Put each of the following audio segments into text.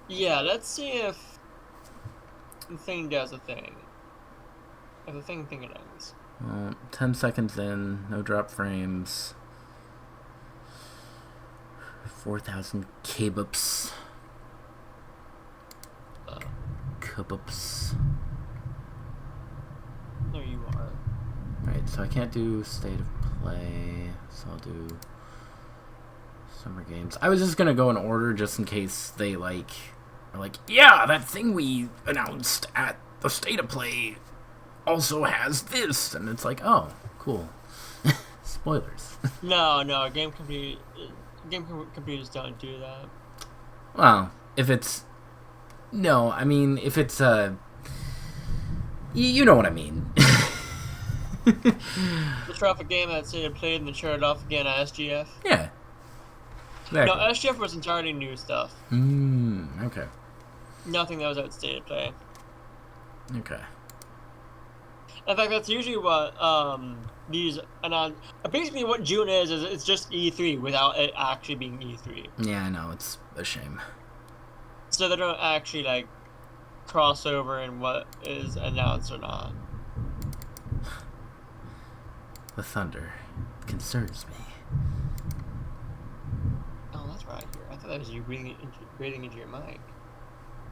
Yeah, let's see if the thing does a thing. If the thing it ends. 10 seconds in, no drop frames. 4,000 kbps. Kbps. There you are. Right, so I can't do state of play, so I'll do summer games. I was just gonna go in order just in case they are like, yeah, that thing we announced at the state of play also has this, and it's like, oh, cool. Spoilers. No, game computers don't do that. Well, if it's if it's you know what I mean. Let's drop a game that's played and then share it off again at SGF. Yeah. Exactly. No, SGF was entirely new stuff. Okay. Nothing that was at state of play. Okay. In fact, that's usually what these basically what June is it's just E3 without it actually being E3. Yeah, I know, it's a shame. So they don't actually cross over in what is announced or not. The thunder concerns me. Oh, that's right. I thought that was you breathing into your mic.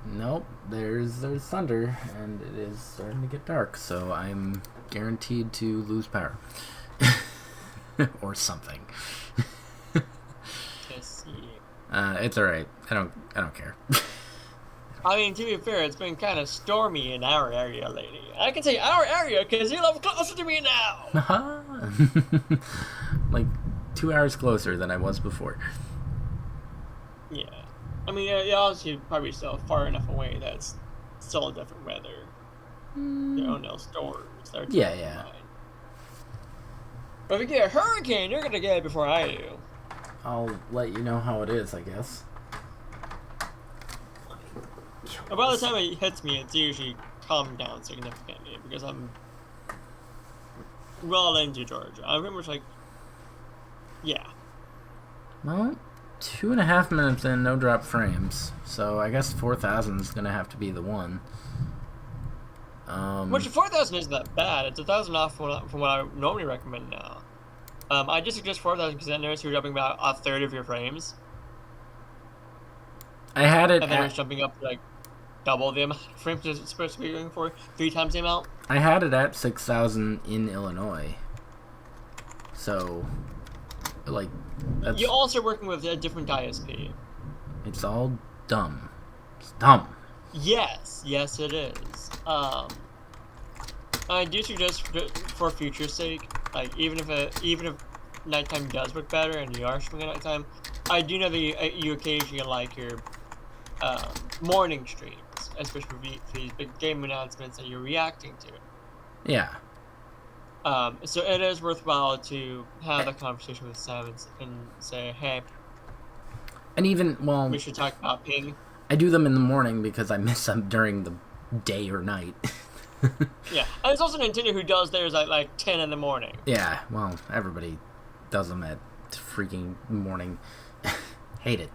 Nope, there's thunder, and it is starting to get dark, so I'm guaranteed to lose power. Or something. It's alright. I don't care. I mean, to be fair, it's been kind of stormy in our area lately. I can say our area because you live closer to me now. Like 2 hours closer than I was before. Yeah. I mean, yeah, obviously, probably still far enough away that it's still a different weather. There are no storms. Yeah. But if you get a hurricane, you're gonna get it before I do. I'll let you know how it is, I guess. But by the time it hits me, it's usually calmed down significantly because I'm well into Georgia. I'm pretty much yeah. Well, 2.5 minutes in, no drop frames. So I guess 4,000 is gonna have to be the one. Which 4,000 isn't that bad. It's 1,000 off from what I normally recommend now. I just suggest 4,000 because I noticed you're jumping about a third of your frames. I had it. And then it's jumping up to double the amount of frames it's supposed to be going for, 3 times the amount. I had it at 6,000 in Illinois. So, that's... You're also working with a different ISP. It's all dumb. It's dumb. Yes, it is. I do suggest, for future's sake, even if nighttime does work better and you are streaming at nighttime, I do know that you occasionally like your morning streams, especially for these big game announcements that you're reacting to. Yeah. So it is worthwhile to have a conversation with Sam and say, hey, and even, well, we should talk about ping. I do them in the morning because I miss them during the day or night. Yeah, and it's also Nintendo who does theirs at 10 in the morning. Yeah, well, everybody does them at freaking morning. Hate it.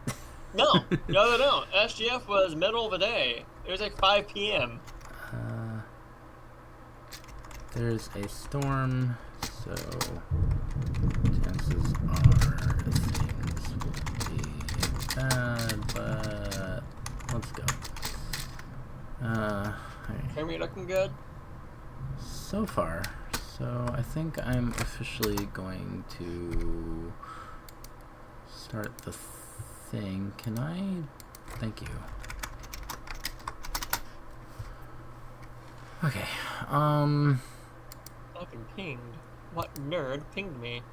No, they don't. SGF was middle of the day. It was 5 p.m. There's a storm, so chances are things will be bad, but let's go. Are we looking good? So far. So I think I'm officially going to start the thing. Can I? Thank you. Okay. I've been pinged. What nerd pinged me?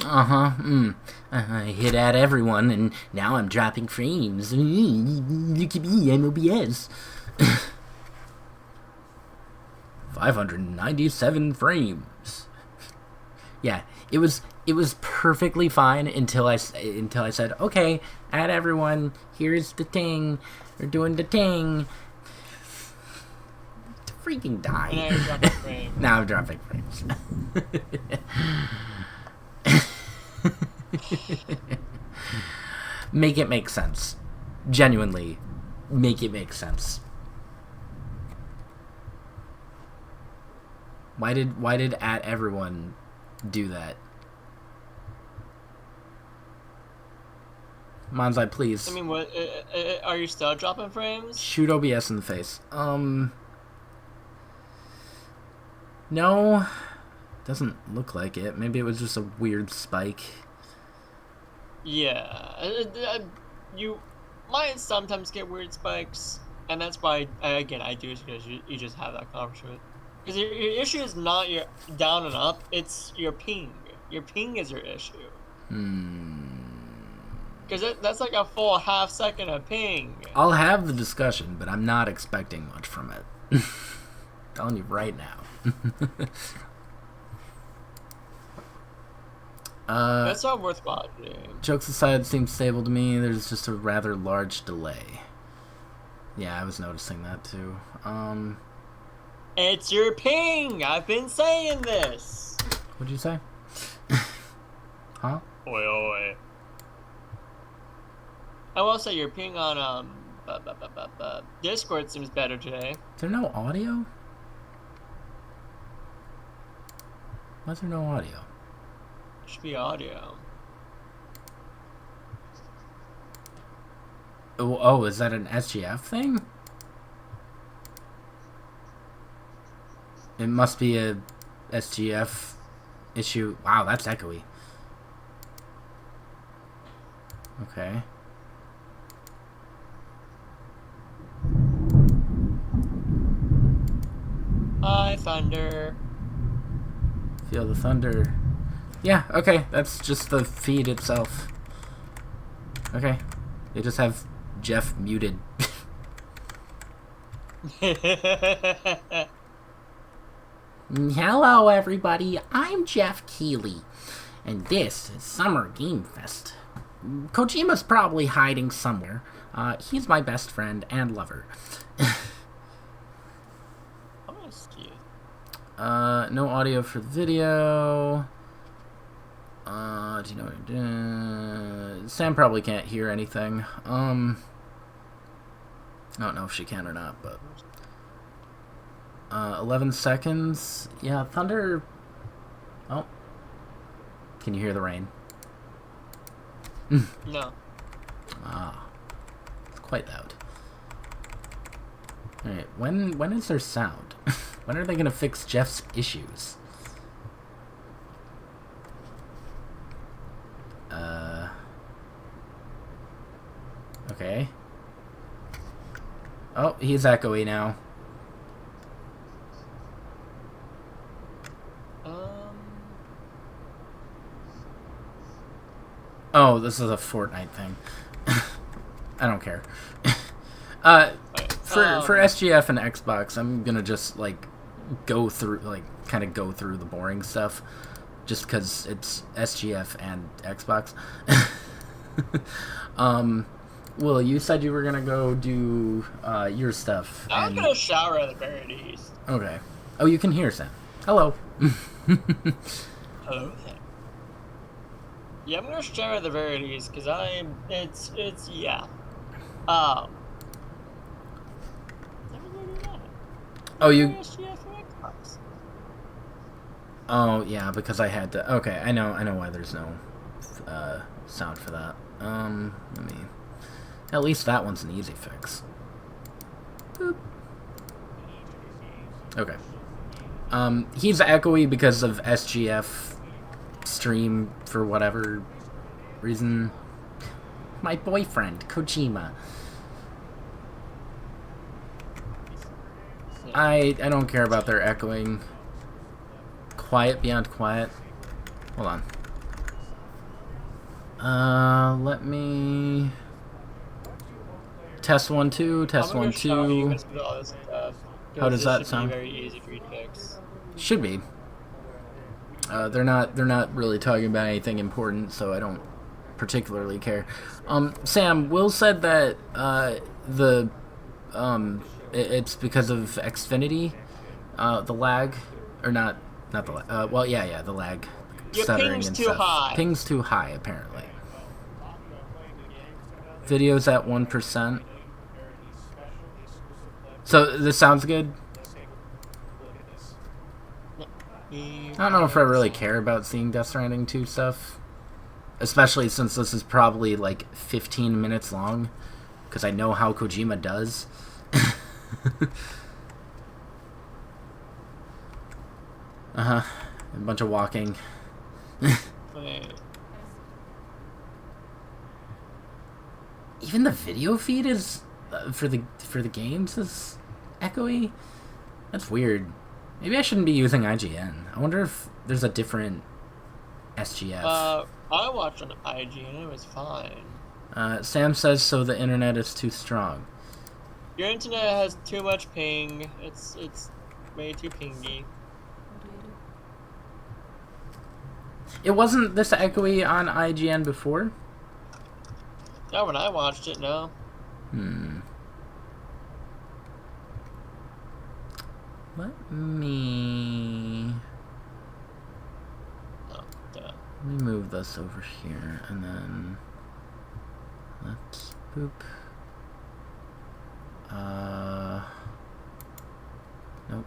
I hit at everyone, and now I'm dropping frames. Look at me, I'm OBS. 597 frames. Yeah, it was perfectly fine until I said, okay, add everyone. Here's the thing. We're doing the thing. To freaking die. Now you're dropping frames. Now I'm dropping frames. Make it make sense. genuinely make it make sense. Why did at everyone do that? Manzai, please. I mean, what? Are you still dropping frames? Shoot OBS in the face. No. Doesn't look like it. Maybe it was just a weird spike. Yeah. You might sometimes get weird spikes, and that's why, again, I do suggest you just have that conversation. Because your issue is not your down and up, it's your ping. Your ping is your issue. Because that's like a full half second of ping. I'll have the discussion, but I'm not expecting much from it. Telling you right now. That's not worth watching. Jokes aside, it seems stable to me. There's just a rather large delay. Yeah, I was noticing that too. It's your ping! I've been saying this! What'd you say? Huh? Oi, oi. I will say your ping on Discord seems better today. Is there no audio? Why is there no audio? Should be audio. Oh, is that an SGF thing? It must be a SGF issue. Wow, that's echoey. Okay. Hi, Thunder. Feel the thunder. Yeah, okay, that's just the feed itself. Okay. They just have Jeff muted. Hello, everybody. I'm Jeff Keighley, and this is Summer Game Fest. Kojima's probably hiding somewhere. He's my best friend and lover. No audio for the video. Do you know what I'm doing? Sam probably can't hear anything. I don't know if she can or not, but 11 seconds. Yeah, thunder. Oh, can you hear the rain? No. Ah, it's quite loud. All right, when is there sound? When are they gonna fix Jeff's issues? Okay. Oh, he's echoey now. Oh, this is a Fortnite thing. I don't care. For SGF and Xbox, I'm gonna just like go through the boring stuff, just because it's SGF and Xbox. Will, you said you were gonna go do your stuff. I was gonna shower at the very least. Okay. Oh, you can hear Sam. Hello. Hello there. Yeah, I'm gonna shower at the very least because it's yeah. Never gonna do that. Oh, you. SGF and Xbox. Oh yeah, because I had to. Okay, I know why there's no sound for that. Let me. At least that one's an easy fix. Boop. Okay. He's echoey because of SGF stream for whatever reason. My boyfriend, Kojima. I don't care about their echoing. Quiet beyond quiet. Hold on. Let me test 1 2. Test 1 2. How does that sound? Very easy for you to fix. Should be. They're not really talking about anything important, so I don't particularly care. Sam, Will said that it's because of Xfinity, the lag, or not the lag. Well, yeah, the lag, your stuttering ping's and too stuff. high. Ping's too high, apparently. Videos at 1%. So this sounds good. I don't know if I really care about seeing Death Stranding 2 stuff. Especially since this is probably like 15 minutes long. Because I know how Kojima does. A bunch of walking. Even the video feed is for the games is echoey. That's weird. Maybe I shouldn't be using IGN. I wonder if there's a different SGF. I watched on IGN. It was fine. Sam says so. The internet is too strong. Your internet has too much ping. It's way too pingy. It wasn't this echoey on IGN before? Not when I watched it, no. Let me move this over here, and then let's boop. Nope.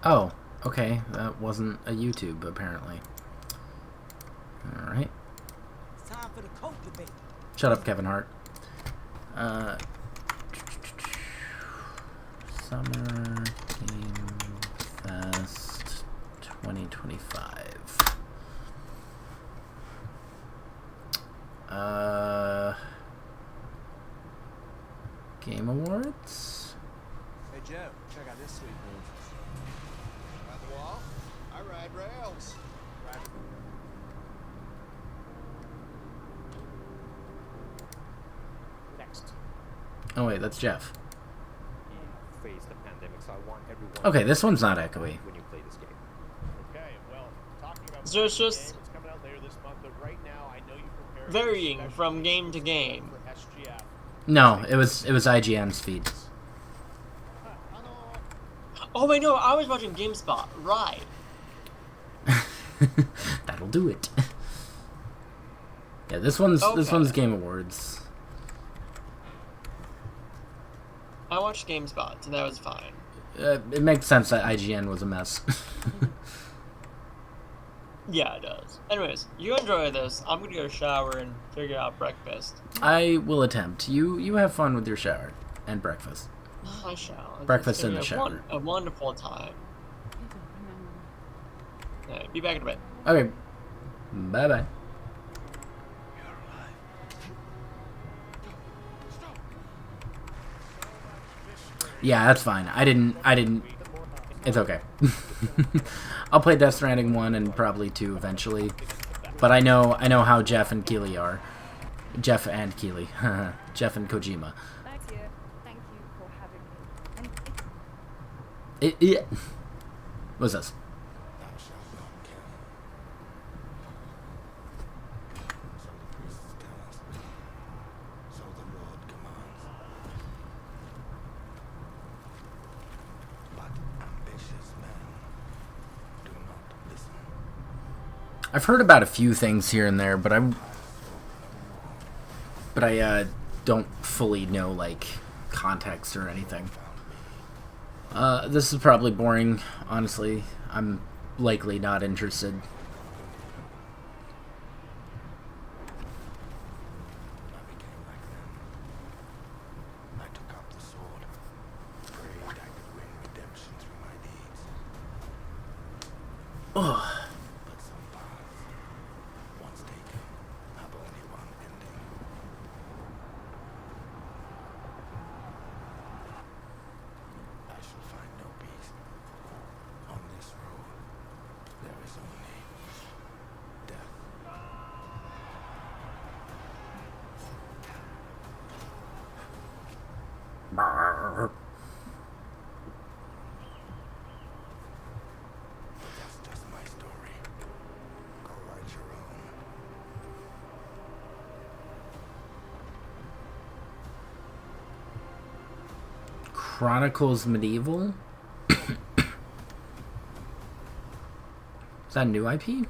Oh, okay. That wasn't a YouTube, apparently. Alright. Time for the coat debate. Shut up, Kevin Hart. Summer Game Fest 2025. Game Awards? Hey Joe, check out this sweet move. Ride the wall? I ride rails. Next. Oh wait, that's Jeff. Face the pandemic, so I want everyone. Okay, this one's not echoey. When you play this game. Okay, well, talking about So it's the just game, it's coming out later this month, but right now I know you prepared varying a from special game to game. for SGF. No, it was IGN's feed. Oh wait, no, I was watching GameSpot. Right. That'll do it. Yeah, this one's Game Awards. I watched GameSpot, so that was fine. It makes sense that IGN was a mess. Yeah, it does. Anyways, you enjoy this. I'm gonna go shower and figure out breakfast. I will attempt. You have fun with your shower and breakfast. I shall. Breakfast It's in gonna the be shower. a wonderful time. Yeah, be back in a bit. Okay. Bye bye. Yeah, that's fine. I didn't. It's okay. I'll play Death Stranding 1 and probably 2 eventually. But I know how Jeff and Keely are. Jeff and Keely. Jeff and Kojima. Thank you. Thank you for having me. And What's this? I've heard about a few things here and there, but I don't fully know like context or anything. This is probably boring, honestly. I'm likely not interested. Ugh. Brrr. Chronicles Medieval? Is that a new IP? I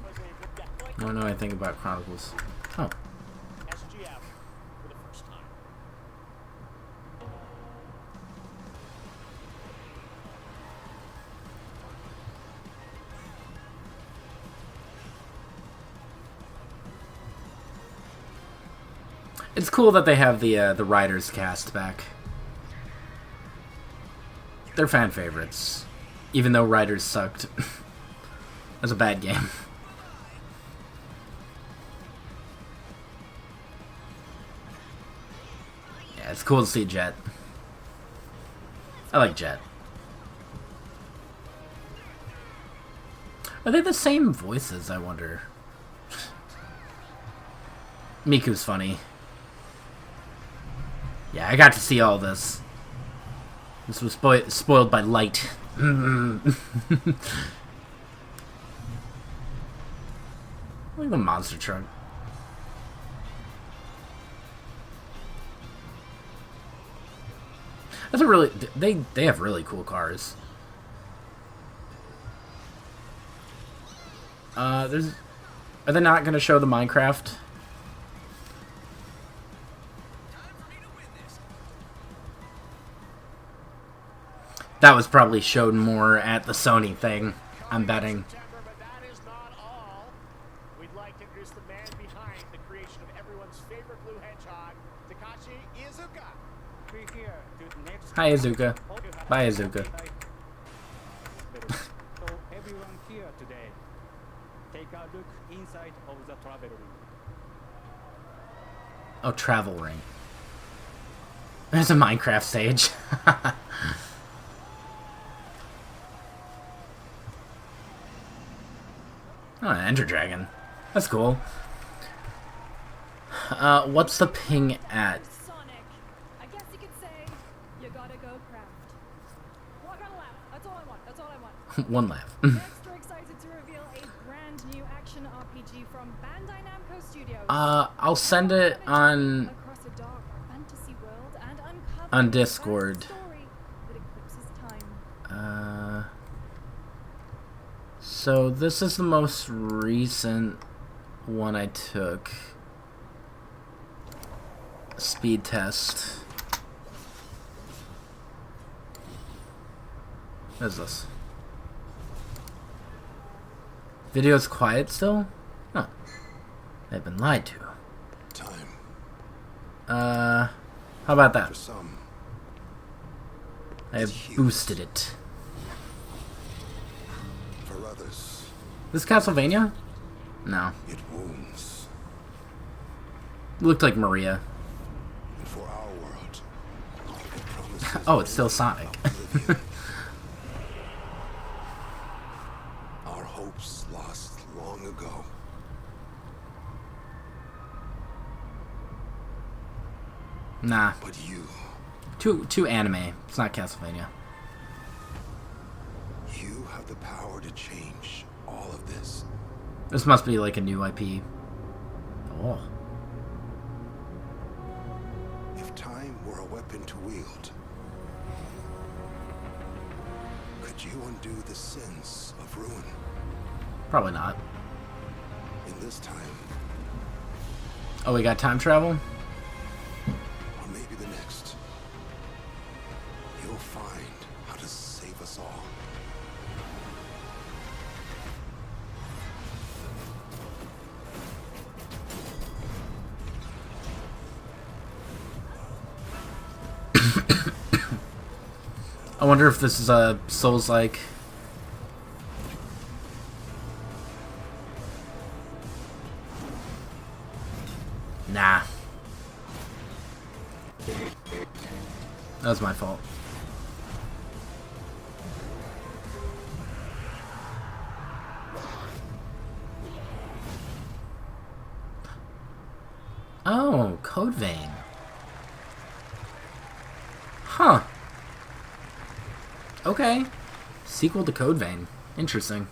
don't know anything about Chronicles. Oh. SGF for the first time. It's cool that they have the Riders cast back. They're fan favorites, even though Riders sucked. That's a bad game. Yeah, it's cool to see Jet. I like Jet. Are they the same voices, I wonder? Miku's funny. Yeah, I got to see all this. This was spoiled by light. Look at the monster truck. That's a really... They have really cool cars. There's... Are they not going to show the Minecraft? That was probably shown more at the Sony thing, I'm betting. But that is not all. We'd like to introduce the man behind the creation of everyone's favorite blue hedgehog, Takashi Iizuka. We're here to the next. Hi, Izuka. Bye, Izuka. So everyone here today, take a look inside of the travel ring. Oh, travel ring. There's a Minecraft stage. Oh, an Ender Dragon. That's cool. What's the ping at? Sonic, I guess you could say you gotta go craft. Well, I gotta laugh. That's all I want. That's all I want. One laugh. I'm extra excited to reveal a brand new action RPG from Bandai Namco Studios. I'll send it on Across a dark fantasy world and uncover on a Discord. story that eclipses time. So this is the most recent one I took. Speed test. What is this? Video's quiet still? Huh. I've been lied to. Time How about for that? some. I have boosted it. For others, This Castlevania? No. it wounds. Looked like Maria. And for our world, it promises Oh, it's still Sonic. oblivion. Our hopes lost long ago. Nah. But you Too anime. It's not Castlevania. have the power to change all of this. This must be like a new IP. Oh. If time were a weapon to wield, could you undo the sins of ruin Probably not. in this time, Oh, we got time travel? or maybe the next? You'll find how to save us all. I wonder if this is a Souls-like. Nah. That was my fault. Oh, Code Vein. Huh. Okay. Sequel to Code Vein. Interesting.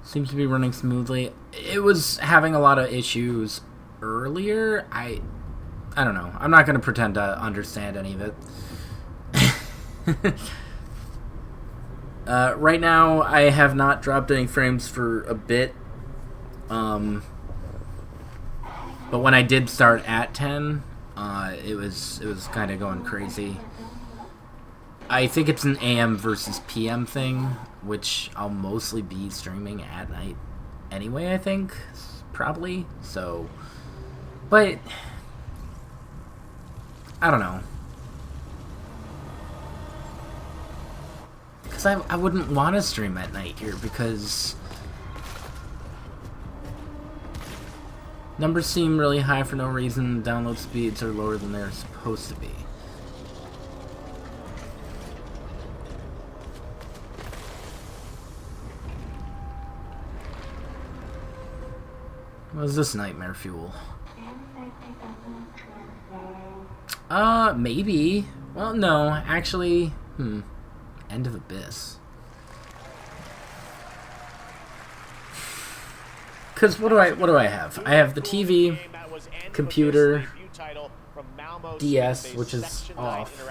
Seems to be running smoothly. It was having a lot of issues earlier. I don't know. I'm not going to pretend to understand any of it. Right now, I have not dropped any frames for a bit. But when I did start at 10, it was kind of going crazy. I think it's an AM versus PM thing, which I'll mostly be streaming at night anyway, I think. Probably. So, but I don't know. Because I wouldn't want to stream at night here because numbers seem really high for no reason. Download speeds are lower than they're supposed to be. What is this nightmare fuel? Maybe. Well, no, actually, End of Abyss. Because what do I have? I have the TV, computer, DS, which is off.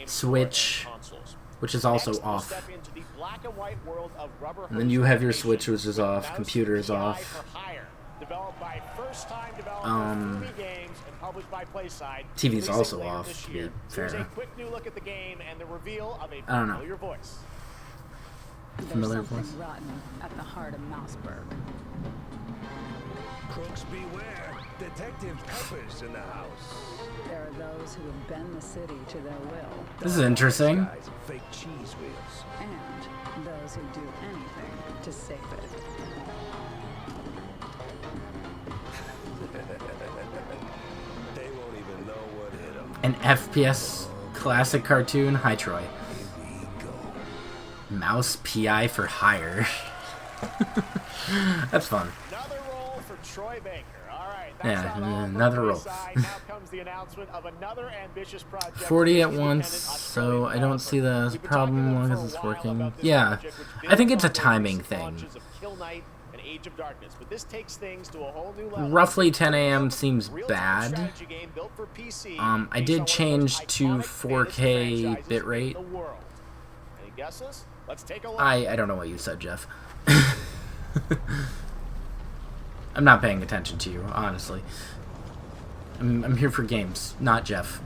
Switch, which is also off. And then you have your Switch, which is off. Computer is off. TV's also off, to be fair. I don't know. Familiar voice? Rotten at the heart of Mouseburg. Crooks beware. Detective Pepper's in the house. There are those who have bent the city to their will. This is interesting. Guys, fake cheese wheels. And those who do anything to save it. They won't even know what hit them. An FPS classic cartoon. Hi, Troy. Mouse PI for hire. That's fun. Another role for Troy Baker. All right. Yeah, another role. Now comes the announcement of another ambitious project. 40 at once, so I don't see that as a problem as long as it's working. Yeah, I think it's a timing thing. Roughly 10 a.m. seems bad. I did change to 4K bitrate. Any guesses? Let's take a look. I don't know what you said, Jeff. I'm not paying attention to you, honestly. I'm here for games, not Jeff.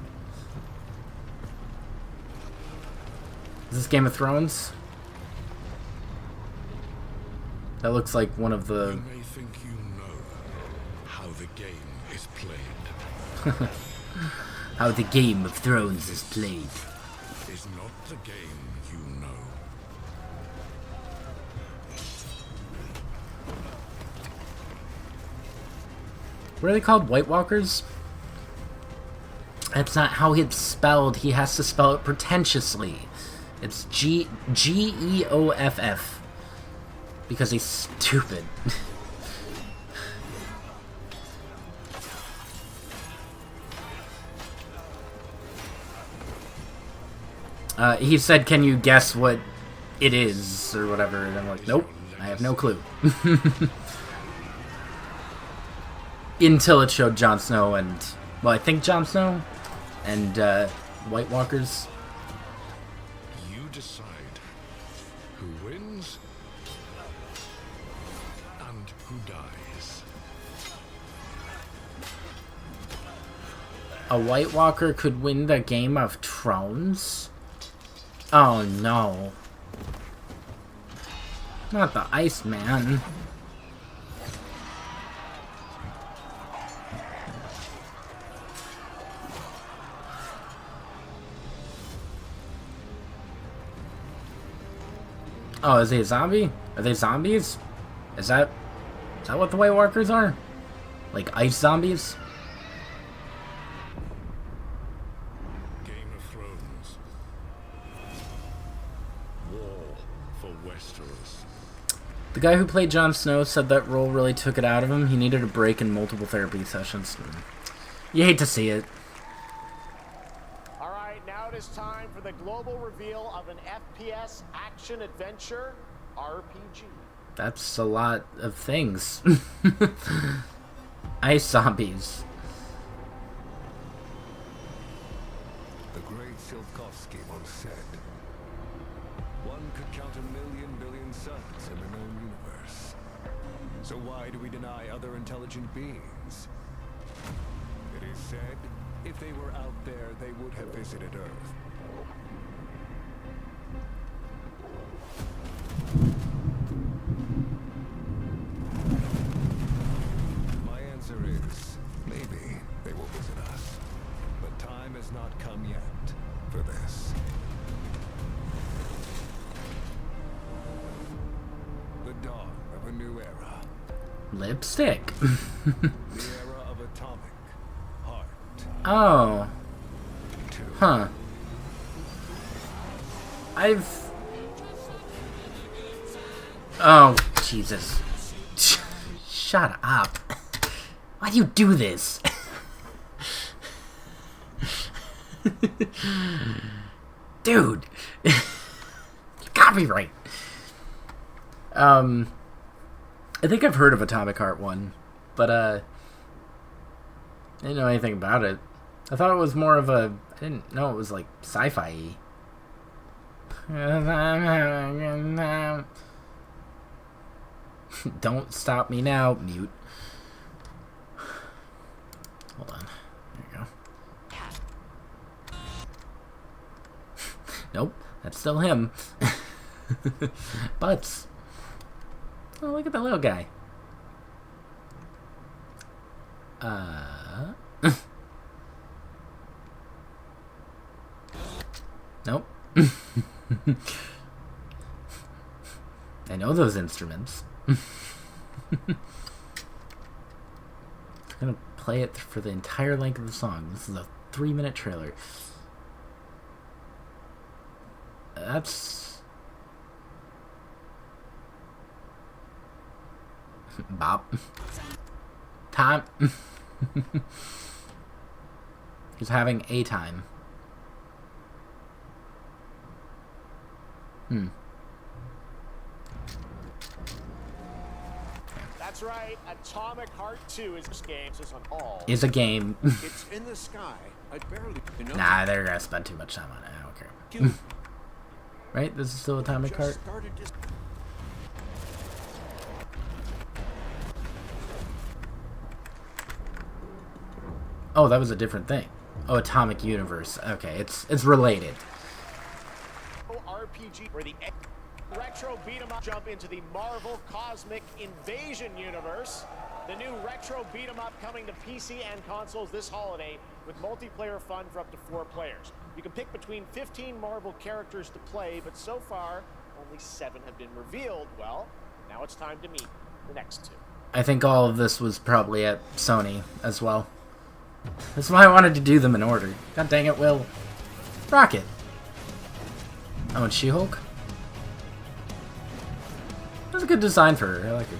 Is this Game of Thrones? That looks like one of the... You may think you know how the game is played. How the Game of Thrones is played. Is not the game you know. What are they called? White Walkers? That's not how it's spelled. He has to spell it pretentiously. It's Geoff. Because he's stupid. He said, can you guess what it is? Or whatever. And I'm like, nope. I have no clue. Until it showed Jon Snow and... Well, I think Jon Snow and White Walkers. You decide who wins and who dies. A White Walker could win the Game of Thrones? Oh no. Not the Iceman. Oh, is he a zombie? Are they zombies? Is that what the White Walkers are? Like ice zombies? Game of Thrones. War for Westeros. The guy who played Jon Snow said that role really took it out of him. He needed a break in multiple therapy sessions. You hate to see it. All right, now it is time for the global reveal of an FPS action-adventure RPG. That's a lot of things. Ice zombies. The great Silkovsky once said, one could count 1,000,000 billion suns in the known universe. So why do we deny other intelligent beings? It is said, if they were out there, they would have visited Earth. My answer is, maybe they will visit us. But time has not come yet for this. The dawn of a new era. Lipstick. The era of atomic heart. Oh. 2. Huh. Oh, Jesus. Shut up. Why do you do this? Dude. Copyright. I think I've heard of Atomic Heart 1, but I didn't know anything about it. I thought it was more of a... I didn't know it was like sci-fi-y. Don't stop me now. Mute. Hold on. There you go. Nope. That's still him. Butts. Oh, look at the little guy. Nope. I know those instruments. I'm gonna play it for the entire length of the song. This is a 3-minute trailer. That's... Bop. Time. He's having a time. That's right. Atomic Heart 2 is games is on all. Is a game. It's in the sky. I barely know. Nah, they're gonna spend too much time on it. I don't care. Right? This is still Atomic Heart? Started this. Oh, that was a different thing. Oh, Atomic Universe. Okay, it's related. RPG where the retro beat 'em up jump into the Marvel Cosmic Invasion universe. The new retro beat 'em up coming to PC and consoles this holiday with multiplayer fun for up to 4 players. You can pick between 15 Marvel characters to play, but so far only 7 have been revealed. Well, now it's time to meet the next 2. I think all of this was probably at Sony as well. That's why I wanted to do them in order. God dang it, Will. Rocket. Oh, and She-Hulk? That's a good design for her. I like her.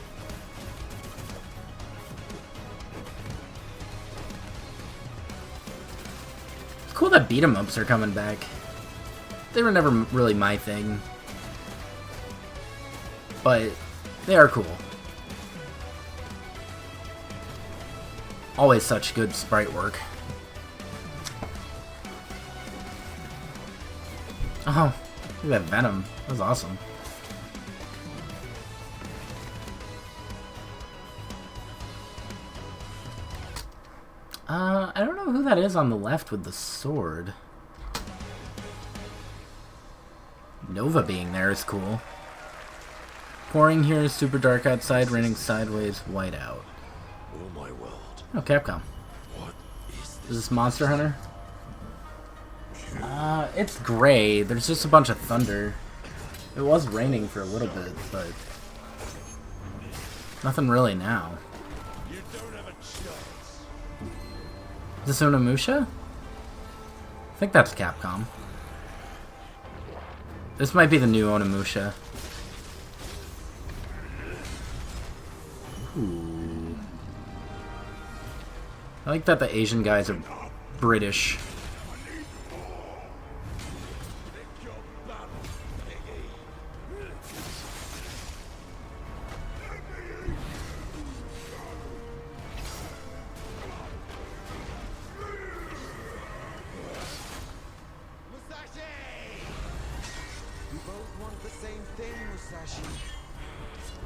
It's cool that beat-em-ups are coming back. They were never really my thing. But they are cool. Always such good sprite work. Oh, look at that Venom. That was awesome. I don't know who that is on the left with the sword. Nova being there is cool. Pouring here is super dark outside, raining sideways, white out. Oh my world. Oh, Capcom. What is Is this Monster Hunter? It's gray. There's just a bunch of thunder. It was raining for a little bit, but nothing really now. You don't have a chance. Is this Onimusha? I think that's Capcom. This might be the new Onimusha. Ooh. I like that the Asian guys are British. both want the same thing, Musashi.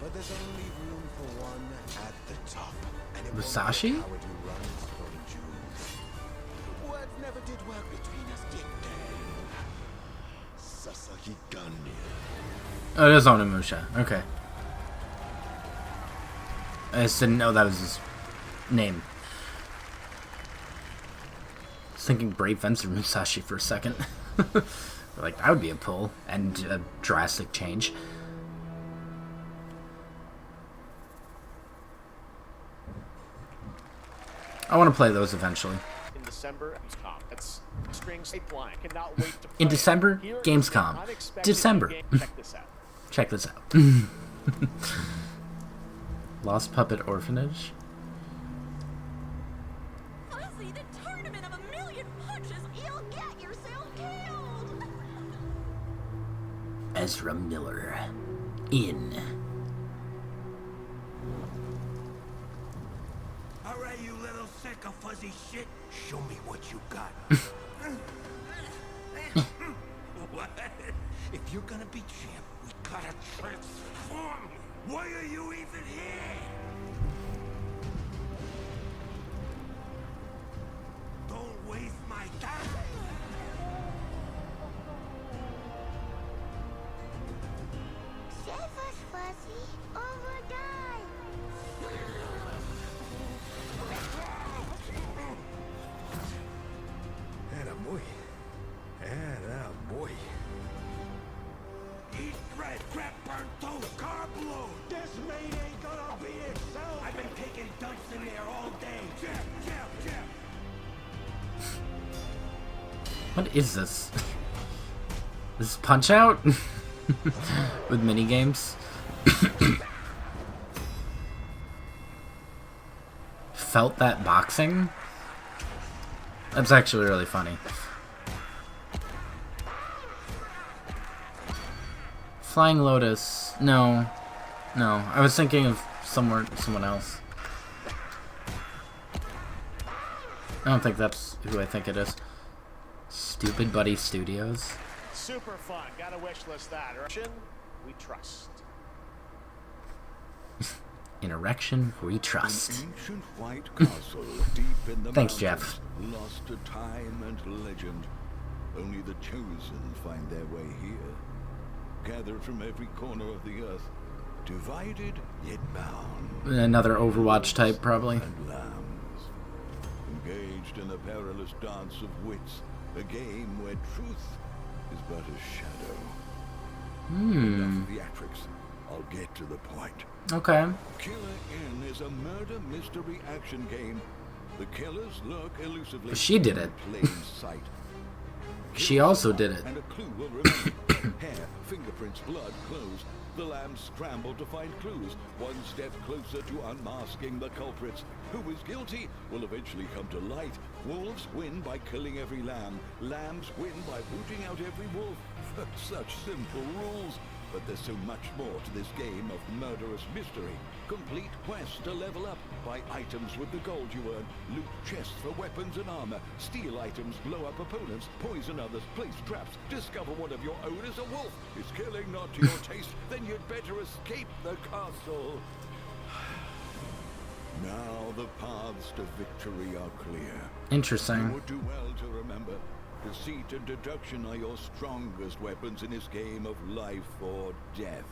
But there's only room for one at the top. And it Musashi? won't be a coward who runs for the Jews. Words never did work between us, did they? Sasaki Ganyu. Oh, it is Onimusha. Okay. I just didn't know that was his name. I was thinking Brave Fencer Musashi for a second. Like, that would be a pull and a drastic change. I want to play those eventually. In December, Gamescom. That's strings line. Cannot wait to play. In December, Here is Gamescom. an unexpected December. game. Check this out. Check this out. Lost Puppet Orphanage. Fuzzy, the tournament of a million punches, you'll get yourself killed! Ezra Miller. In. Alright, you little sick of fuzzy shit. Show me what you got. What? If you're gonna be champ, we gotta transform. Why are you even here? Don't waste my time. Save us, Fuzzy, or we'll die! Attaboy. Attaboy. Eat bread, crap, burnt toast, carb load. This mate ain't gonna be itself. I've been taking dumps in there all day. Jab, jab, jab. What is this? This is Punch Out? With mini games? Felt that boxing? That's actually really funny. Flying Lotus. No. No. I was thinking of someone else. I don't think that's who I think it is. Stupid Buddy Studios. Super fun. Gotta wish list that. Erection, we trust. In erection, we trust. Ancient white castle deep in the Thanks, mountains, Jeff. lost to time and legend. Only the chosen find their way here. Gathered from every corner of the earth, divided yet bound. Another Overwatch type, probably. And lambs. Engaged in a perilous dance of wits, a game where truth is but a shadow. Enough theatrics. I'll get to the point. Okay. Killer Inn is a murder mystery action game. The killers lurk elusively. But she did it. in plain sight. She also did it. And a clue will remain. Hair, fingerprints, blood, clothes. The lambs scramble to find clues. One step closer to unmasking the culprits. Who is guilty will eventually come to light. Wolves win by killing every lamb. Lambs win by rooting out every wolf. Such simple rules. But there's so much more to this game of murderous mystery. Complete quests to level up. Buy items with the gold you earn. Loot chests for weapons and armor. Steal items, blow up opponents, poison others, place traps. Discover one of your own is a wolf. Is killing not to your taste? Then you'd better escape the castle. Now the paths to victory are clear. You Interesting. would do well to remember. Deceit and deduction are your strongest weapons in this game of life or death.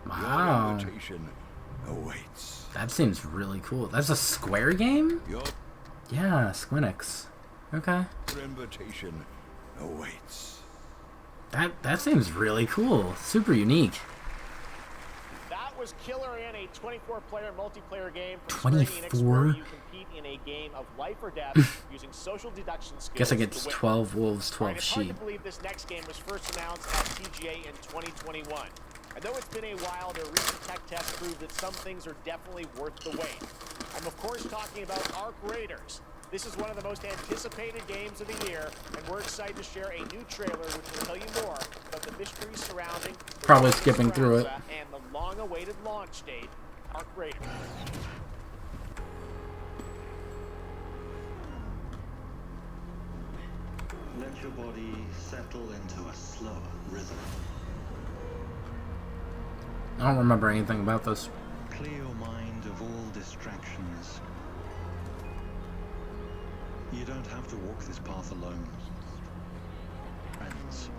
Wow. Your invitation awaits. That seems really cool. That's a Square game? Your Yeah, Squinix. Okay. invitation awaits. That seems really cool. Super unique. That was Killer Inn, a 24-player multiplayer game from Square Enix 24? where you compete in a game of life or death using social deduction skills. Guess I get to win. 12 wolves, All 12 right, it's hard sheep. to believe this next game was first announced at TGA in 2021. And though it's been a while, their recent tech tests prove that some things are definitely worth the wait. I'm of course talking about Arc Raiders. This is one of the most anticipated games of the year, and we're excited to share a new trailer which will tell you more about the mystery surrounding the Probably Raiders skipping through it. Esperanza and the long-awaited launch date, Arc Raiders. Let your body settle into a slower rhythm. I don't remember anything about this. Clear your mind of all distractions. You don't have to walk this path alone. Friends.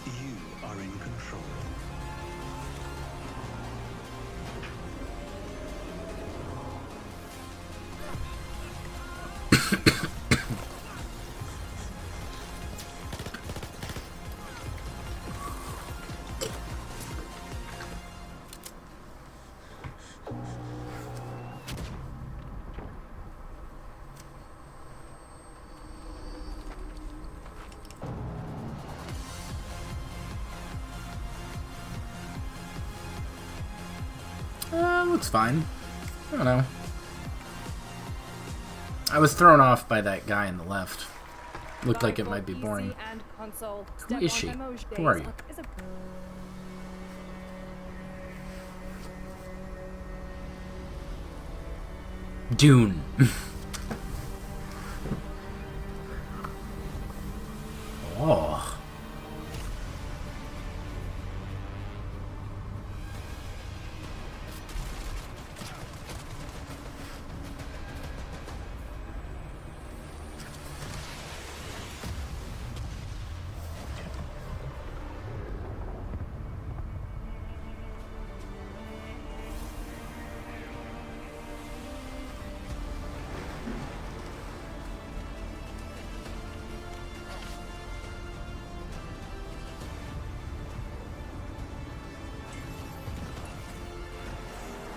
You are in control. Looks fine. I don't know. I was thrown off by that guy on the left. Looked like it might be boring. Who is she? Who are you? Dune. Oh.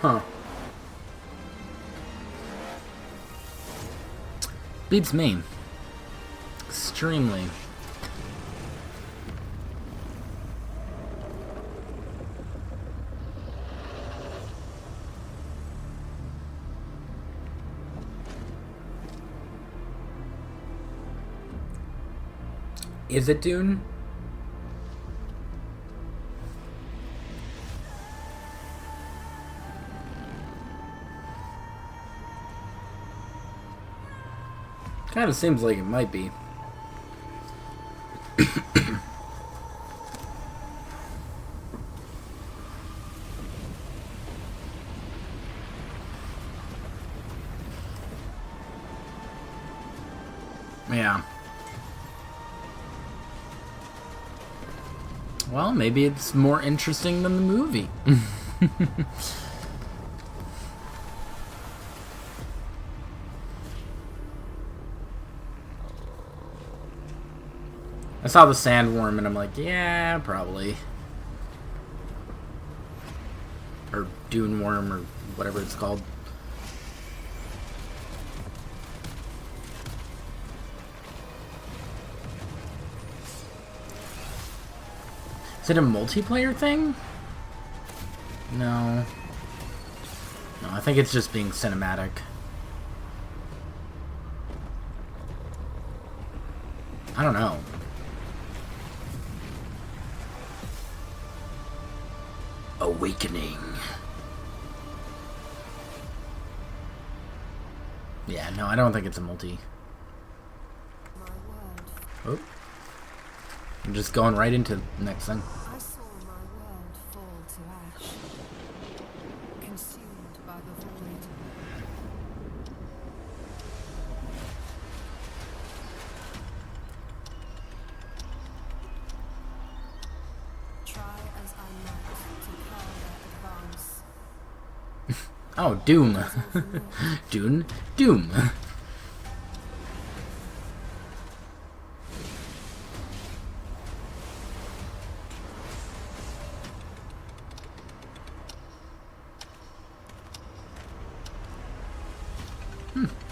Huh. Beats me. Extremely. Is it Dune? Kind of seems like it might be. Yeah. Well, maybe it's more interesting than the movie. I saw the sandworm and I'm like, yeah, probably. Or dune worm or whatever it's called. Is it a multiplayer thing? No. No, I think it's just being cinematic. I don't know. Awakening. Yeah, no, I don't think it's a multi. Oh. I'm just going right into the next thing. I saw my world fall to ash, consumed by the void. Try as I might to further advance. Oh, Doom. Dune? Doom.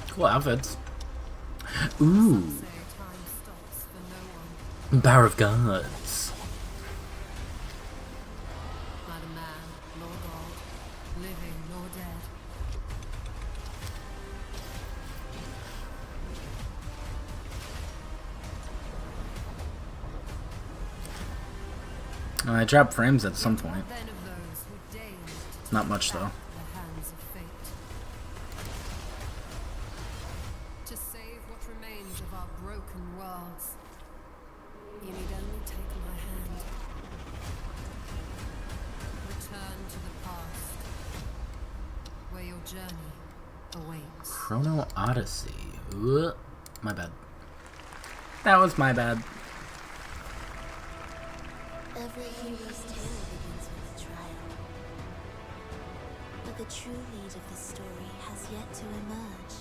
Cool outfits. Ooh. Power of Gods. Neither man nor God, living nor dead. I dropped frames at some point. Then of those who deigned to Not much though. the hands of fate. To save what remains of our broken worlds. You need only take my hand. Return to the past, where your journey awaits. Chrono Odyssey. Ugh. My bad. That was my bad. Every hero's tale begins with a trial. But the true lead of the story has yet to emerge.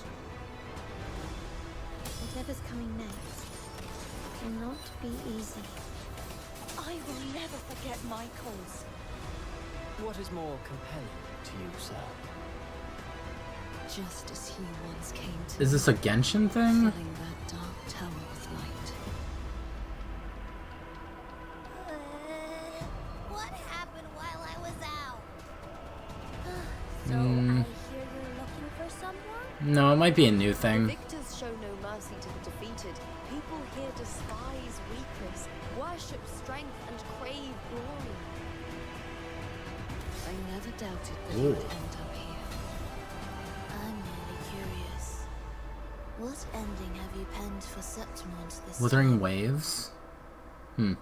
Whatever's coming next cannot be easy. I will never forget my cause. What is more compelling to you, sir? Just as he once came to Is this a Genshin thing? filling that dark tower with light. What happened while I was out? So I hear you're looking for someone? No, it might be a new thing. Victors show no mercy to the defeated. People here despise weakness, worship strength, and crave glory. I never doubted that Ooh. you would end up here. I'm merely curious. What ending have you penned for Septimont this Withering time? Waves? Hmm.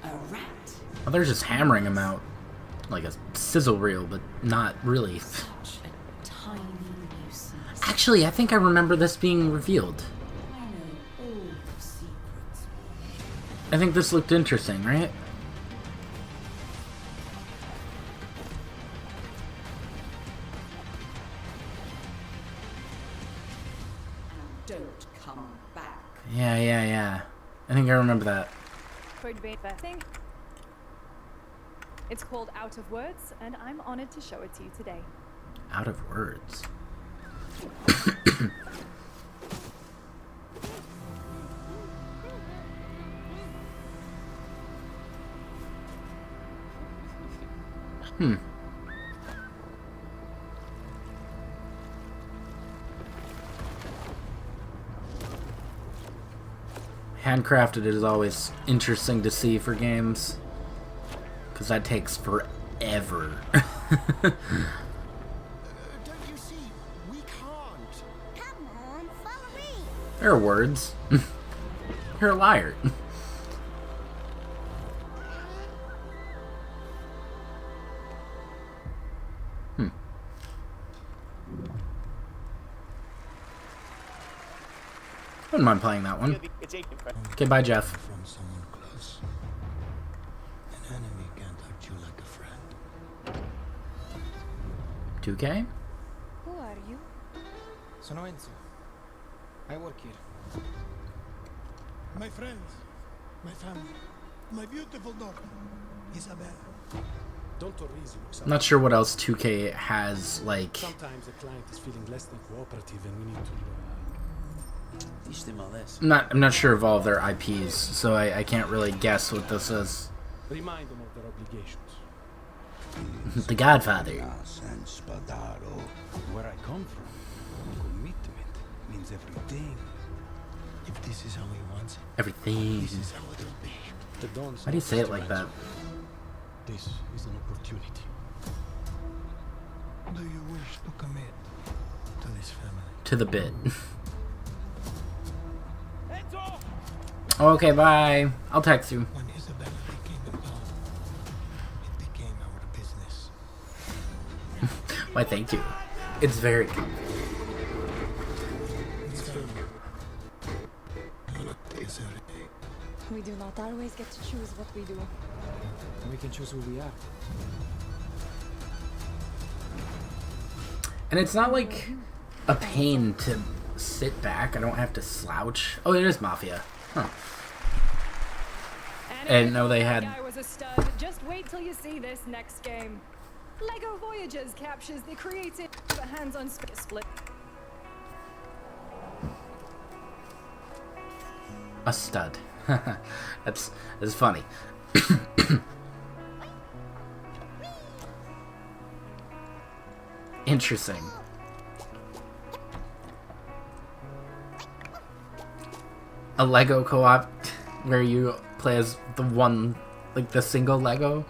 A rat. Oh, they're just hammering him out. Like a sizzle reel, but not really. Such a tiny nuisance. Actually, I think I remember this being revealed. I know all the secrets. I think this looked interesting, right? Don't come back. Yeah. I think I remember that. For debate thing. It's called Out of Words, and I'm honored to show it to you today. Out of words. Hmm. Handcrafted is always interesting to see for games, because that takes forever. Don't you see? We can't. Come on, follow me. There are words. You're a liar. Wouldn't mind playing that one. Okay, bye, Jeff. From someone close. An enemy can't hurt you like a friend. 2K? Who are you? Sono Enzo. I work here. My friends, my family, my beautiful daughter, Isabella. Don't worries, I'm not sure what else 2K has, like... Sometimes the client is feeling less than cooperative and we need to teach them all this. I'm not sure of all of their IPs, so I can't really guess what this is. remind them of their obligations. The Godfather. San Spadaro. Where I come from, commitment means everything. If this is how he wants it, Everything. this is how it'll be. The Dons Why do you say it like that? This is an opportunity. Do you wish to commit to this family? To the bit. Okay, bye. I'll text you. When Isabella became involved, it became our business. Why, thank you. It's very comfy. We do not always get to choose what we do. We can choose who we are. And it's not like a pain to sit back. I don't have to slouch. Oh, it is Mafia. Huh. I didn't know they had... Guy was a stud. Just wait till you see this next game. LEGO Voyagers captures the creative hands-on split. A stud. That's funny. Interesting. A Lego co-op where you play as the one, like the single Lego.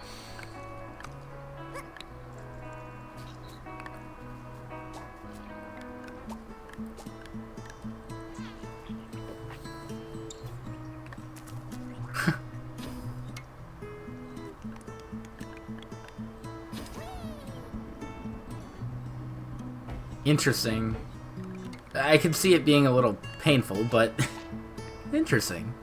Interesting. I could see it being a little painful, but interesting.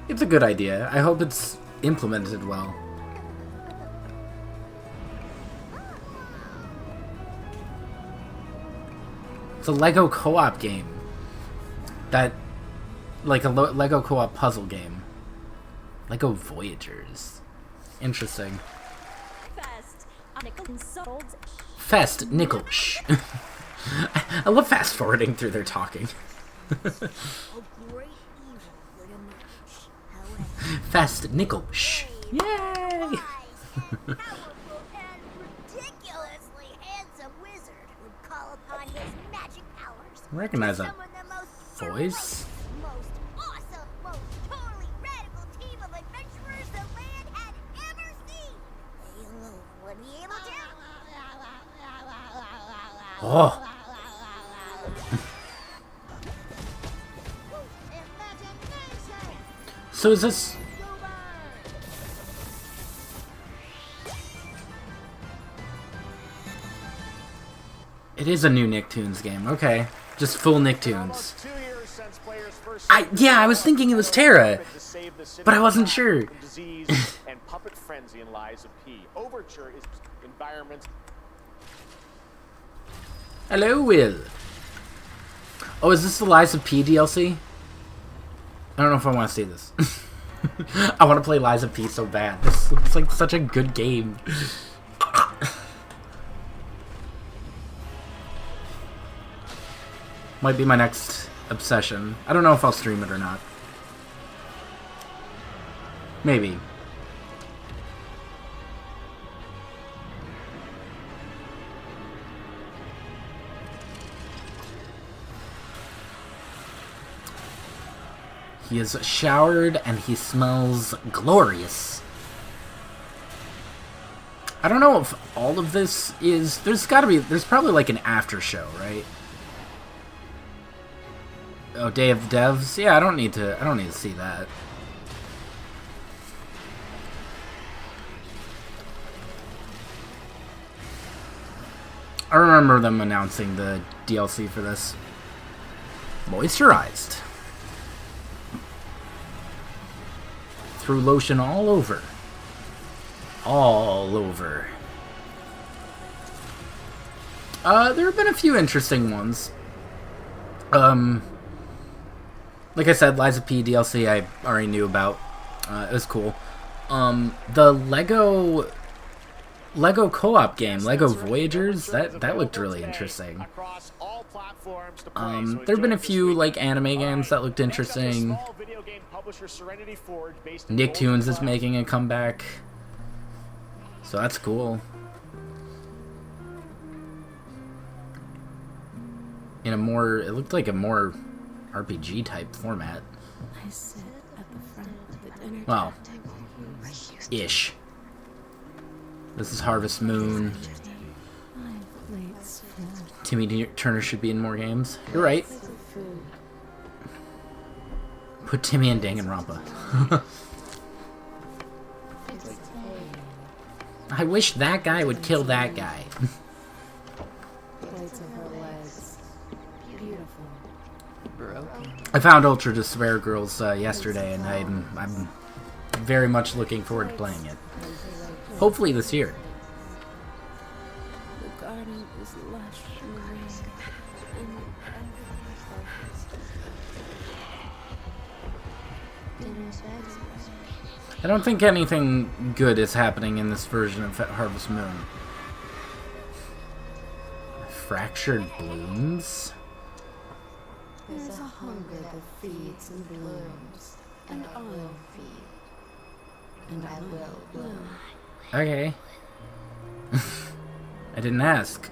It's a good idea. I hope it's implemented well. It's a Lego co-op game. That, like a Lego co-op puzzle game. Lego Voyagers. Interesting. Fast Nickel. Shh. I love fast forwarding through their talking. Fast Nickel. Shh. Yay! Recognize that voice. Oh. So is this... It is a new Nicktoons game. Okay. Just full Nicktoons. Yeah, I was thinking it was Terra, but I wasn't sure. And Puppet Frenzy and Lies of P. Overture is environments. Hello, Will. Oh, is this the Lies of P DLC? I don't know if I want to see this. I want to play Lies of P so bad. This looks like such a good game. Might be my next obsession. I don't know if I'll stream it or not. Maybe. He is showered and he smells glorious. I don't know if all of this is... There's probably like an after show, right? Oh, Day of the Devs? Yeah, I don't need to see that. I remember them announcing the DLC for this. Moisturized. Threw lotion all over. All over. There have been a few interesting ones. Like I said, Lies of P DLC I already knew about. It was cool. The Lego co-op game, Lego Voyagers, that looked really interesting. There have been a few like anime games that looked interesting. Nicktoons is making a comeback, so that's cool. In a more, it looked like a more RPG type format. I sit at the front of the dinner well, ish. This is Harvest Moon. Timmy Turner should be in more games. You're right. Put Timmy in Danganronpa. I wish that guy would kill that guy. I found Ultra Despair Girls yesterday, and I'm very much looking forward to playing it. Hopefully this year. The garden is lush and I don't think anything good is happening in this version of Harvest Moon. Fractured Blooms? There's a hunger that feeds and blooms, and I will feed, and I will bloom. Okay. I didn't ask.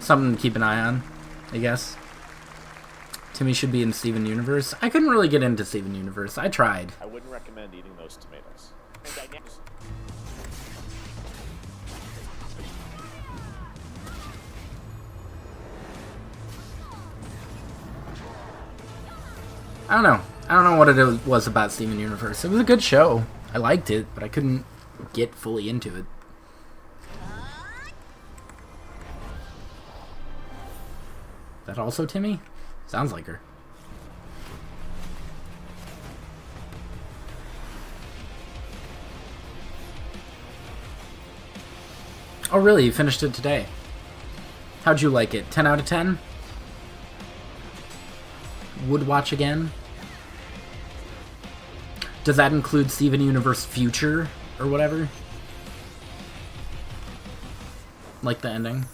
Something to keep an eye on, I guess. Timmy should be in Steven Universe. I couldn't really get into Steven Universe. I tried. I wouldn't recommend eating those tomatoes. I don't know. I don't know what it was about Steven Universe. It was a good show. I liked it, but I couldn't get fully into it. Is that also Timmy? Sounds like her. Oh really? You finished it today? How'd you like it? 10 out of 10? Would watch again? Does that include Steven Universe Future or whatever? Like the ending?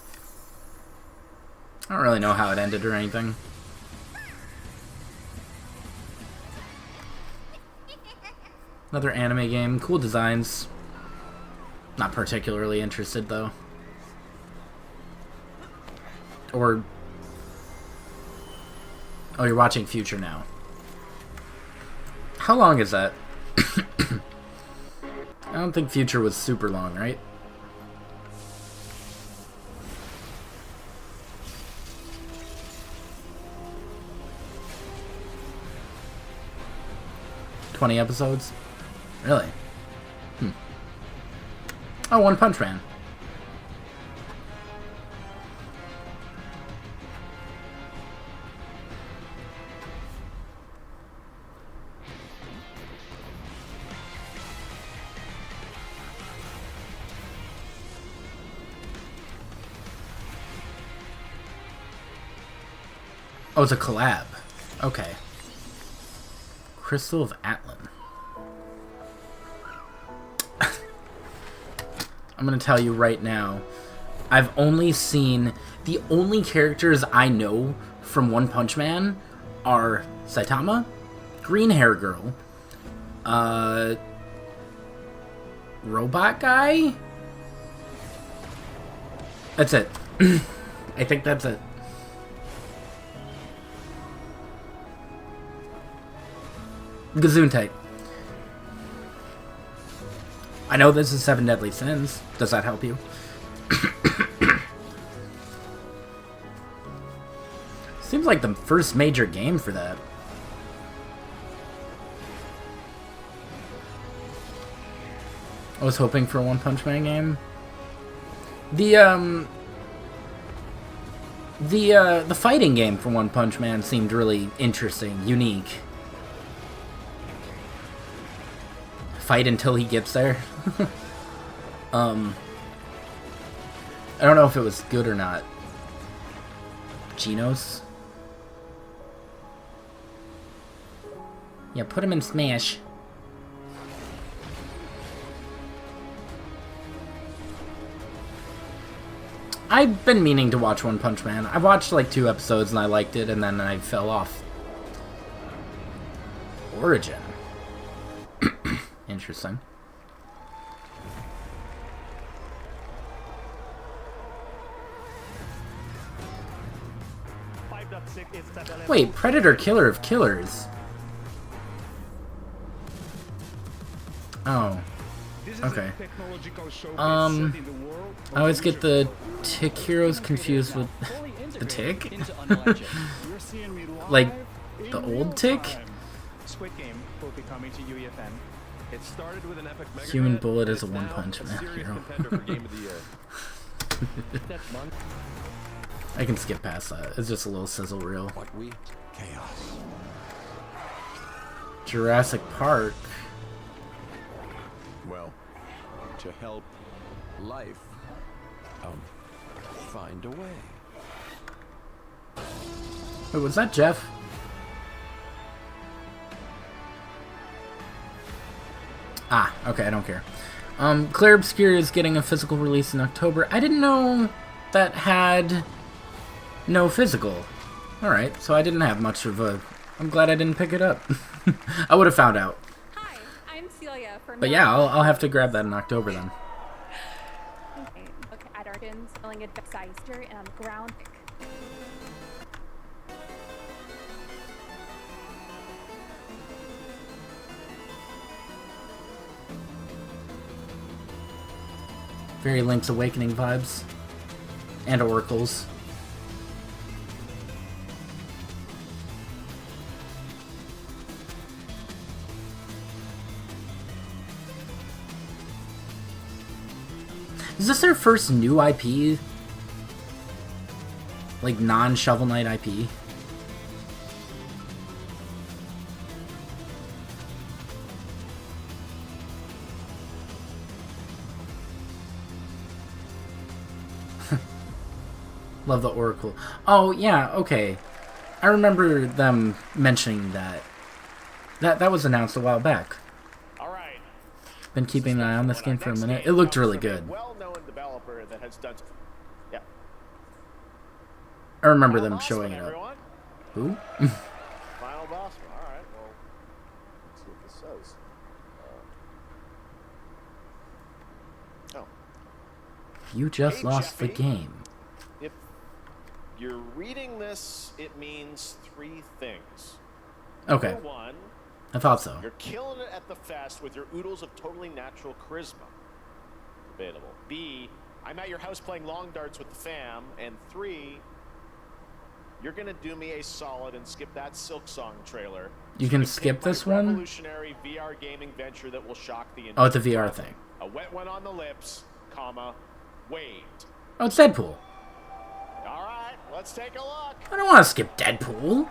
I don't really know how it ended or anything. Another anime game. Cool designs. Not particularly interested though. Or... Oh, you're watching Future now. How long is that? I don't think Future was super long, right? "20 episodes? Really? Oh, One Punch Man. Oh, it's a collab. Okay. Crystal of Atlan. I'm gonna tell you right now, I've only seen... The only characters I know from One Punch Man are Saitama, Green Hair Girl, Robot Guy? That's it. I think that's it. Gesundheit. I know this is 7 Deadly Sins. Does that help you? Seems like the first major game for that. I was hoping for a One Punch Man game. The fighting game for One Punch Man seemed really interesting, unique. Fight until he gets there. I don't know if it was good or not. Genos? Yeah, put him in Smash. I've been meaning to watch One Punch Man. I watched like 2 episodes and I liked it, and then I fell off. Origin. Interesting. Wait, Predator Killer of Killers. Oh. Okay. I always get the Tick Heroes confused with the Tick? Like, the old Tick? Squid Game will be coming to UEFN. It started with an epic mega Human hit, Bullet and is a it's One now Punch a Man serious hero. contender for Game of the Year. I can skip past that. It's just a little sizzle reel. What we chaos. Jurassic Park. Well, to help life find a way. Wait, was that Jeff? Ah, okay, I don't care. Claire Obscure is getting a physical release in October. I didn't know that had no physical. Alright, so I didn't have much of a... I'm glad I didn't pick it up. I would have found out. Hi, I'm Celia from... But yeah, I'll have to grab that in October then. Okay, look at Arden's filling a Zeister and on the ground. Very Link's Awakening vibes. And Oracles. Is this their first new IP? Like, non-Shovel Knight IP? Love the Oracle. Oh, yeah, okay. I remember them mentioning that. That was announced a while back. Alright. Been keeping an eye on this game for a minute. It looked really good. Well-known developer that has done... Yeah. I remember them showing it up. Who? Final boss. Alright, well, let's see what this says. Oh. You just Hey, lost the Jeffy. game. If you're reading this, it means 3 things. Okay. Number 1, I thought so. you're killing it at the fest with your oodles of totally natural charisma. Debatable. B, I'm at your house playing long darts with the fam. And 3, you're gonna do me a solid and skip that Silk Song trailer. You can skip this one? Revolutionary VR gaming venture that will shock the industry. Oh, it's a VR thing. A wet one on the lips, comma, wait. Oh, it's Deadpool. All right, let's take a look. I don't want to skip Deadpool.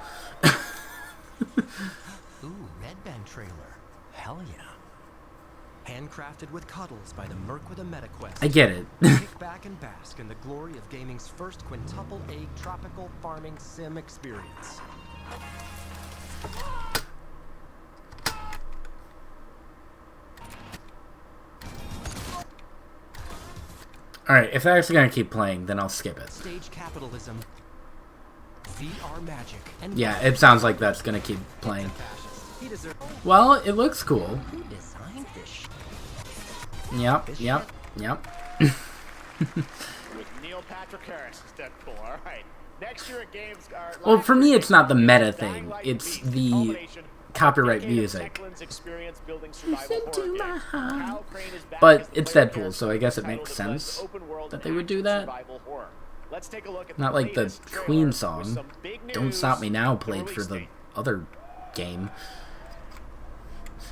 Ooh, Red Band trailer. Hell yeah. Handcrafted with cuddles by the Merc with a MetaQuest. I get it. Kick back and bask in the glory of gaming's first quintuple egg tropical farming sim experience. Alright, if they're actually going to keep playing, then I'll skip it. Stage capitalism. VR magic. And Yeah, it sounds like that's going to keep playing. He deserves... Well, it looks cool. Who designed this shit? Yep. With Neil Patrick Harris as Deadpool. All right. Next year at Games. Well, for me, it's not the meta thing. It's the copyright music. But it's Deadpool, so I guess it makes sense that they would do that. Not like the Queen song, Don't Stop Me Now, played for the other game.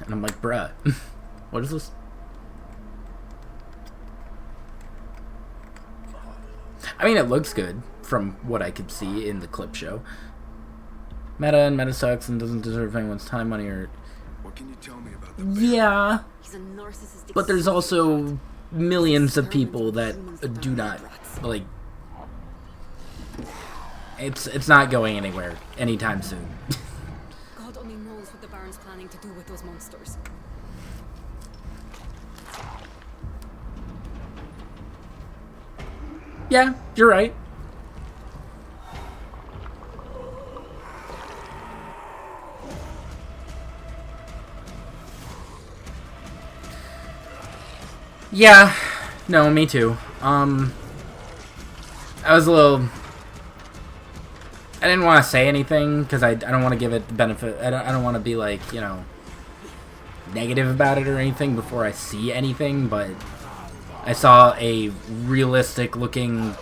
And I'm like, bruh, what is this? I mean, it looks good from what I could see in the clip show. Meta and meta sucks and doesn't deserve anyone's time, money, or... What can you tell me about the Yeah, but there's also millions of people that do not, like... It's not going anywhere anytime soon. God only knows what the Baron's planning to do with those monsters. Yeah, you're right. Yeah, no, me too. I was a little... I didn't want to say anything, because I don't want to give it the benefit... I don't want to be, like, you know, negative about it or anything before I see anything, but I saw a realistic-looking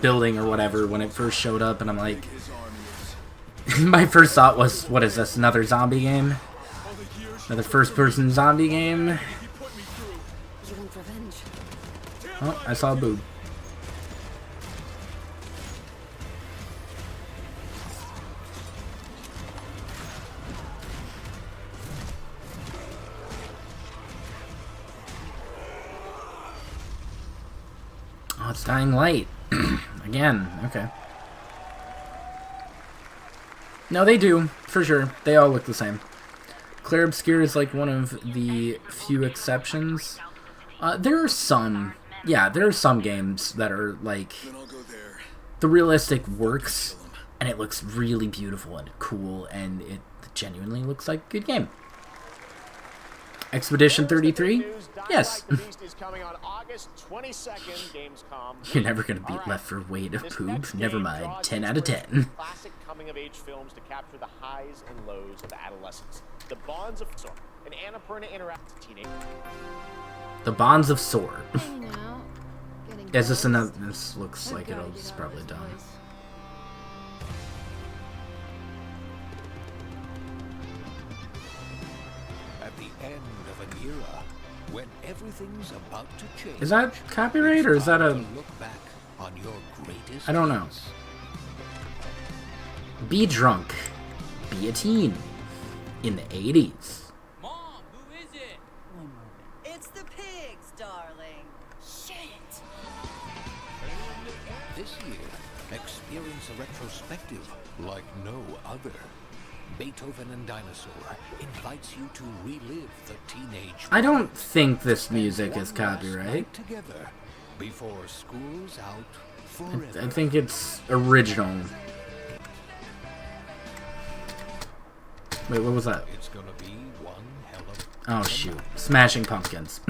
building or whatever when it first showed up, and I'm like... My first thought was, what is this, another zombie game? Another first-person zombie game? Oh, I saw a boob. Oh, it's Dying Light. Again, okay. No, they do, for sure. They all look the same. Clair Obscur is like one of the few exceptions. There are some... Yeah, there are some games that are, like, the realistic works, and it looks really beautiful and cool, and it genuinely looks like a good game. Expedition 33? Yes. You're never going to beat Left 4 Dead of poop. Never mind. 10 out of 10. Classic coming-of-age films to capture the highs and lows of adolescence. The bonds of Sora, an Annapurna interactive teenager. The Bonds of Sword. Is this another? This looks like it's probably done. At the end of an era, When everything's about to change. Is that copyright or is that a... Look back on your greatest I don't know. hits. Be drunk. Be a teen. In the 80s. Mom, who is it? One moment. It's the pigs, darling. Shit! This year, experience a retrospective like no other. Beethoven and Dinosaur invites you to relive the teenage. I don't think this music is copyright. Together before school's out forever. I think it's original. Wait, what was that? It's gonna be one hell of. Oh shoot! Smashing Pumpkins.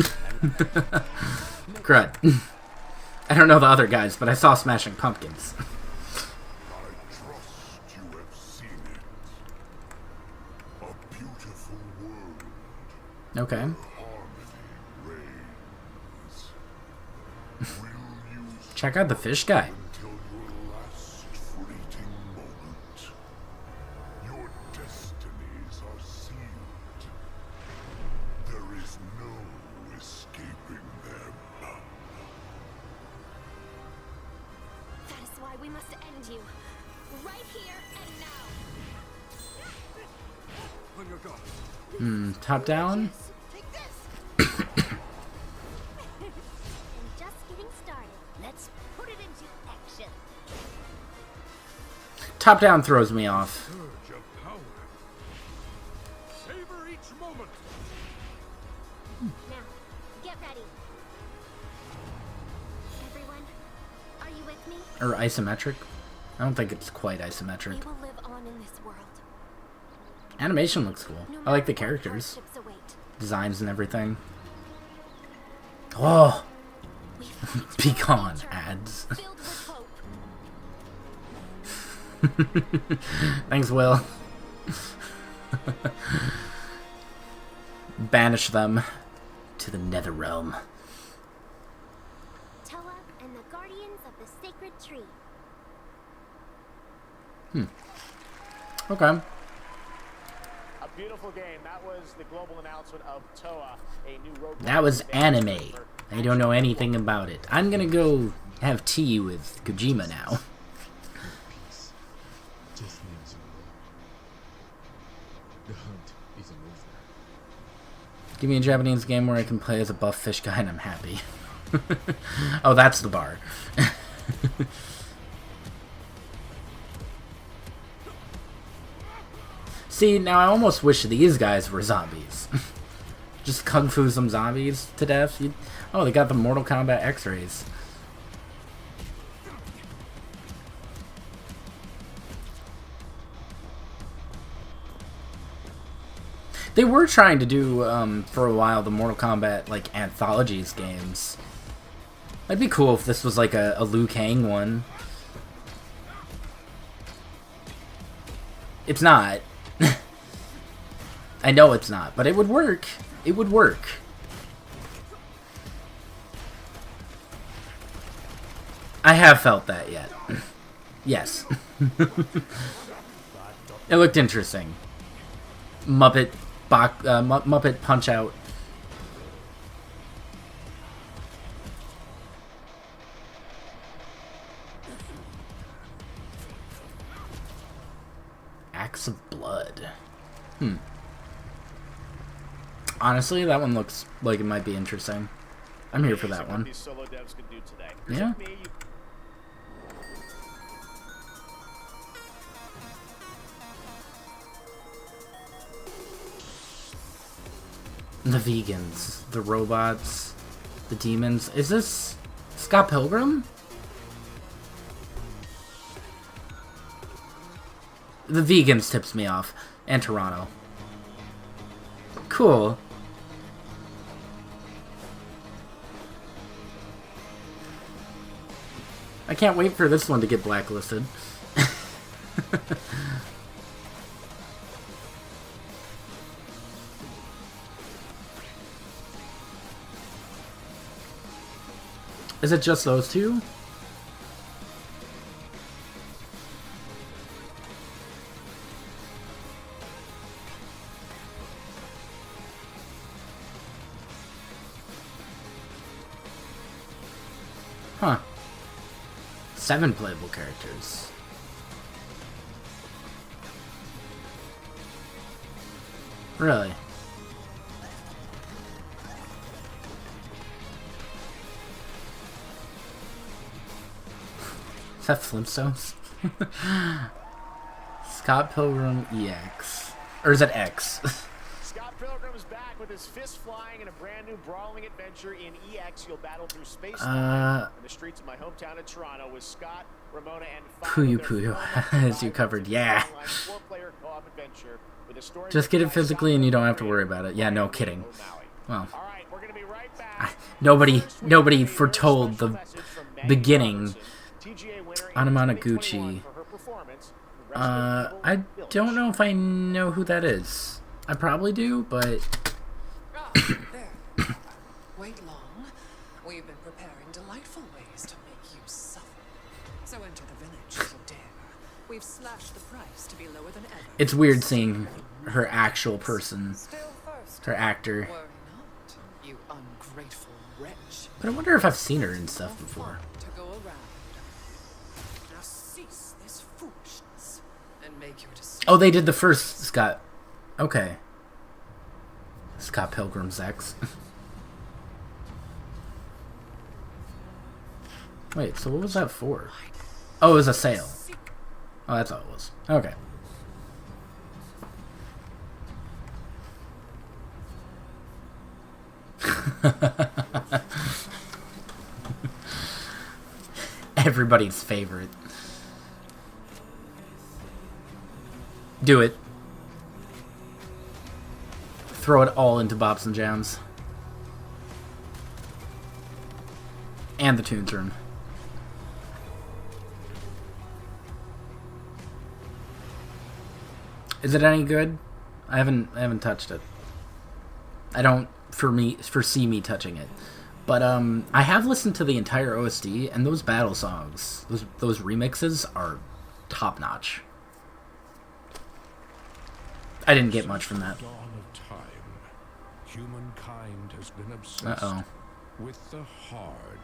Crud. I don't know the other guys, but I saw Smashing Pumpkins. Okay. Check out the fish guy. Your destinies are sealed. There is no escaping them. That is why we must end you. Right here and now. On your guard. Top down? I'm just getting started. Let's put it into action. Top down throws me off. Surge of power. Savor each moment. Now, get ready. Everyone, are you with me? Or isometric? I don't think it's quite isometric. We will live on in this world. Animation looks cool. I like the characters. Hardships await. Designs and everything. Oh! Pecan ads. Filled with hope. Thanks, Will. Banish them to the nether realm. Toa and the guardians of the sacred tree. Okay. A beautiful game. That was the global announcement of Toa, a new road. That was anime. I don't know anything about it. I'm gonna go have tea with Kojima now. Just names the hunt isn't over. Give me a Japanese game where I can play as a buff fish guy and I'm happy. Oh, that's the bar. See, now I almost wish these guys were zombies. Just kung fu some zombies to death. Oh, they got the Mortal Kombat X-rays. They were trying to do, for a while, the Mortal Kombat, like, anthologies games. That'd be cool if this was, like, a Liu Kang one. It's not. I know it's not, but it would work. It would work. I have felt that yet. Yes. It looked interesting. Muppet Punch-Out. Acts of Blood. Honestly, that one looks like it might be interesting. I'm here for that one. These solo devs can do today. Yeah. The vegans, the robots, the demons. Is this Scott Pilgrim? The vegans tips me off. And Toronto. Cool. I can't wait for this one to get blacklisted. Is it just those two? 7 playable characters. Really? Is that Flintstones? Scott Pilgrim EX. Or is that X? Scott Pilgrim's back with his fist flying in a brand new brawling adventure in EX. You'll battle through space in the streets of my hometown of Toronto with Scott, Ramona, and Puyo Puyo, as you covered. Yeah. Just get it physically and you don't have to worry about it. Yeah, no kidding. Well, nobody foretold the beginning. Anamanaguchi. I don't know if I know who that is. I probably do, but... Wait long. We've been preparing delightful ways to make you suffer. So enter the village if you dare. We've slashed the price to be lower than ever. It's weird seeing her actual person. Her actor. Worry not, you ungrateful wretch. But I wonder if I've seen her in stuff before. To go around. Now cease this foolishness and make your decision. Oh, they did the first Scott. Okay. Scott Pilgrim's X. Wait, so what was that for? Oh, it was a sale. Oh, that's all it was. Okay. Everybody's favorite. Do it. Throw it all into Bops and Jams. And the Toons Room. Is it any good? I haven't touched it. I don't foresee me touching it. But I have listened to the entire OST, and those battle songs, those remixes are top notch. I didn't get much from that. Humankind has been obsessed with the hard.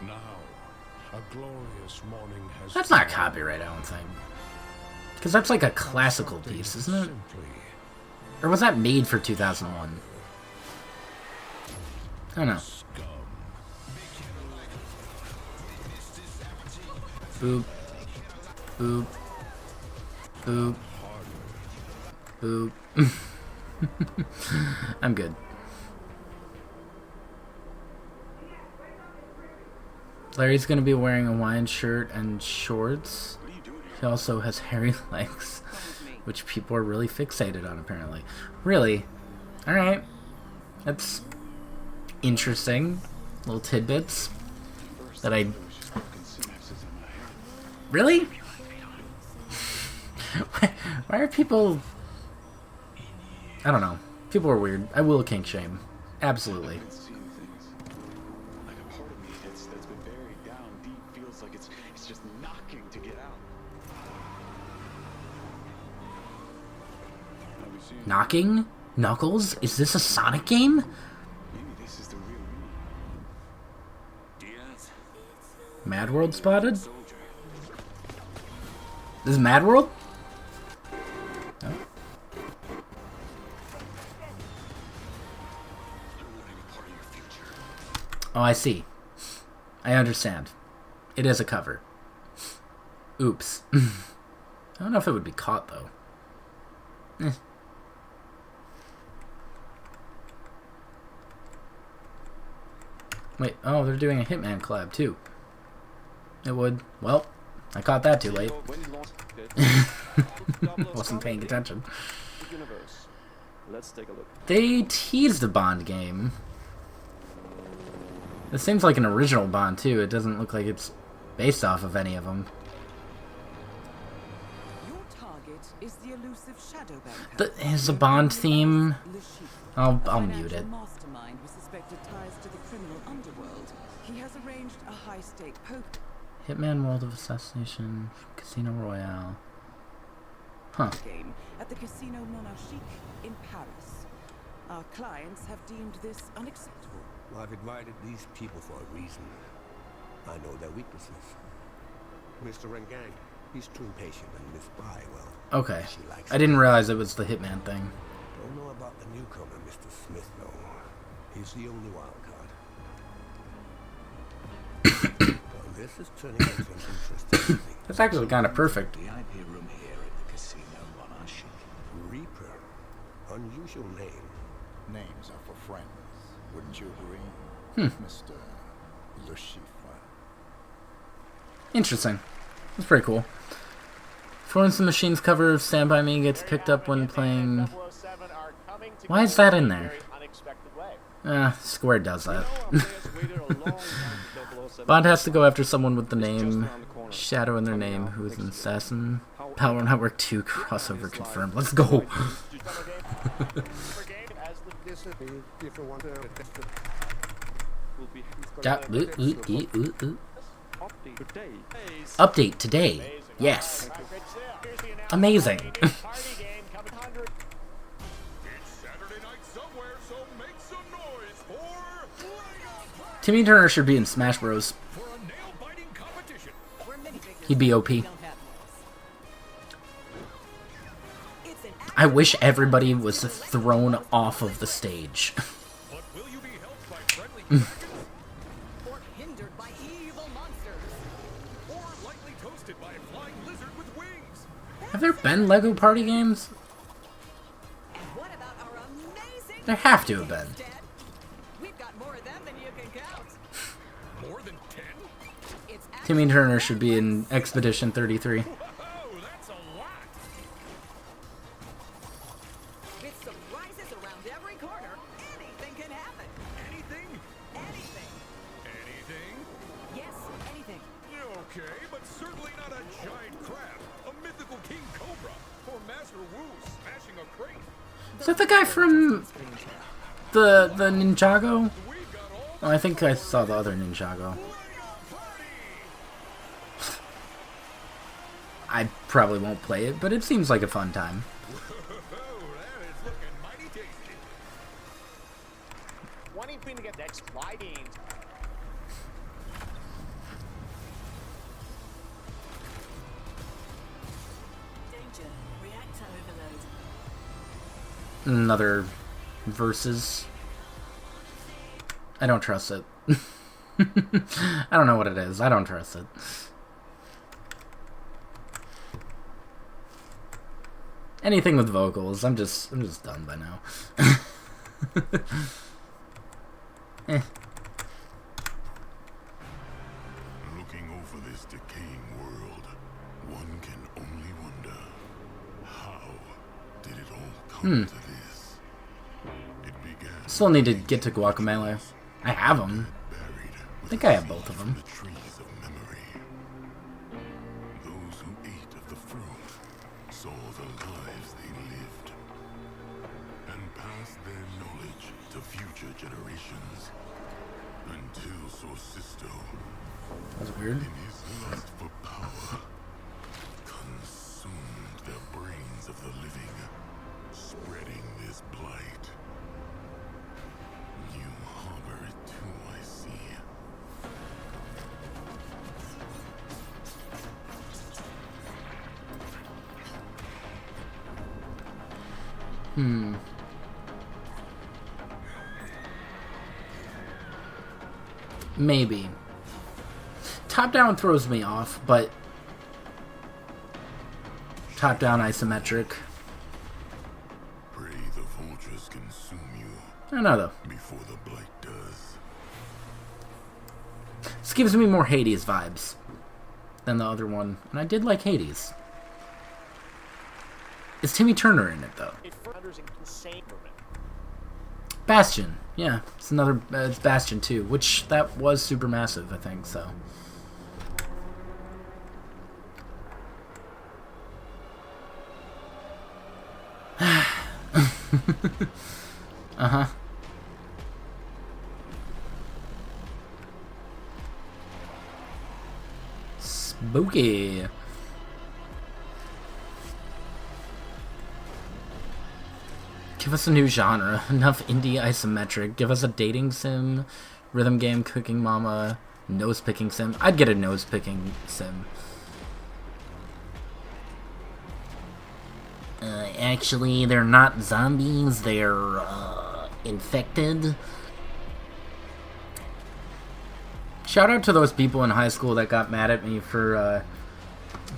Now, a glorious morning has... That's not copyright, I don't think. Because that's like a classical piece, isn't it? Or was that made for 2001? I don't know. Boop. Boop. Boop. Boop. I'm good. Larry's gonna be wearing a Hawaiian shirt and shorts. He also has hairy legs, which people are really fixated on, apparently. Really? Alright. That's interesting. Little tidbits that I... Really? Why are people... I don't know. People are weird. I will kink shame. Absolutely. Knocking? Knuckles? Is this a Sonic game? Mad World spotted? This is Mad World? No. Oh, I see. I understand. It is a cover. Oops. I don't know if it would be caught, though. Wait, oh, they're doing a Hitman collab, too. It would. Well, I caught that too late. Wasn't paying attention. Let's take a look. They teased a Bond game. This seems like an original Bond, too. It doesn't look like it's based off of any of them. Your target is the elusive Shadow Banker. Is the Bond theme? I'll mute it. Mastermind with suspected ties to the criminal underworld. He has arranged a high-stake poker. Hitman World of Assassination, Casino Royale. Huh. game at the Casino Monarchique in Paris. Our clients have deemed this unacceptable. Well, I've invited these people for a reason. I know their weaknesses. Mr. Rengang, he's too impatient, and Miss Bai, well... Okay. I didn't realize it was the Hitman thing. Don't know about the newcomer, Mr. Smith, though. He's the only wild card. Well, this is turning into an interesting thing. That's actually kind of perfect. VIP room here at the Casino Monarchique. Reaper. Unusual name. Names are for friends. Wouldn't you Hmm. agree, Mr. Le Chiffre? Interesting. That's pretty cool. Florence and the Machine's cover of Stand By Me gets picked up when playing... Why is that in there? Square does that. Bond has to go after someone with the name Shadow in their name, who is an assassin. Power Network 2 crossover confirmed. Let's go! Update today. Yes. Amazing. Timmy Turner should be in Smash Bros. He'd be OP. I wish everybody was thrown off of the stage. Have there been Lego Party games? There have to have been. Timmy Turner should be in Expedition 33. Is that the guy from the Ninjago? Oh, I think I saw the other Ninjago. I probably won't play it, but it seems like a fun time. Another versus. I don't trust it. I don't know what it is. I don't trust it. Anything with vocals, I'm just done by now. Looking over this decaying world, one can only wonder, how did it all come to this? It began. Still need to get to Guacamelee. I have them. I think I have both of them. Those who ate of the fruit saw the lives they lived and passed their knowledge to future generations until Sorcisto, That's weird. in his lust for power, consumed the brains of the living, spreading this blight. You harbor it too, I see. Maybe. Top-down throws me off, but top-down isometric. Pray the vultures consume you. I don't know, though. Before the blight does. This gives me more Hades vibes than the other one, and I did like Hades. Is Timmy Turner in it, though? Bastion. Yeah, it's another... it's Bastion 2, which that was Supermassive, I think, so... Uh-huh. Spooky. Give us a new genre. Enough indie isometric. Give us a dating sim, rhythm game, cooking mama, nose picking sim. I'd get a nose picking sim. Actually, they're not zombies. They're infected. Shout out to those people in high school that got mad at me for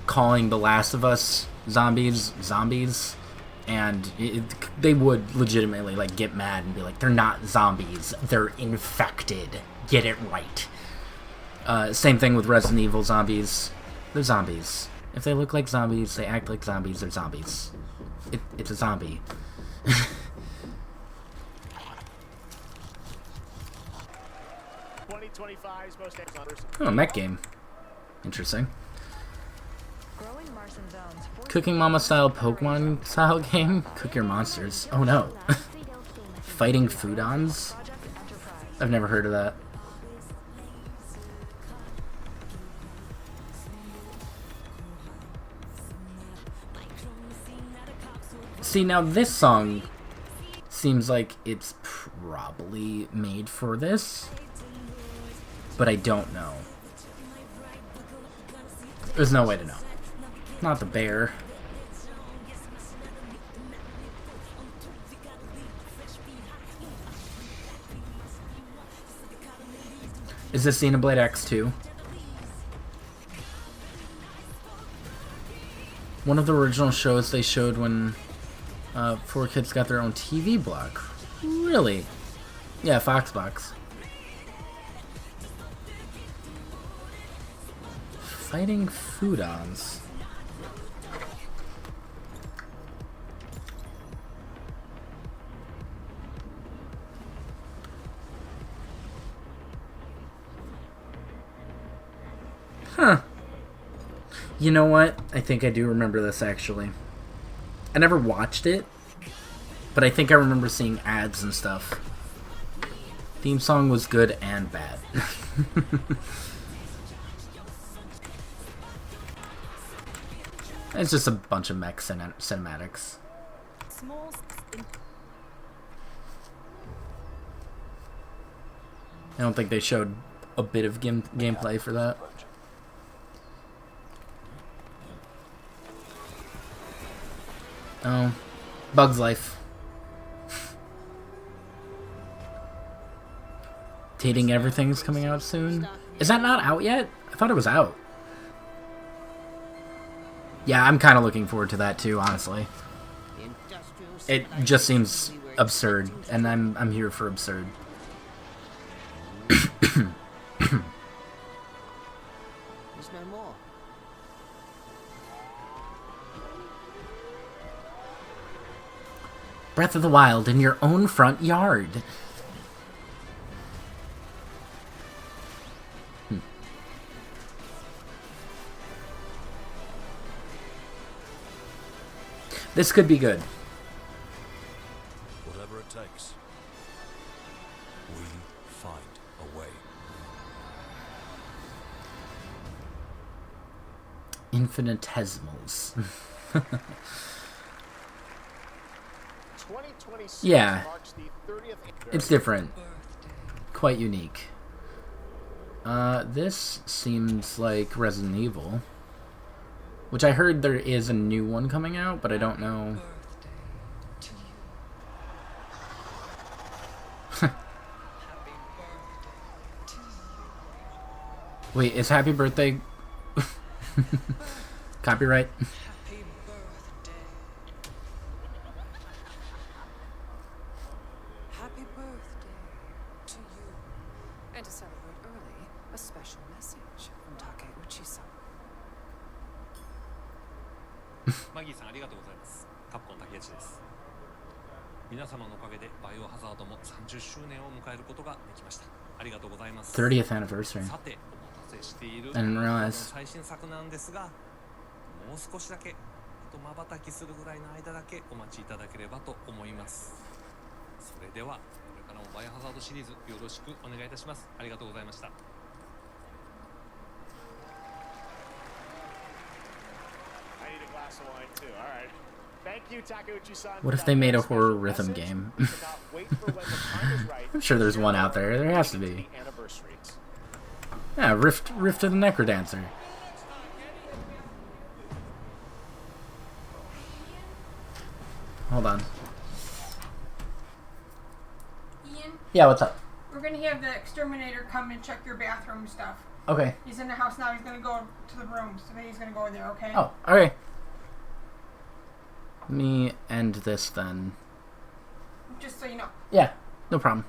calling The Last of Us zombies. And they would legitimately like get mad and be like, they're not zombies, they're infected. Get it right. Same thing with Resident Evil zombies. They're zombies. If they look like zombies, they act like zombies, they're zombies. It's a zombie. 2025's most Oh, mech game. Interesting. Cooking Mama style Pokemon style game? Cook your monsters. Oh no. Fighting Foodons? I've never heard of that. See, now this song seems like it's probably made for this, but I don't know. There's no way to know. Not the bear. Is this Xenoblade X2? One of the original shows they showed when 4Kids got their own TV block. Really? Yeah, Foxbox. Fighting Foodons. Huh. You know what? I think I do remember this, actually. I never watched it, but I think I remember seeing ads and stuff. Theme song was good and bad. It's just a bunch of mech cinematics. I don't think they showed a bit of gameplay for that. Oh, Bug's Life. Dating Everything's coming out soon. Is that not out yet? I thought it was out. Yeah, I'm kind of looking forward to that too, honestly. It just seems absurd, and I'm here for absurd. There's no more. Breath of the Wild in your own front yard. This could be good. Whatever it takes, we find a way. Infinitesimals. Yeah, it's different. Quite unique. This seems like Resident Evil, which I heard there is a new one coming out, but I don't know. Wait, is Happy Birthday copyright? Happy birthday to you. And to celebrate early, a special message from Takeuchi-san. マギーさんありがとうございます。カプコン竹内です。皆様のおかげでバイオハザードも30周年を迎えることができました。ありがとうございます。 30th anniversary. さて、お待たせしている I didn't realize. 最新作なんですが、もう少しだけ、あと瞬きするぐらいの間だけお待ちいただければと思います。それでは、これからもバイオハザードシリーズよろしくお願いいたします。ありがとうございました。I need a glass of wine too. All right. Thank you, Takeuchi-san. What if they made a horror rhythm game? I'm sure there's one out there. There has to be. Yeah, Rift of the Necrodancer. Hold on. Ian? Yeah, what's up? We're gonna have the exterminator come and check your bathroom stuff. Okay. He's in the house now. He's gonna go to the room, so then he's gonna go there. Okay. Oh, okay. Let me end this then. Just so you know. Yeah, no problem.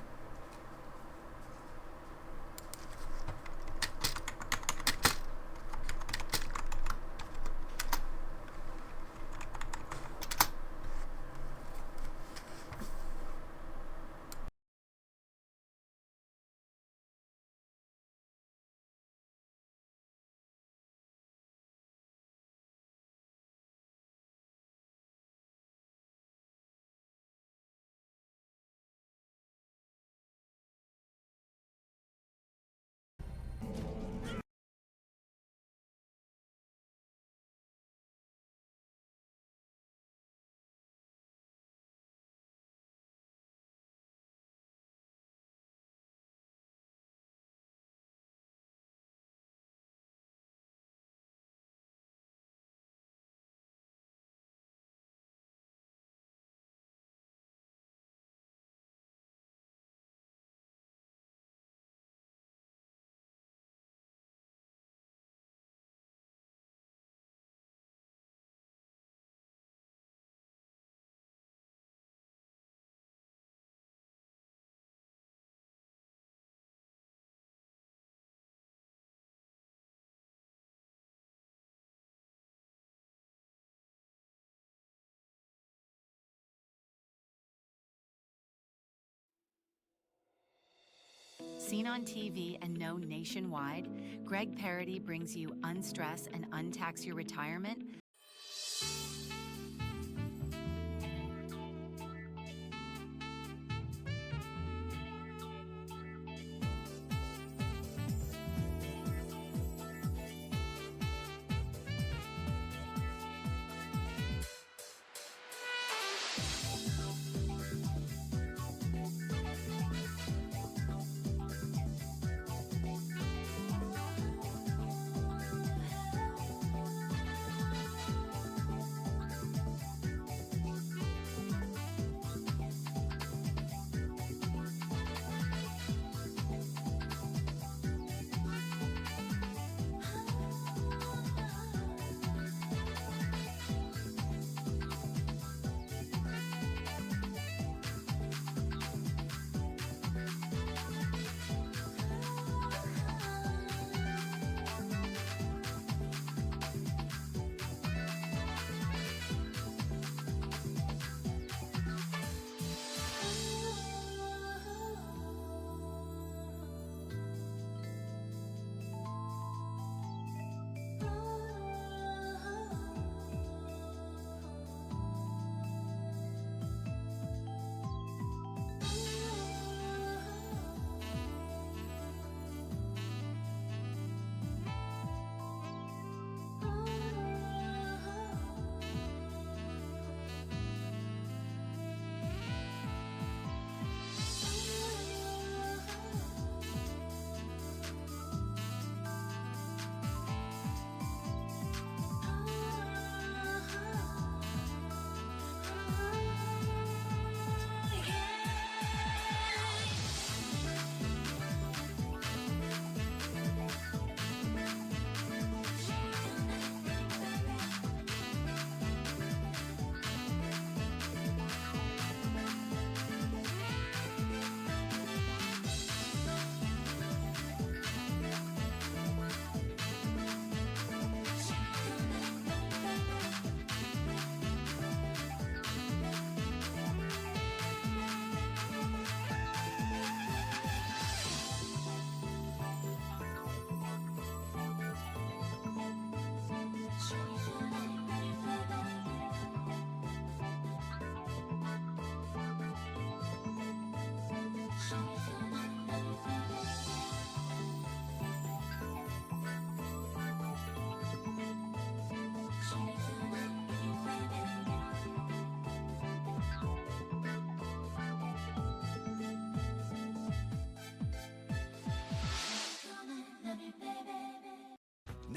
Seen on TV and known nationwide, Greg Parody brings you Unstress and Untax Your Retirement.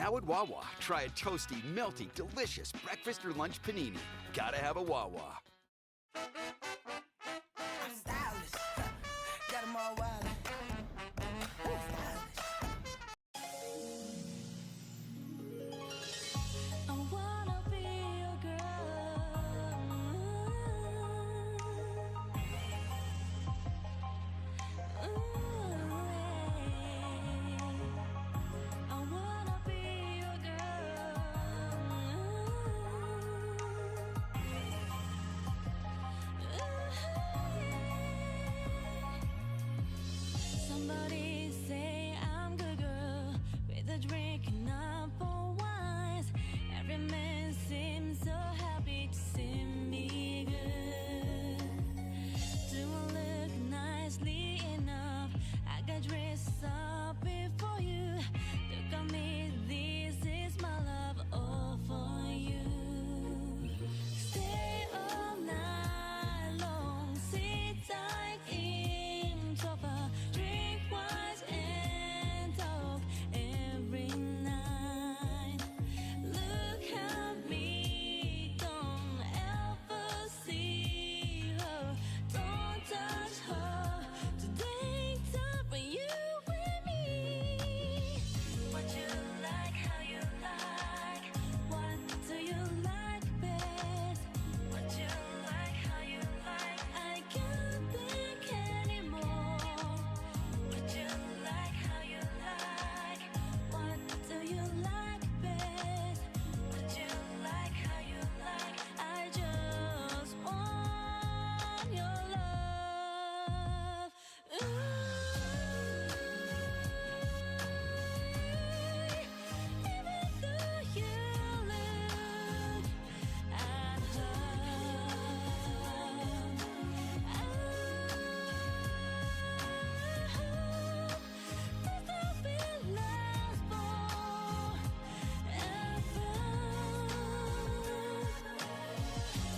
Now at Wawa, try a toasty, melty, delicious breakfast or lunch panini. Gotta have a Wawa. I'm stylish. Got 'em all wild. Woo, I wanna be your girl. I wanna be your Somebody say I'm good girl with a drink and up for wines. Every man seems so happy to see me good. Do I look nicely enough? I got dressed up before you. Look at me, this is my love all for you. Stay all night long, sit tight in sofa, drink wine and talk every night. Look at me, don't ever see her, don't touch her. Today time for you and me. What you like, how you like, what do you like best? What you like, how you like, I can't think anymore. What you like, how you like, what do you like best? What you like, how you like, I just want your love. Even though you look at her, this love will last forever.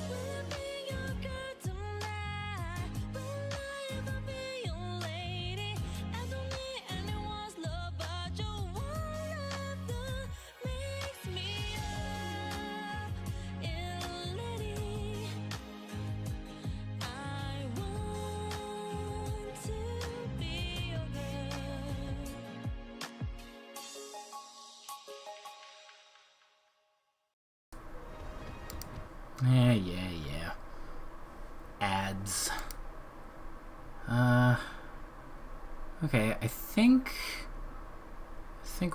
Will I be your girl tonight? Will I ever be your lady? I don't need anyone's love but your one love that makes me up, lady. I want to be your girl. Yeah. Ads. Okay, I think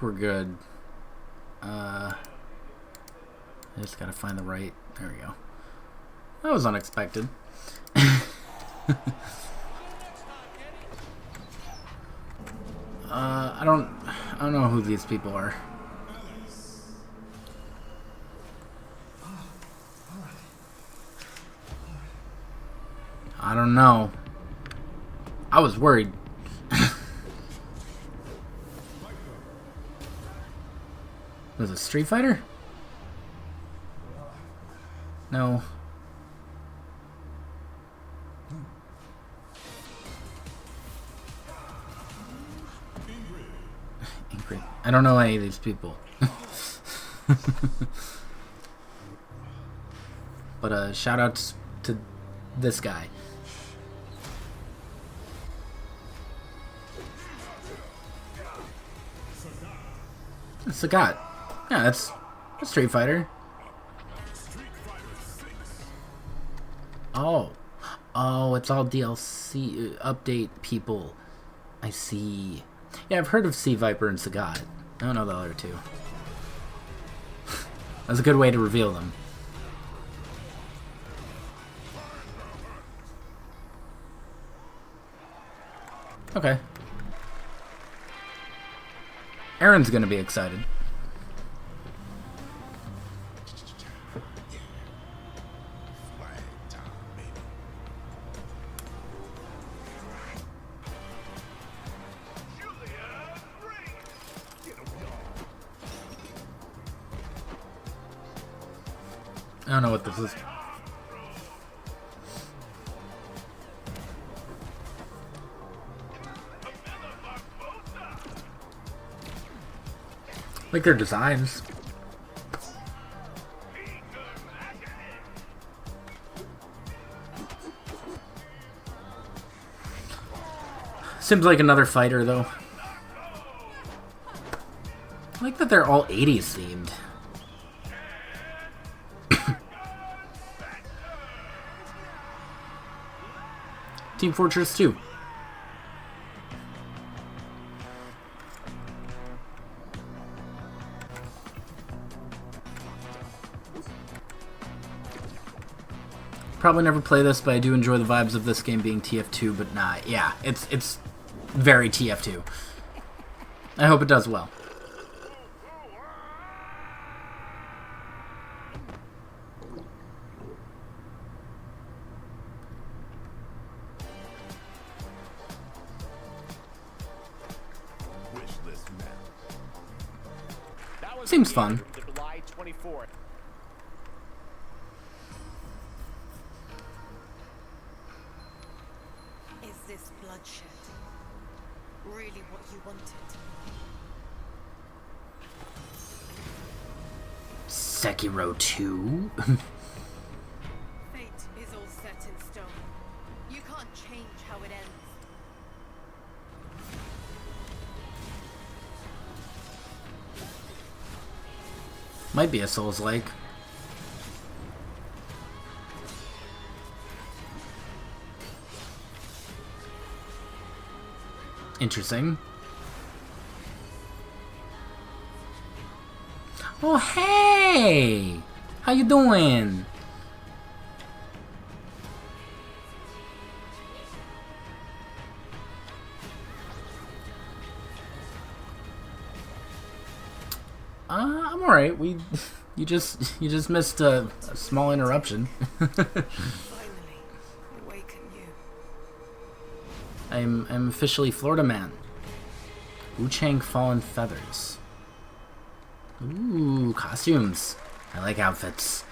we're good. I just gotta find the right. There we go. That was unexpected. I don't know who these people are. I don't know. I was worried. Was it Street Fighter? No. Ingrid. I don't know any of these people. But shout outs to this guy. Sagat. Yeah, that's Street Fighter. Oh, it's all DLC update people. I see. Yeah, I've heard of Sea Viper and Sagat. I don't know the other two. That's a good way to reveal them. Okay. Aaron's gonna be excited. I don't know what this is. Like their designs. Seems like another fighter, though. I like that they're all 80s themed. Team Fortress 2. Probably never play this, but I do enjoy the vibes of this game being TF2, but nah, yeah, it's very TF2. I hope it does well. Seems fun. July 24th. Is this bloodshed really what you wanted? Sekiro 2? Fate is all set in stone. You can't change how it ends. Might be a Souls-like. Interesting. Oh, hey! How you doing? I'm alright. You just missed a small interruption. I'm officially Florida man. Wu-Chang Fallen Feathers. Ooh, costumes. I like outfits.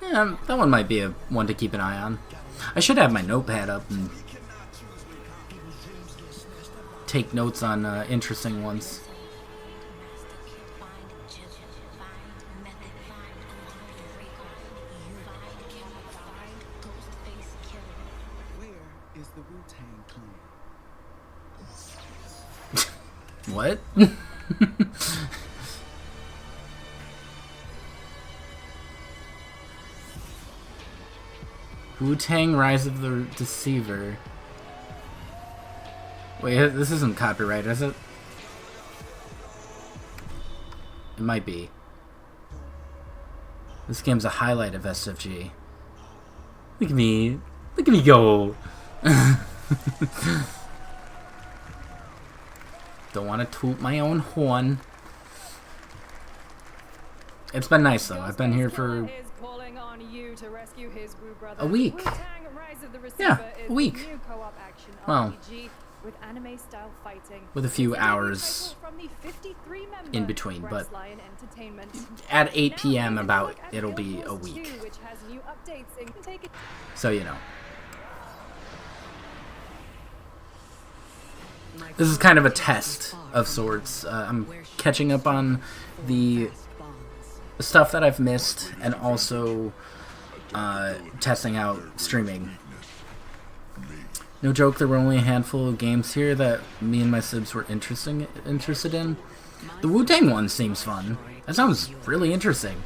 Yeah, that one might be a one to keep an eye on. I should have my notepad up and take notes on interesting ones. Is the Wu-Tang Clan? What? Wu-Tang Rise of the Deceiver. Wait, this isn't copyright, is it? It might be. This game's a highlight of SFG. Look at me. Look at me go. Don't want to toot my own horn. It's been nice though. I've been here for a week. Yeah, a week. Well, with a few hours in between, but at 8 p.m. about it'll be a week. So you know. This is kind of a test of sorts. I'm catching up on the stuff that I've missed and also testing out streaming. No joke, there were only a handful of games here that me and my sibs were interested in. The Wu-Tang one seems fun. That sounds really interesting.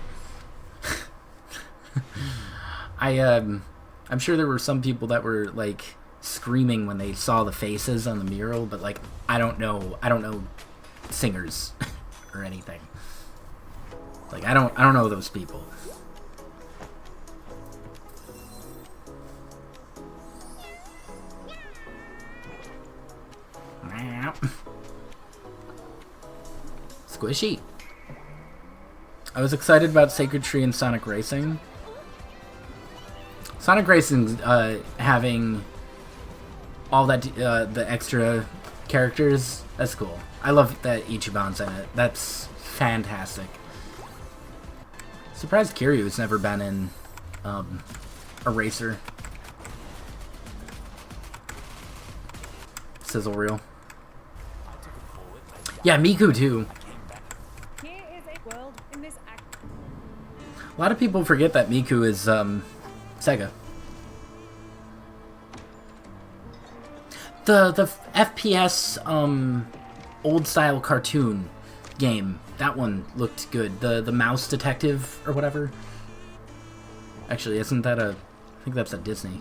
I'm sure there were some people that were like screaming when they saw the faces on the mural, but like I don't know singers or anything. Like I don't know those people. Squishy. I was excited about Sacred Tree and Sonic Racing. Sonic Racing having all that the extra characters, that's cool. I love that Ichiban's in it. That's fantastic. Surprised Kiryu's never been in a racer. Sizzle reel. Yeah, Miku too. Here is a world in this act. A lot of people forget that Miku is Sega. The FPS old style cartoon game, that one looked good. The Mouse Detective or whatever. Actually, isn't that a... I think that's a Disney.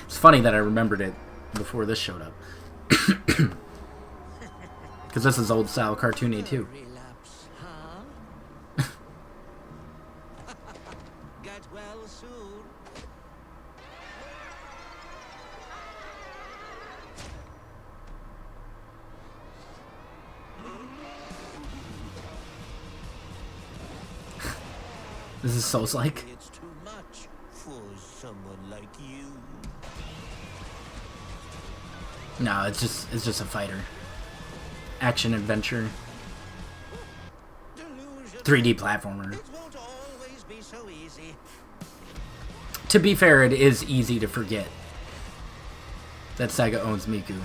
It's funny that I remembered it before this showed up. Because this is old style cartoony too. Relapse, huh? Get well soon. This is Souls-like. It's too much for someone like you. No, it's just a fighter. Action adventure. 3D platformer. It won't always be so easy. To be fair, it is easy to forget that Sega owns Miku.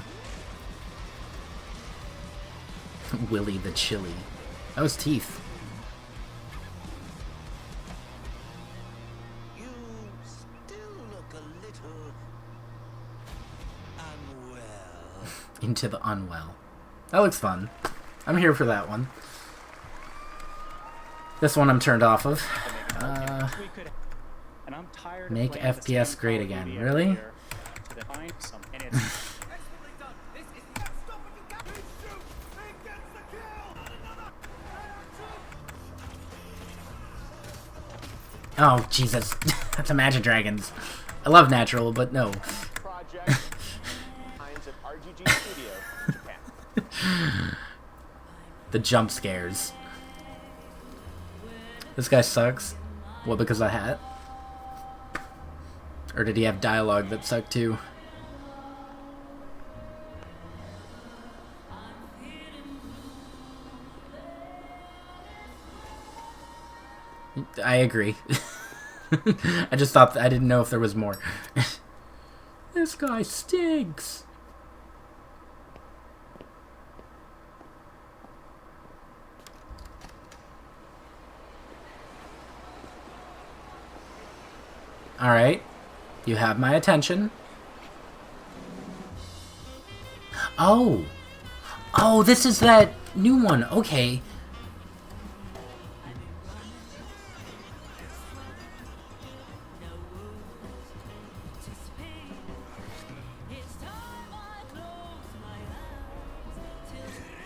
Willy the Chili. That was Teeth. You still look a little unwell. Into the Unwell. That looks fun. I'm here for that one. This one I'm turned off of. Make FPS great again. Really? Oh, Jesus. That's Imagine Dragons. I love Natural, but no. The jump scares. This guy sucks. What, because of the hat? Or did he have dialogue that sucked too? I agree. I just thought I didn't know if there was more. This guy stinks. Alright. You have my attention. Oh! Oh, this is that new one. Okay.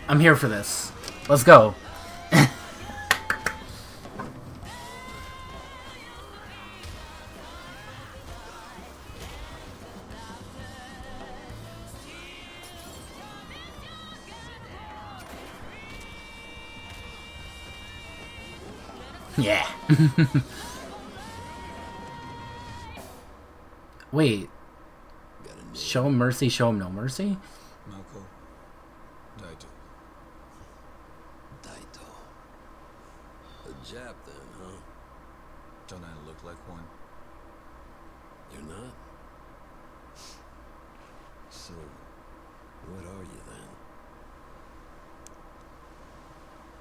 I'm here for this. Let's go. Yeah. Wait. Show him mercy, show him no mercy? Mako. Daito. Daito. A Jap then, huh? Don't I look like one? You're not? So, what are you then?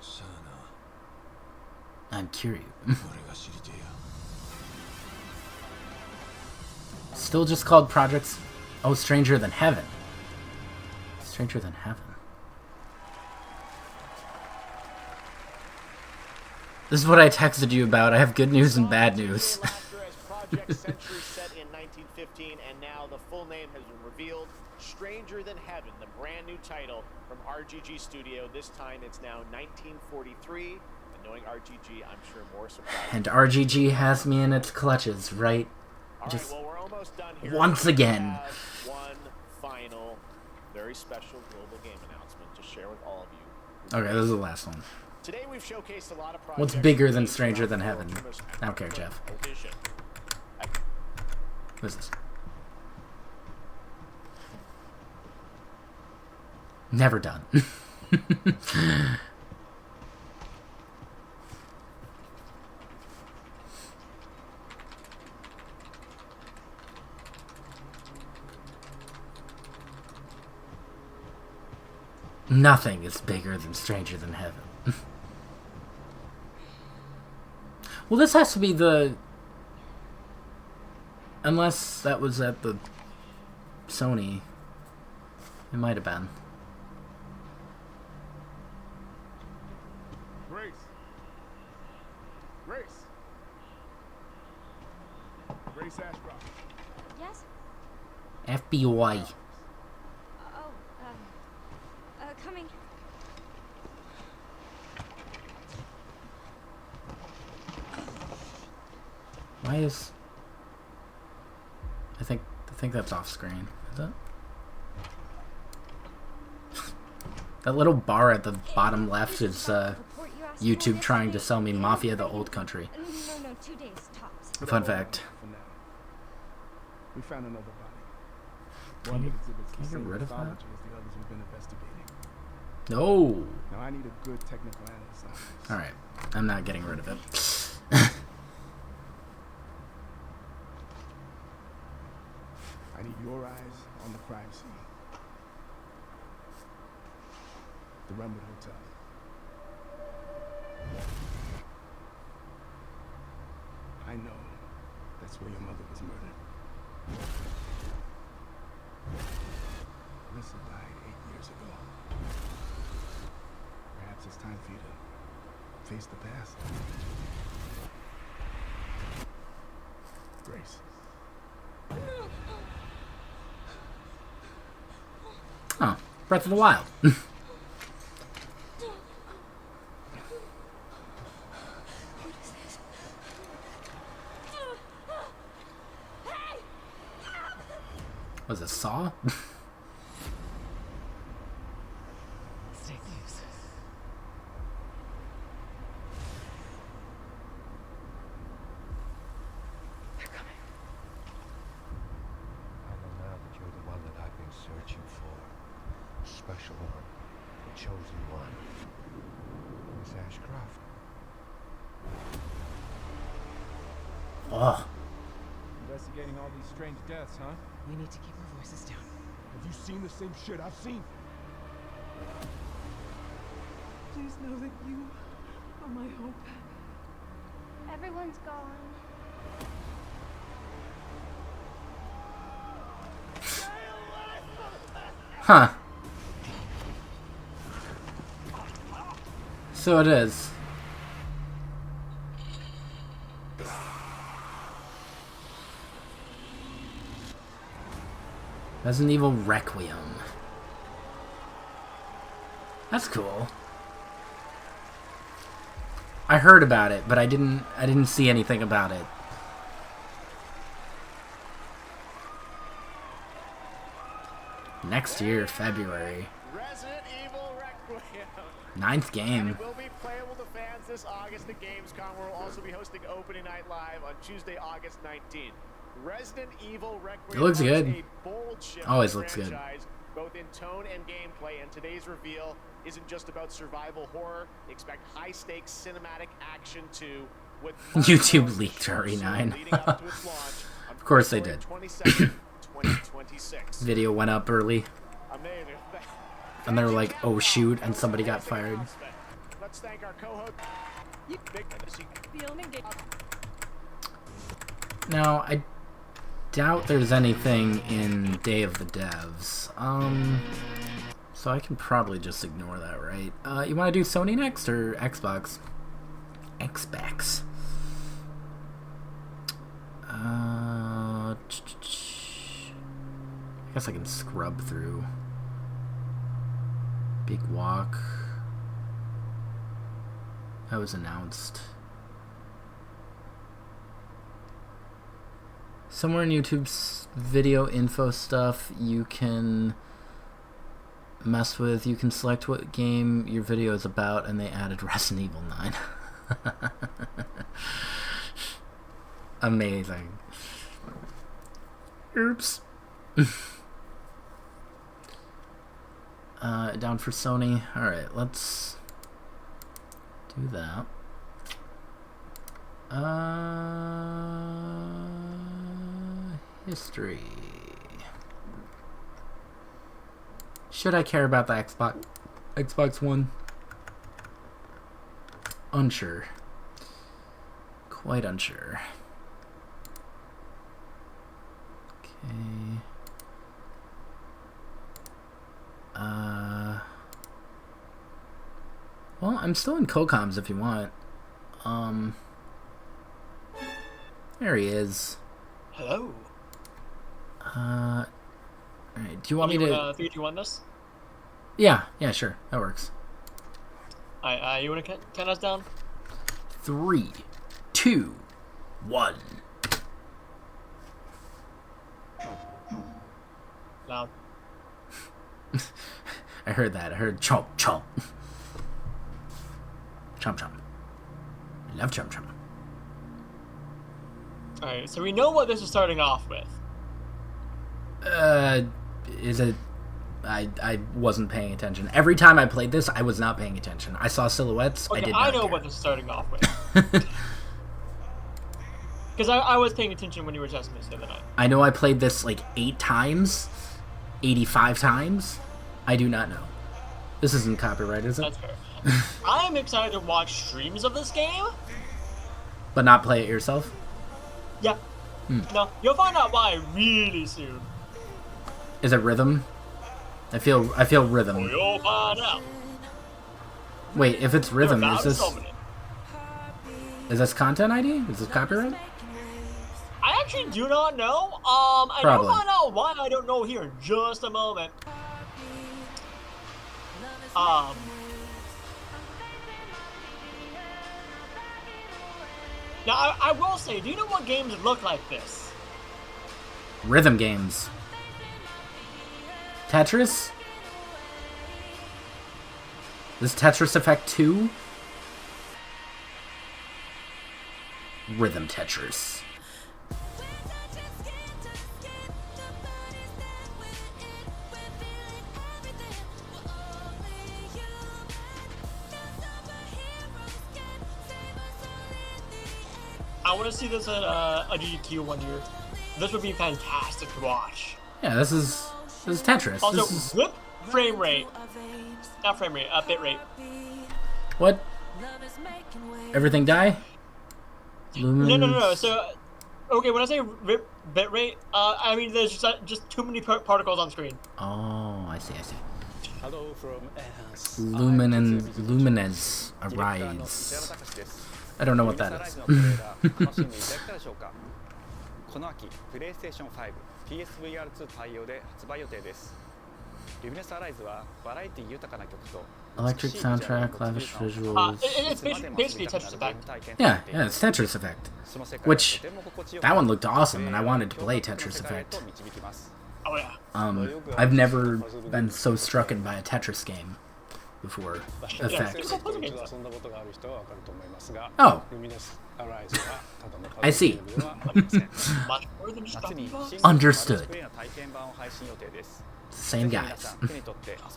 Sana. I'm curious. Still just called Projects... Oh, Stranger Than Heaven. Stranger Than Heaven. This is what I texted you about. I have good news and bad news. Project Century set in 1915, and now the full name has been revealed. Stranger Than Heaven, the brand new title from RGG Studio. This time it's now 1943. And knowing RGG, I'm sure more surprised. And RGG has me in its clutches, right? Just well, we're almost done here. once again. One final, very special global game announcement to share with all of you. Okay, this is the last one. Today we've showcased a lot of projects. What's bigger than Stranger Than Heaven? I don't care, Jeff. What is this? Never done. Nothing is bigger than Stranger Than Heaven. Well, this has to be the... Unless that was at the Sony. It might have been. Grace. Grace. Grace Ashcroft. Yes? FBI. Oh, coming. Why is... I think that's off screen. Is it? That little bar at the bottom left is YouTube trying to sell me Mafia the Old Country. No, 2 days tops. Fun fact. We found another body. Can you exhibits the get same rid of pathology that? as the others we've been investigating. No. Now I need a good technical analyst on this. Alright. I'm not getting rid of it. I need your eyes on the crime scene. The Rumwood Hotel. I know that's where your mother was murdered. Alyssa died 8 years ago. Perhaps it's time for you to face the past. Grace. Oh, Breath of the Wild. Was it Saw? Stay close. They're coming. I know now that you're the one that I've been searching for. The special one. The chosen one. Miss Ashcroft. Oh. Investigating all these strange deaths, huh? We need to keep our voices down. Have you seen the same shit I've seen? Please know that you are my hope. Everyone's gone. Huh. So it is. Resident Evil Requiem. That's cool. I heard about it, but I didn't see anything about it. Next year, February. Resident Evil Requiem. 9th game. It will be playable to fans this August at Gamescom. We'll also be hosting Opening Night Live on Tuesday, August 19th. Resident Evil Requiem It looks good. a bold shift Always in the looks good. franchise, both in tone and gameplay, and today's reveal isn't just about survival horror. Expect high-stakes cinematic action too. With YouTube leaked RE9. Of course they did. 2026. Video went up early. Amazing. And they were like, oh shoot, and somebody got fired. Let's thank our co-host. Now, I doubt there's anything in Day of the Devs. So I can probably just ignore that, right? You want to do Sony next or Xbox? Xbox. I guess I can scrub through. Big Walk. That was announced. Somewhere in YouTube's video info stuff, you can mess with, you can select what game your video is about, and they added Resident Evil 9. Amazing. Oops. Down for Sony. Alright, let's do that. History. Should I care about the Xbox? Xbox One. Unsure. Quite unsure. Okay. Well, I'm still in COCOMs if you want. There he is. Hello. Alright, do you want me to... 3, 2, 1 this? Yeah, sure. That works. Alright, you want to count us down? 3, 2, 1. Loud. I heard that. I heard chomp, chomp. Chomp, chomp. Love chomp, chomp. Alright, so we know what this is starting off with. Is it... I wasn't paying attention. Every time I played this, I was not paying attention. I saw silhouettes. Okay, I did not know care. what this is starting off with. Because I was paying attention when you were testing this the other night. I know I played this like 8 times. 85 times. I do not know. This isn't copyright, is it? That's fair. I am excited to watch streams of this game. But not play it yourself? Yeah. No, you'll find out why really soon. Is it rhythm? I feel rhythm. You'll find out. Wait, if it's rhythm, is this content ID? Is this copyright? I actually do not know. I will find out why I don't know here in just a moment. Now, I will say, do you know what games look like this? Rhythm games. Tetris? This Tetris Effect 2? Rhythm Tetris. I want to see this at a GDQ one year. This would be fantastic to watch. Yeah, this is Tetris. Also, this is... whip frame rate. Not frame rate, bit rate. What? Everything die? Lumens... No. So, okay, when I say bit rate, I mean there's just too many particles on screen. Oh, I see. Hello from Luminez Arise. I don't know what that is. この秋、PlayStation 5、PSVR2 対応で発売予定です。Luminous Arise はバラエティ豊かな曲と Electric soundtrack, lavish visuals. It's basically Tetris Effect. Yeah, it's Tetris Effect. Which, that one looked awesome, and I wanted to play Tetris Effect. Oh yeah. I've never been so struck by a Tetris game before. Effect. Oh. I see. Understood. Same guys.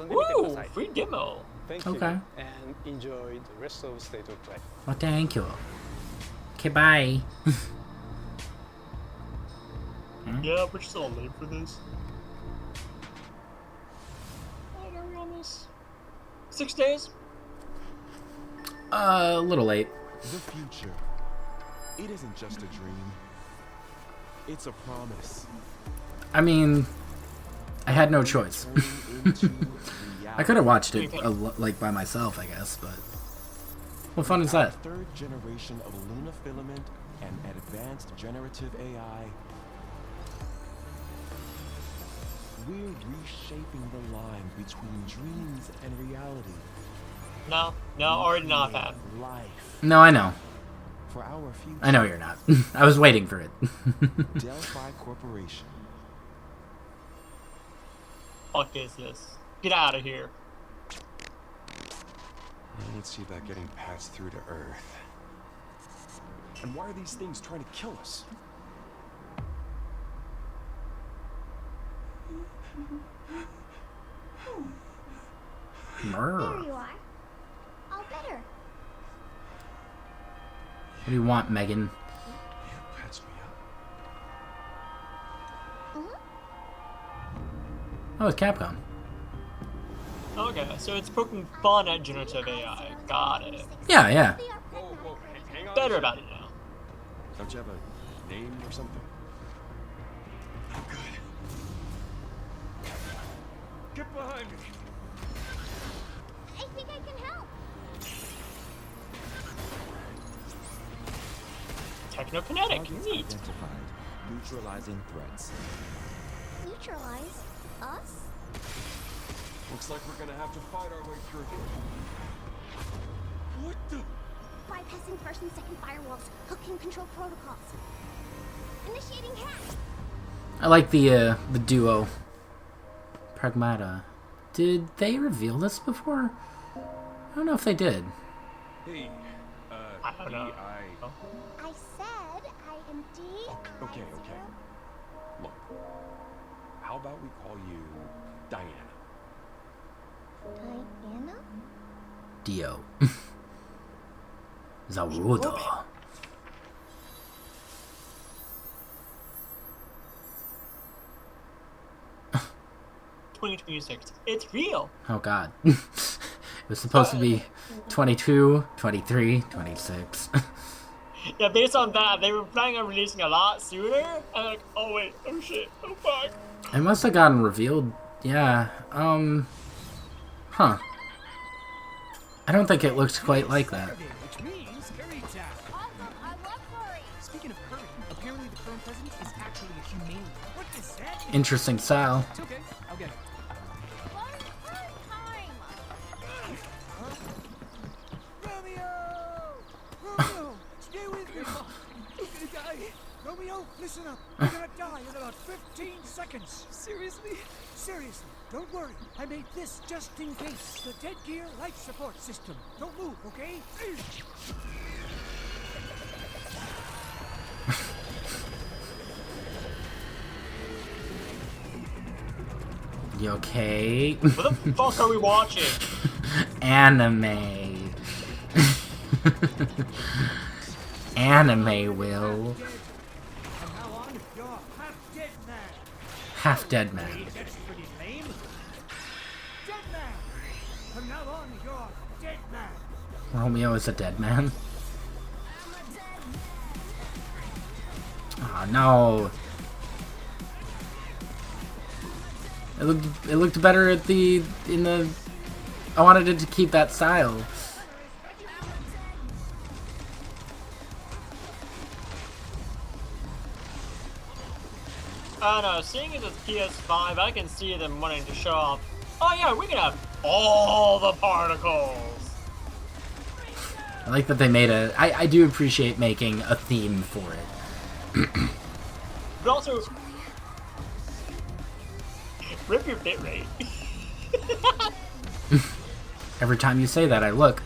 Woo! Free demo. Thank okay. You, and enjoy the rest of State of Play. Well, thank you. Okay, bye. Yeah, we're still late for this. What are we on this? 6 days? A little late. The future. It isn't just a dream. It's a promise. I mean, I had no choice. I could have watched it like by myself, I guess, but what fun is that? Third generation of Luna filament and advanced generative AI. We're reshaping the line between dreams and reality. No, already not that. No, I know. For our future. I know you're not. I was waiting for it. Delphi Corporation. Fuck is this? Get out of here. Let's see about getting passed through to Earth. And why are these things trying to kill us? Murr. There you are. All better. What do you want, Megan? Patch me up. Oh, it's Capcom. Okay, so it's poking fun at generative AI. Got it. Yeah, yeah. Whoa, hang on. Better about it now. Don't you have a name or something? I'm good. Get behind me. I think I can help. Technokinetic. Neat. Identified. Neutralizing threats. Neutralize us? Looks like we're gonna have to fight our way through here. What the? Bypassing first and second firewalls. Hooking control protocols. Initiating hack. I like the duo. Pragmata. Did they reveal this before? I don't know if they did. Hey, I don't know. I said I am D. Okay. Look, how about we call you Diana? Diana? Dio. Zarudo. It's real. Oh god. It was supposed to be 22, 23, 26. Yeah, based on that, they were planning on releasing a lot sooner. And like, oh wait, oh shit, oh fuck. It must have gotten revealed. Yeah. Huh. I don't think it looks quite like that. Which means curry time. Awesome, I love curry. Speaking of curry, apparently the current president is actually a humane. What does that mean? Interesting style. It's okay, I'll get it. Romeo, stay with me. You're gonna die. Romeo, listen up. You're gonna die in about 15 seconds. Seriously? Seriously. Don't worry. I made this just in case. The Dead Gear life support system. Don't move, okay? You okay? What the fuck are we watching? Anime. Anime, Will. From now on, you're half dead man. Half dead man. That's pretty lame. Dead man. From now on, you're dead man. Romeo is a dead man. Oh no. It looked better at I wanted it to keep that style. I don't know, seeing as it's PS5, I can see them wanting to show off. Oh yeah, we can have all the particles. I like that they made I do appreciate making a theme for it. But also, rip your bitrate. Every time you say that, I look.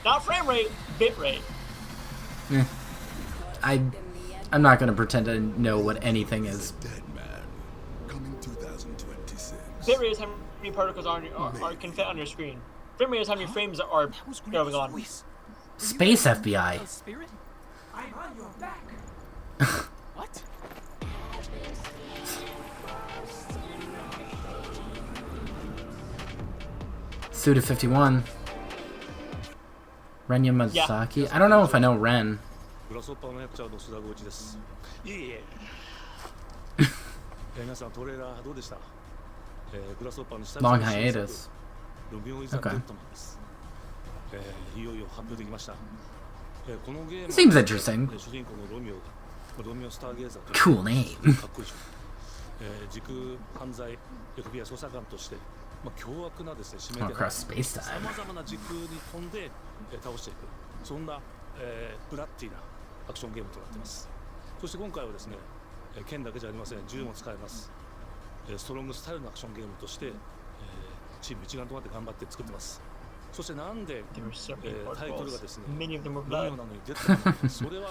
Not frame rate, bitrate. I'm not gonna pretend to know what anything is. Bitrate is how many particles can fit on your screen. Frame rate is how many frames are going on. Space FBI. Spirit? I'm on your back. What? Suda 51. Ren Yamazaki. I don't know if I know Ren. Long hiatus. Okay. Seems interesting. Cool name. Across space time. そんな、ブラッディなアクションゲームとなっています。そして今回はですね、剣だけじゃありません、銃も使えます。ストロングスタイルのアクションゲームとして、チーム一丸となって頑張って作ってます。そしてなんで、タイトルがですね、ロミオなのに出たのか、それは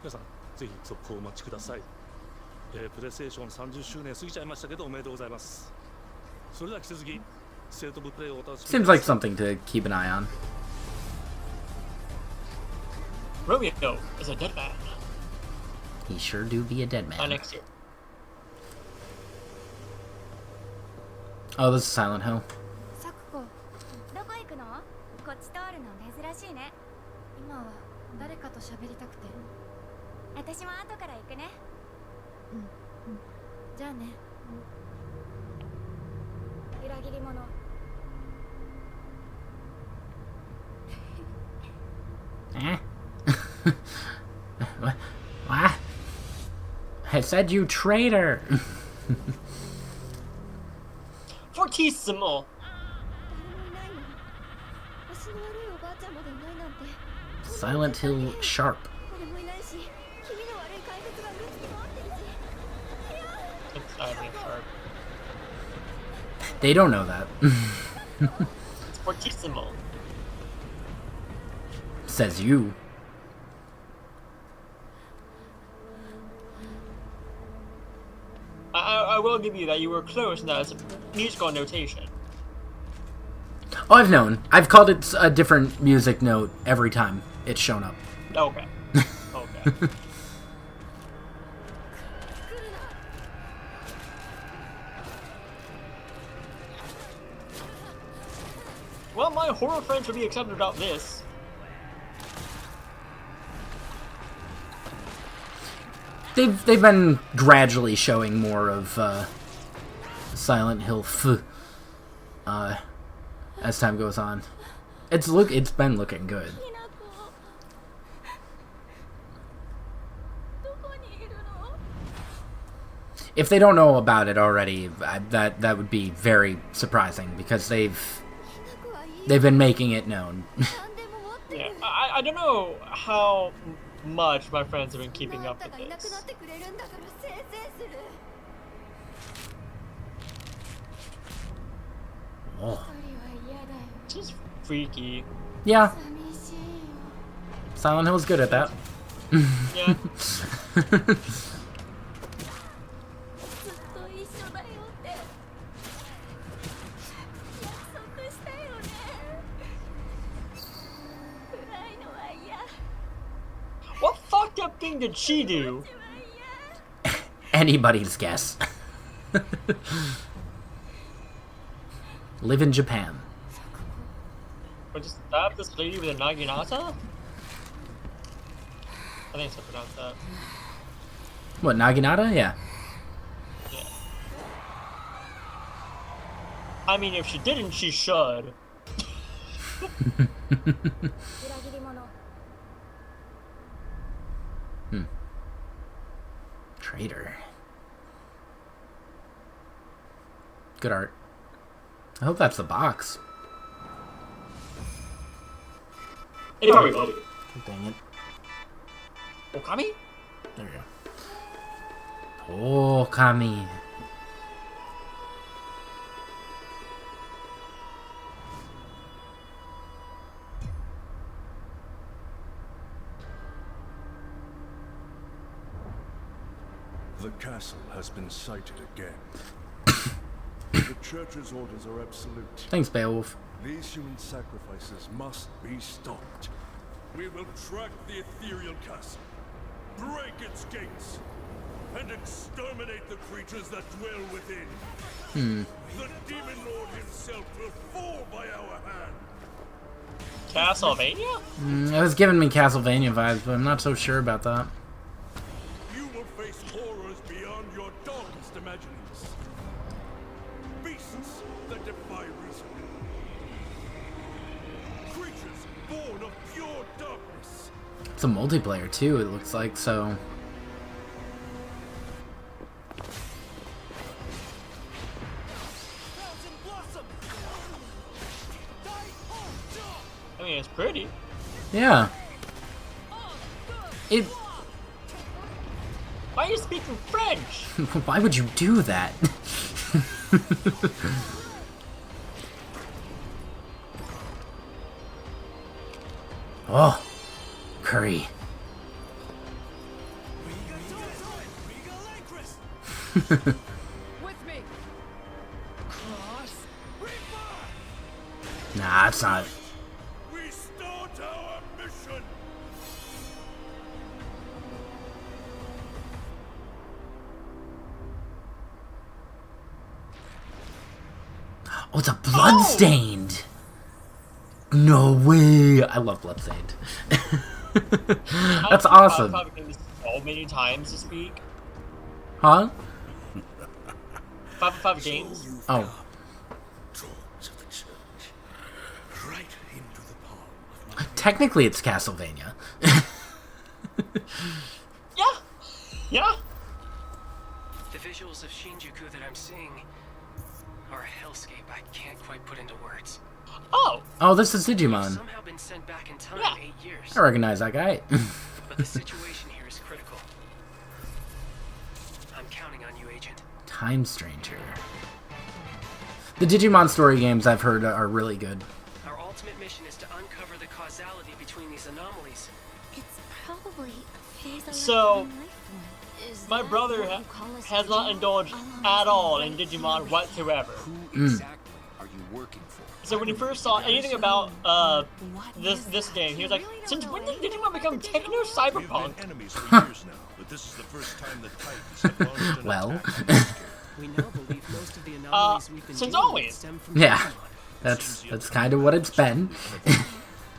皆さんぜひ続報をお待ちください。プレイステーション30周年過ぎちゃいましたけどおめでとうございます。それでは引き続きステートオブプレイをお楽しみください。 Seems like something to keep an eye on. Romeo is a dead man. He sure do be a dead man. Next year. Oh, this is Silent Hill. サクコ、どこ行くの？こっち通るの珍しいね。今は誰かと喋りたくて。私も後から行くね。じゃあね。裏切り者。What? What? I said you traitor. Fortissimo. Silent Hill Sharp. They don't know that. It's Fortissimo. Says you. I will give you that you were close in that as a musical notation. Oh, I've known. I've called it a different music note every time it's shown up. Okay. Okay. Well, my horror friends would be excited about this. They've been gradually showing more of Silent Hill as time goes on. It's been looking good. If they don't know about it already, that would be very surprising because they've been making it known. Yeah, I don't know how much my friends have been keeping up with this. Oh. Just freaky. Yeah. Silent Hill's good at that. Yeah. What fucked up thing did she do? Anybody's guess. Live in Japan. Or just stab this lady with a naginata? I think it's pronounced that. What, naginata? Yeah. Yeah. I mean, if she didn't, she should. Traitor. Good art. I hope that's the box. Hey, everybody. Dang it. Okami? There you go. Okami. The castle has been sighted again. The church's orders are absolute. Thanks, Beowulf. These human sacrifices must be stopped. We will track the ethereal castle, break its gates, and exterminate the creatures that dwell within. The demon lord himself will fall by our hand. Castlevania? It was giving me Castlevania vibes, but I'm not so sure about that. You will face horrors beyond your darkest imaginings. Beasts that defy reason. Creatures born of pure darkness. It's a multiplayer too, it looks like, so... I mean, it's pretty. Yeah. It... Why are you speaking French? Why would you do that? Oh, curry. With me. Cross. Nah, it's not. We start our mission. Oh, it's a Bloodstained! No way! I love Bloodstained. That's awesome. I've played so many times this week. Huh? 5 games. Oh. Technically, it's Castlevania. Yeah. The visuals of Shinjuku that I'm seeing are a hellscape I can't quite put into words. Oh. Oh, this is Digimon. Somehow been sent back in time 8 years. I recognize that guy. But the situation here is critical. I'm counting on you, Agent. Time Stranger. The Digimon story games I've heard are really good. Our ultimate mission is to uncover the causality between these anomalies. It's probably a phase of So, my brother has not indulged at all in Digimon whatsoever. Who exactly are you working for? So when he first saw anything about this game, he was like, "Since when did Digimon become techno cyberpunk?" Enemies for years now, but this is the first time the Titans have launched an Well. attack. We now believe most of the anomalies we've been since dealing with always. stem from Yeah. Digimon. That's kind of what it's been.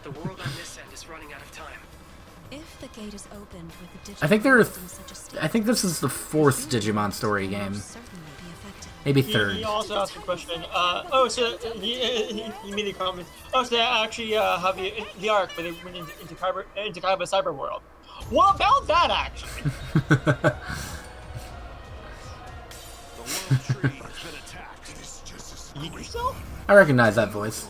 The world on this end is running out of time. If the gate is opened with the I think there are. Digimon in such a state, I think this is the 4th Digimon story game. certainly be affected. Maybe He 3rd. also asked a question. So he made a comment. Oh, so they actually have the arc where they went into Kaiba Cyber World. What about that, actually? The world tree has been attacked. It's just as You think so? I recognize that voice.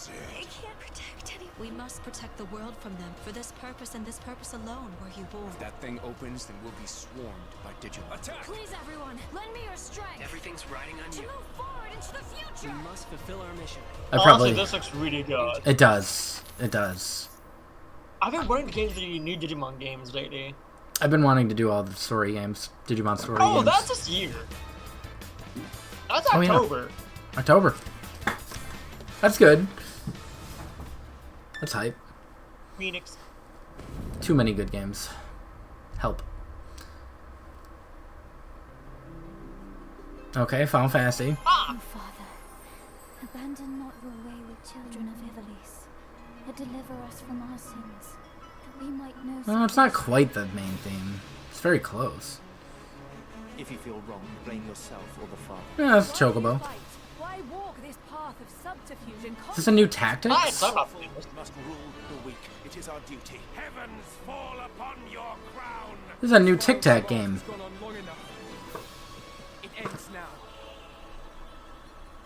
They can't protect anyone. We must protect the world from them. For this purpose and this purpose alone were you born. If that thing opens, then we'll be swarmed by Digimon. attack. Please, everyone, lend me your strength Everything's riding on to you. move forward into the We future. must fulfill our mission. I probably. Honestly, this looks really good. It does. It does. I've been wanting to get into the new Digimon games lately. I've been wanting to do all the story games, Digimon story Oh, games. that's this year. That's Oh, yeah. October. October. That's good. That's hype. Phoenix. Too many good games. Help. Okay, Final Fantasy. Oh, Father, abandon not your wayward children of Ivalice, but deliver us from our sins, that we might know. Well, it's not quite the main theme. It's very close. If you feel wrong, blame yourself or the father. Yeah, that's Chocobo. Why walk this path of subterfuge and Is this a new Tactics? Must rule the weak. It is our duty. Heavens fall upon your crown. This is a new Tic Tac game. It ends now.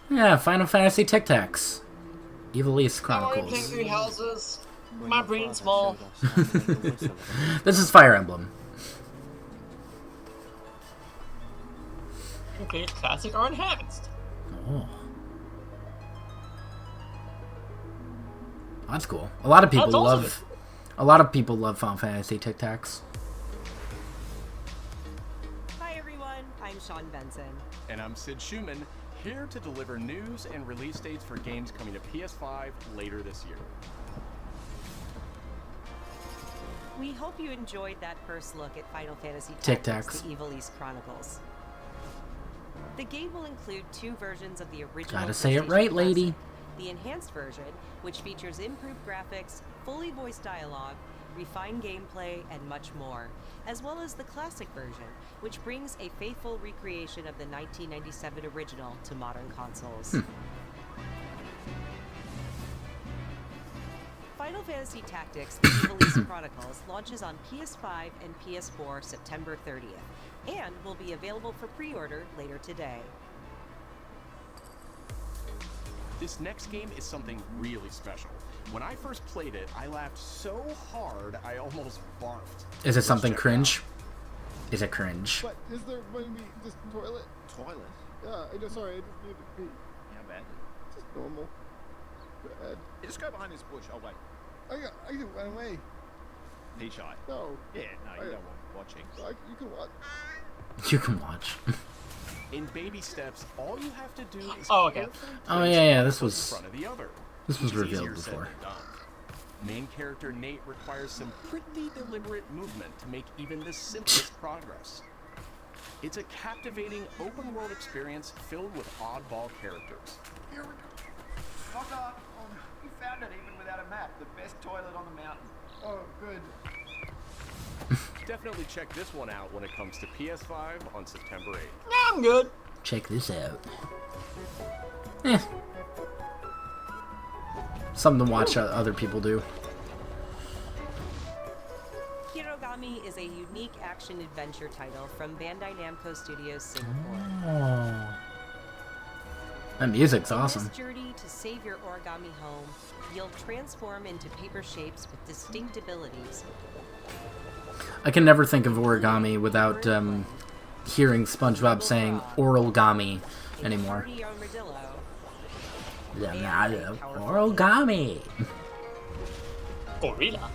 Yeah, Final Fantasy Tic Tacs. Ivalice I want to Chronicles. take 3 houses. My brain's small. This is Fire Emblem. Okay, classic or enhanced. Oh. That's cool. A lot of people That's awesome. love. A lot of people love Final Fantasy Tic Tacs. Hi everyone, I'm Sean Benson. And I'm Sid Schumann, here to deliver news and release dates for games coming to PS5 later this year. We hope you enjoyed that first look at Final Fantasy Tic Tactics: Tacs. The Ivalice Chronicles. The game will include 2 versions of the original. Gotta say it PlayStation right, Classic. lady. The enhanced version, which features improved graphics, fully voiced dialogue, refined gameplay, and much more, as well as the classic version, which brings a faithful recreation of the 1997 original to modern consoles. Final Fantasy Tactics: The Ivalice Chronicles launches on PS5 and PS4 September 30th, and will be available for pre-order later today. This next game is something really special. When I first played it, I laughed so hard I almost barfed. Is it something cringe? Is it cringe? But is there maybe just toilet? Toilet? Yeah, I just, sorry, I just need to pee. How bad? Just normal. Bad. Hey, just go behind this bush. I'll wait. I can run away. Pea shy. No. Yeah, no, you don't want watching. You can watch. You can watch. In baby steps, all you have to do is Oh, okay. carefully Oh, place yeah, one this foot was- in front of the other. this was Which is revealed easier said before. than done. Main character Nate requires some pretty deliberate movement to make even the simplest progress. It's a captivating open-world experience filled with oddball characters. Here we go. Knock on. Oh, we found it even without a map. The best toilet on the mountain. Oh, good. Definitely check this one out when it comes to PS5 on September 8th. I'm good. Check this out. Eh. Something to watch other people do. Hirogami is a unique action-adventure title from Bandai Namco Studios Singapore. Oh. That music's awesome. In this journey to save your origami home, you'll transform into paper shapes with distinct abilities. I can never think of origami without hearing SpongeBob saying origami anymore. Origami. Gorilla.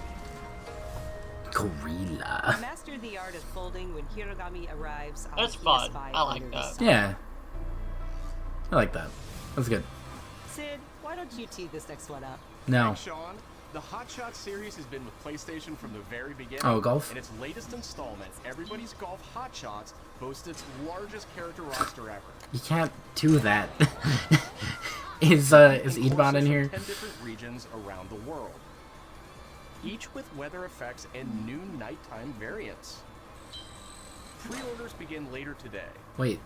Gorilla. Master the art of folding when Hirogami arrives on That's PS5 fun. I like later that. this summer. Yeah. I like that. That's good. Sid, why don't you tee this next one up? No. Thanks, Sean. The Hot Shots series has been with PlayStation from the very beginning. Oh, golf? In its latest installment, Everybody's Golf Hot Shots boasts its largest character roster ever. You can't do that. Is Edbot in here? 10 different regions around the world, each with weather effects and new nighttime variants. Pre-orders begin later today. Wait.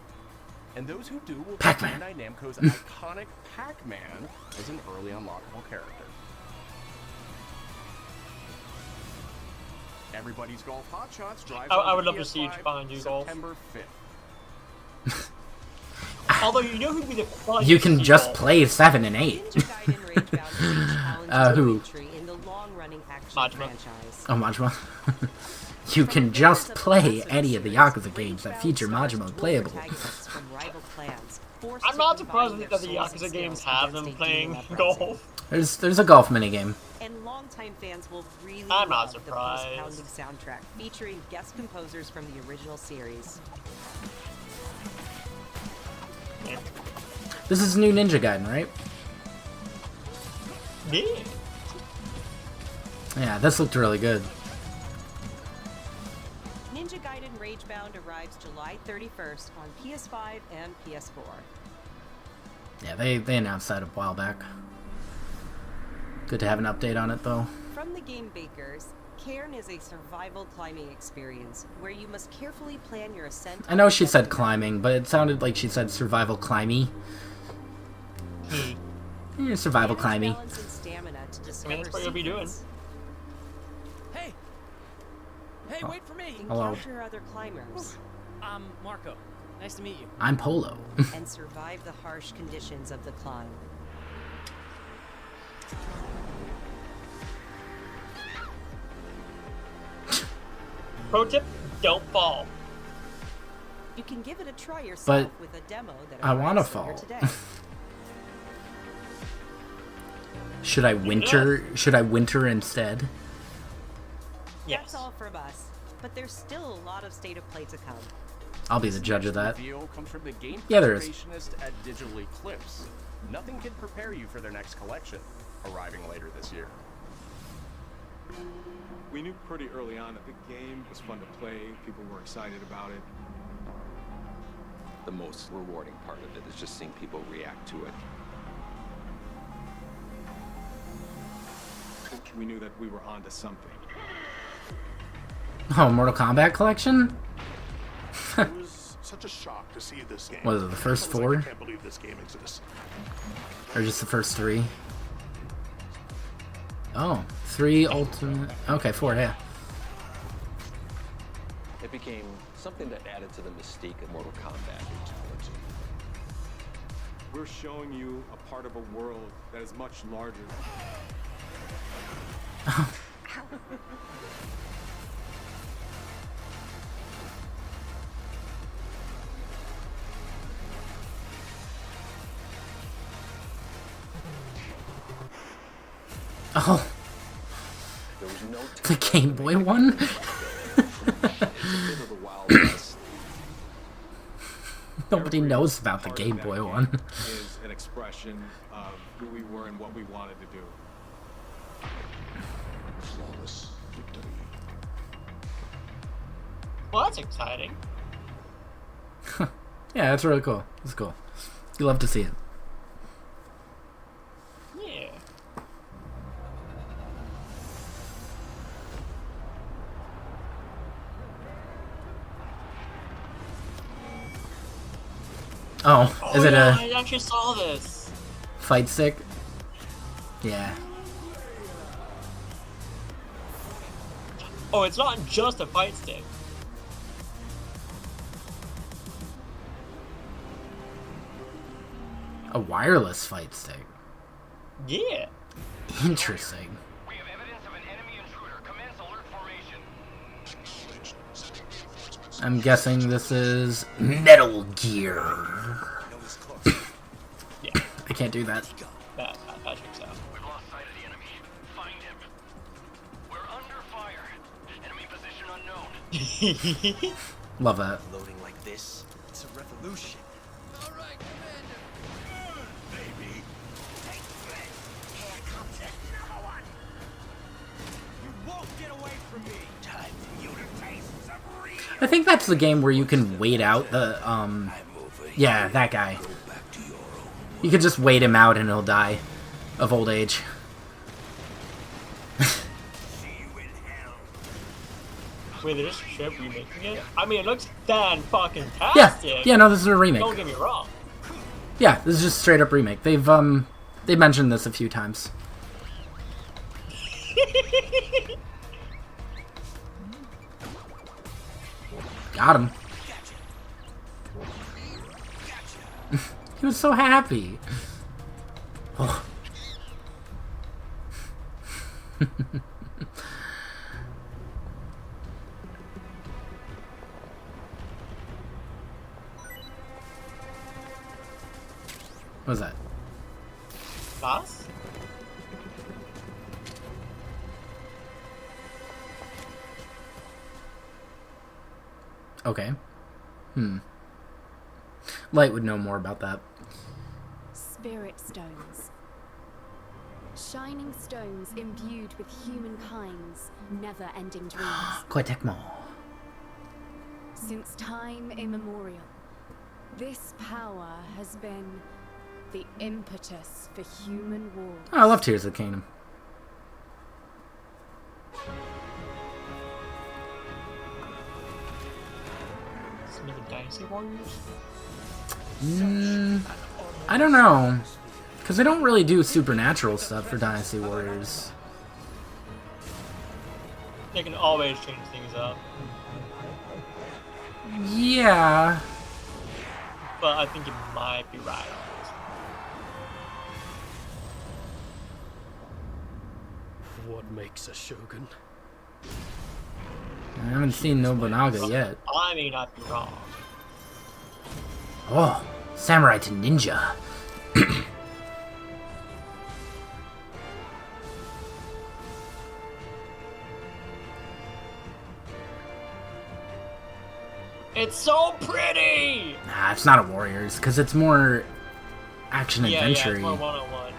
And those who do will get Pac-Man. Bandai Namco's iconic Pac-Man as an early unlockable character. Everybody's Golf Hot Shots drives I would on love to see you PS5 behind you, Golf. September 5th. Although you know who'd be the funniest You can just people? play 7 and 8. Who? In the long-running action Majima. franchise. Oh, Majima. You can just play any of the Yakuza games that feature Majima playable. Protagonists from rival clans, forced I'm to not combine surprised their that the souls and Yakuza games skills have against them a playing demon uprising. golf. There's a golf minigame. And longtime fans will really I'm not love the surprised. pounding soundtrack featuring guest composers from the original series. Yeah. This is new Ninja Gaiden, right? Yeah. Yeah, this looked really good. Ninja Gaiden Ragebound arrives July 31st on PS5 and PS4. Yeah, they announced that a while back. Good to have an update on it, though. From the game makers, Cairn is a survival climbing experience where you must carefully plan your ascent. I know she said climbing, but it sounded like she said survival climby. Survival climby. Balance and stamina to I discover mean, that's what you'll be doing. secrets. Hey! Hey, wait for me! Hello. Encounter other climbers. I'm Marco. Nice to meet you. I'm Polo. And survive the harsh conditions of the climb. Pro tip: don't fall. You can give it a try yourself But with a demo that I want to arrives later fall. today. Should I winter? Should I winter instead? That's all from us, but there's still a lot of State of Play to come. I'll be the judge of that. Reveal comes from the game Yeah, there is. preservationist at Digital Eclipse. Nothing can prepare you for their next collection, arriving later this year. We knew pretty early on that the game was fun to play, people were excited about it. The most rewarding part of it is just seeing people react to it. We knew that we were onto something. Oh, Mortal Kombat collection? It was such a shock to see this game. Was it the first I was like, four? I can't believe this game exists. Or just the first 3? Oh, 3 ultimate. Okay, 4, yeah. It became something that added to the mystique of Mortal Kombat. We're showing you a part of a world that is much larger. Oh. The Game Boy one? Nobody knows about the Game Boy one. Is an expression of who we were and what we wanted to do. Flawless victory. Well, that's exciting. Yeah, that's really cool. It's cool. You love to see it. Yeah. Oh, is it yeah, a I actually saw this. fight stick? Yeah. Oh, it's not just a fight stick. A wireless fight stick. Yeah. Interesting. I'm guessing this is Metal Gear. Yeah. I can't do that. That checks out. We've lost sight of the enemy. Find him. We're under fire. Enemy position unknown. Love that. Loading like this, it's a revolution. All right, Commander. Baby. Take this. Here comes another one. You won't get away from me. Time for you to taste some real. I think that's the game where you can wait out the, yeah, that guy. You could just wait him out and he'll die of old age. Wait, they're just straight remaking it? I mean, it looks fan-fucking-tastic. Yeah, no, this is a remake. Don't get me wrong. Yeah, this is just straight up remake. They've mentioned this a few times. Got him. He was so happy. Oh. What was that? Boss? Okay. Light would know more about that. Spirit stones. Shining stones imbued with humankind's never-ending dreams. Koitekmo. Since time immemorial, this power has been the impetus for human war. Oh, I love Tears of the Kingdom. Some of the Dynasty Warriors? I don't know. Because they don't really do supernatural stuff for Dynasty Warriors. They can always change things up. Yeah. But I think you might be right on this. What makes a shogun? I haven't seen Nobunaga yet. I may not be wrong. Oh, samurai to ninja. It's so pretty! Nah, it's not a Warriors, because it's more action adventure. Yeah, it's more one-on-one.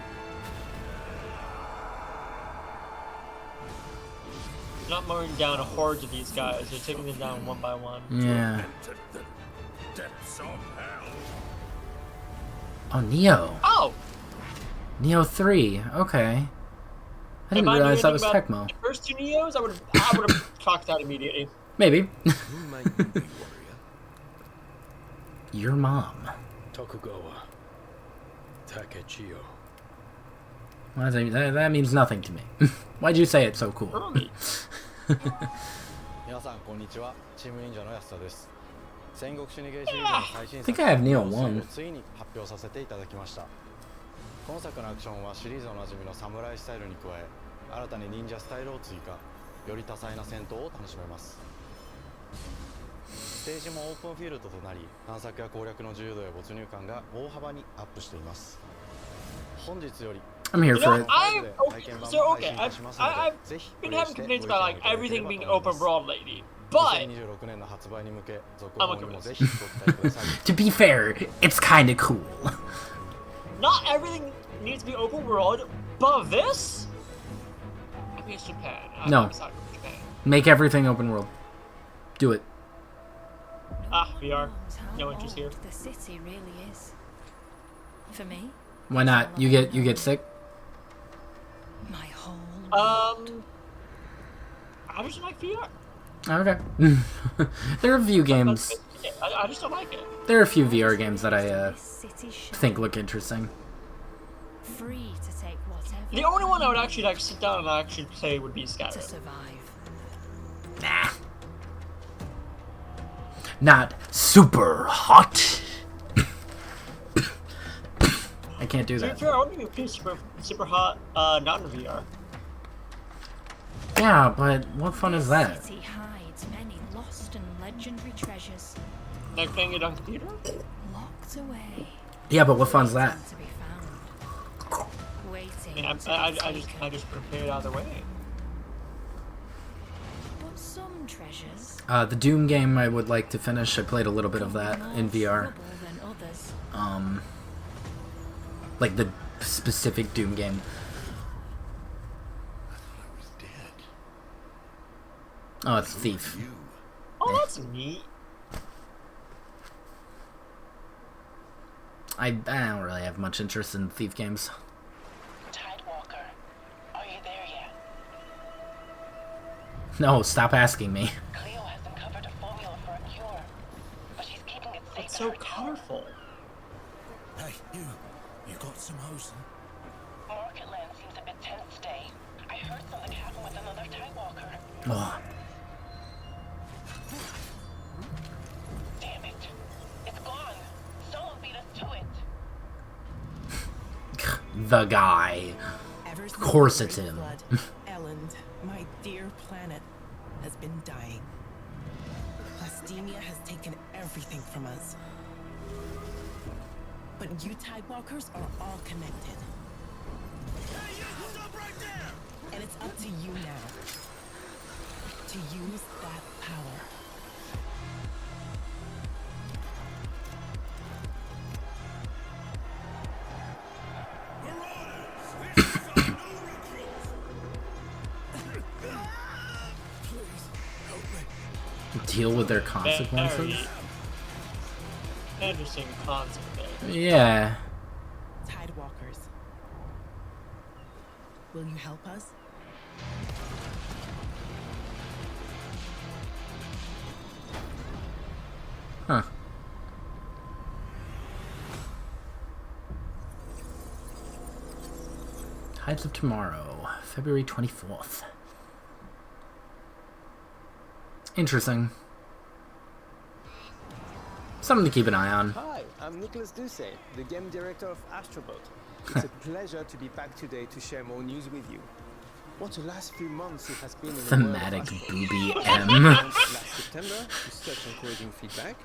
You're not mowing down a horde of these guys, you're taking them down one by one. Yeah. Oh, Neo. Oh! Neo 3, okay. I didn't If realize that knew was anything Tecmo. about the first two Neos, I would have clocked out immediately. Maybe. Your mom. Tokugawa. Takechiyo. Well, that means nothing to me. Why'd you say it so cool? 皆さんこんにちは。チーム忍者の安田です。戦国シニゲーシリーズの最新 I 作 think I have Neo 1. をついに発表させていただきました。今作のアクションはシリーズおなじみのサムライスタイルに加え、新たに忍者スタイルを追加、より多彩な戦闘を楽しめます。ステージもオープンフィールドとなり、探索や攻略の自由度や没入感が大幅にアップしています。本日より I'm here for it. I've been having complaints about like everything being open world lately, but To be fair, it's kind of cool. not everything needs to be open world, but this? I mean, it's Japan. No. I'm sorry, Japan. Make everything open world. Do it. VR. No interest here. The city really is. For me, Why not? You get sick? my whole I just like VR. Okay. There are a few games. I just don't like it. There are a few VR games that I think look interesting. free to take whatever. The only one I would actually like sit down and actually play would be Skyrim. To survive. Nah. Not super hot. I can't do that. To be fair, I wouldn't be super hot, not in VR. Yeah, but what fun is that? The city hides many lost and legendary treasures. Like playing it on computer? Locked away. Yeah, but what fun's that? To be found. Waiting. Yeah, I just prepare it either way. But some treasures. The Doom game I would like to finish. I played a little bit of that in VR. Than others. Like the specific Doom game. Oh, it's Thief. Oh, that's neat. I don't really have much interest in Thief games. Tidewalker, are you there yet? No, stop asking me. Cleo has uncovered a formula for a cure, but she's keeping it safe. It's so colorful. Hey, you got some hosen? Marketland seems a bit tense today. I heard something happen with another Tidewalker. Oh. Damn it. It's gone. Someone beat us to it. The guy. Of course it's him. Elend, my dear planet, has been dying. Plastemia has taken everything from us. But you Tidewalkers are all connected. Hey, you stop right there! And it's up to you now to use that power. Deal with their consequences? Very interesting concept there. Yeah. Tidewalkers, will you help us? Huh. Tides of Tomorrow, February 24th. Interesting. Something to keep an eye on. Hi, I'm Nicholas Doucet, the game director of Astrobot. It's a pleasure to be back today to share more news with you. What the last few months it has been in Thematic the world of booby Astrobot. M. Last September, with such encouraging feedback.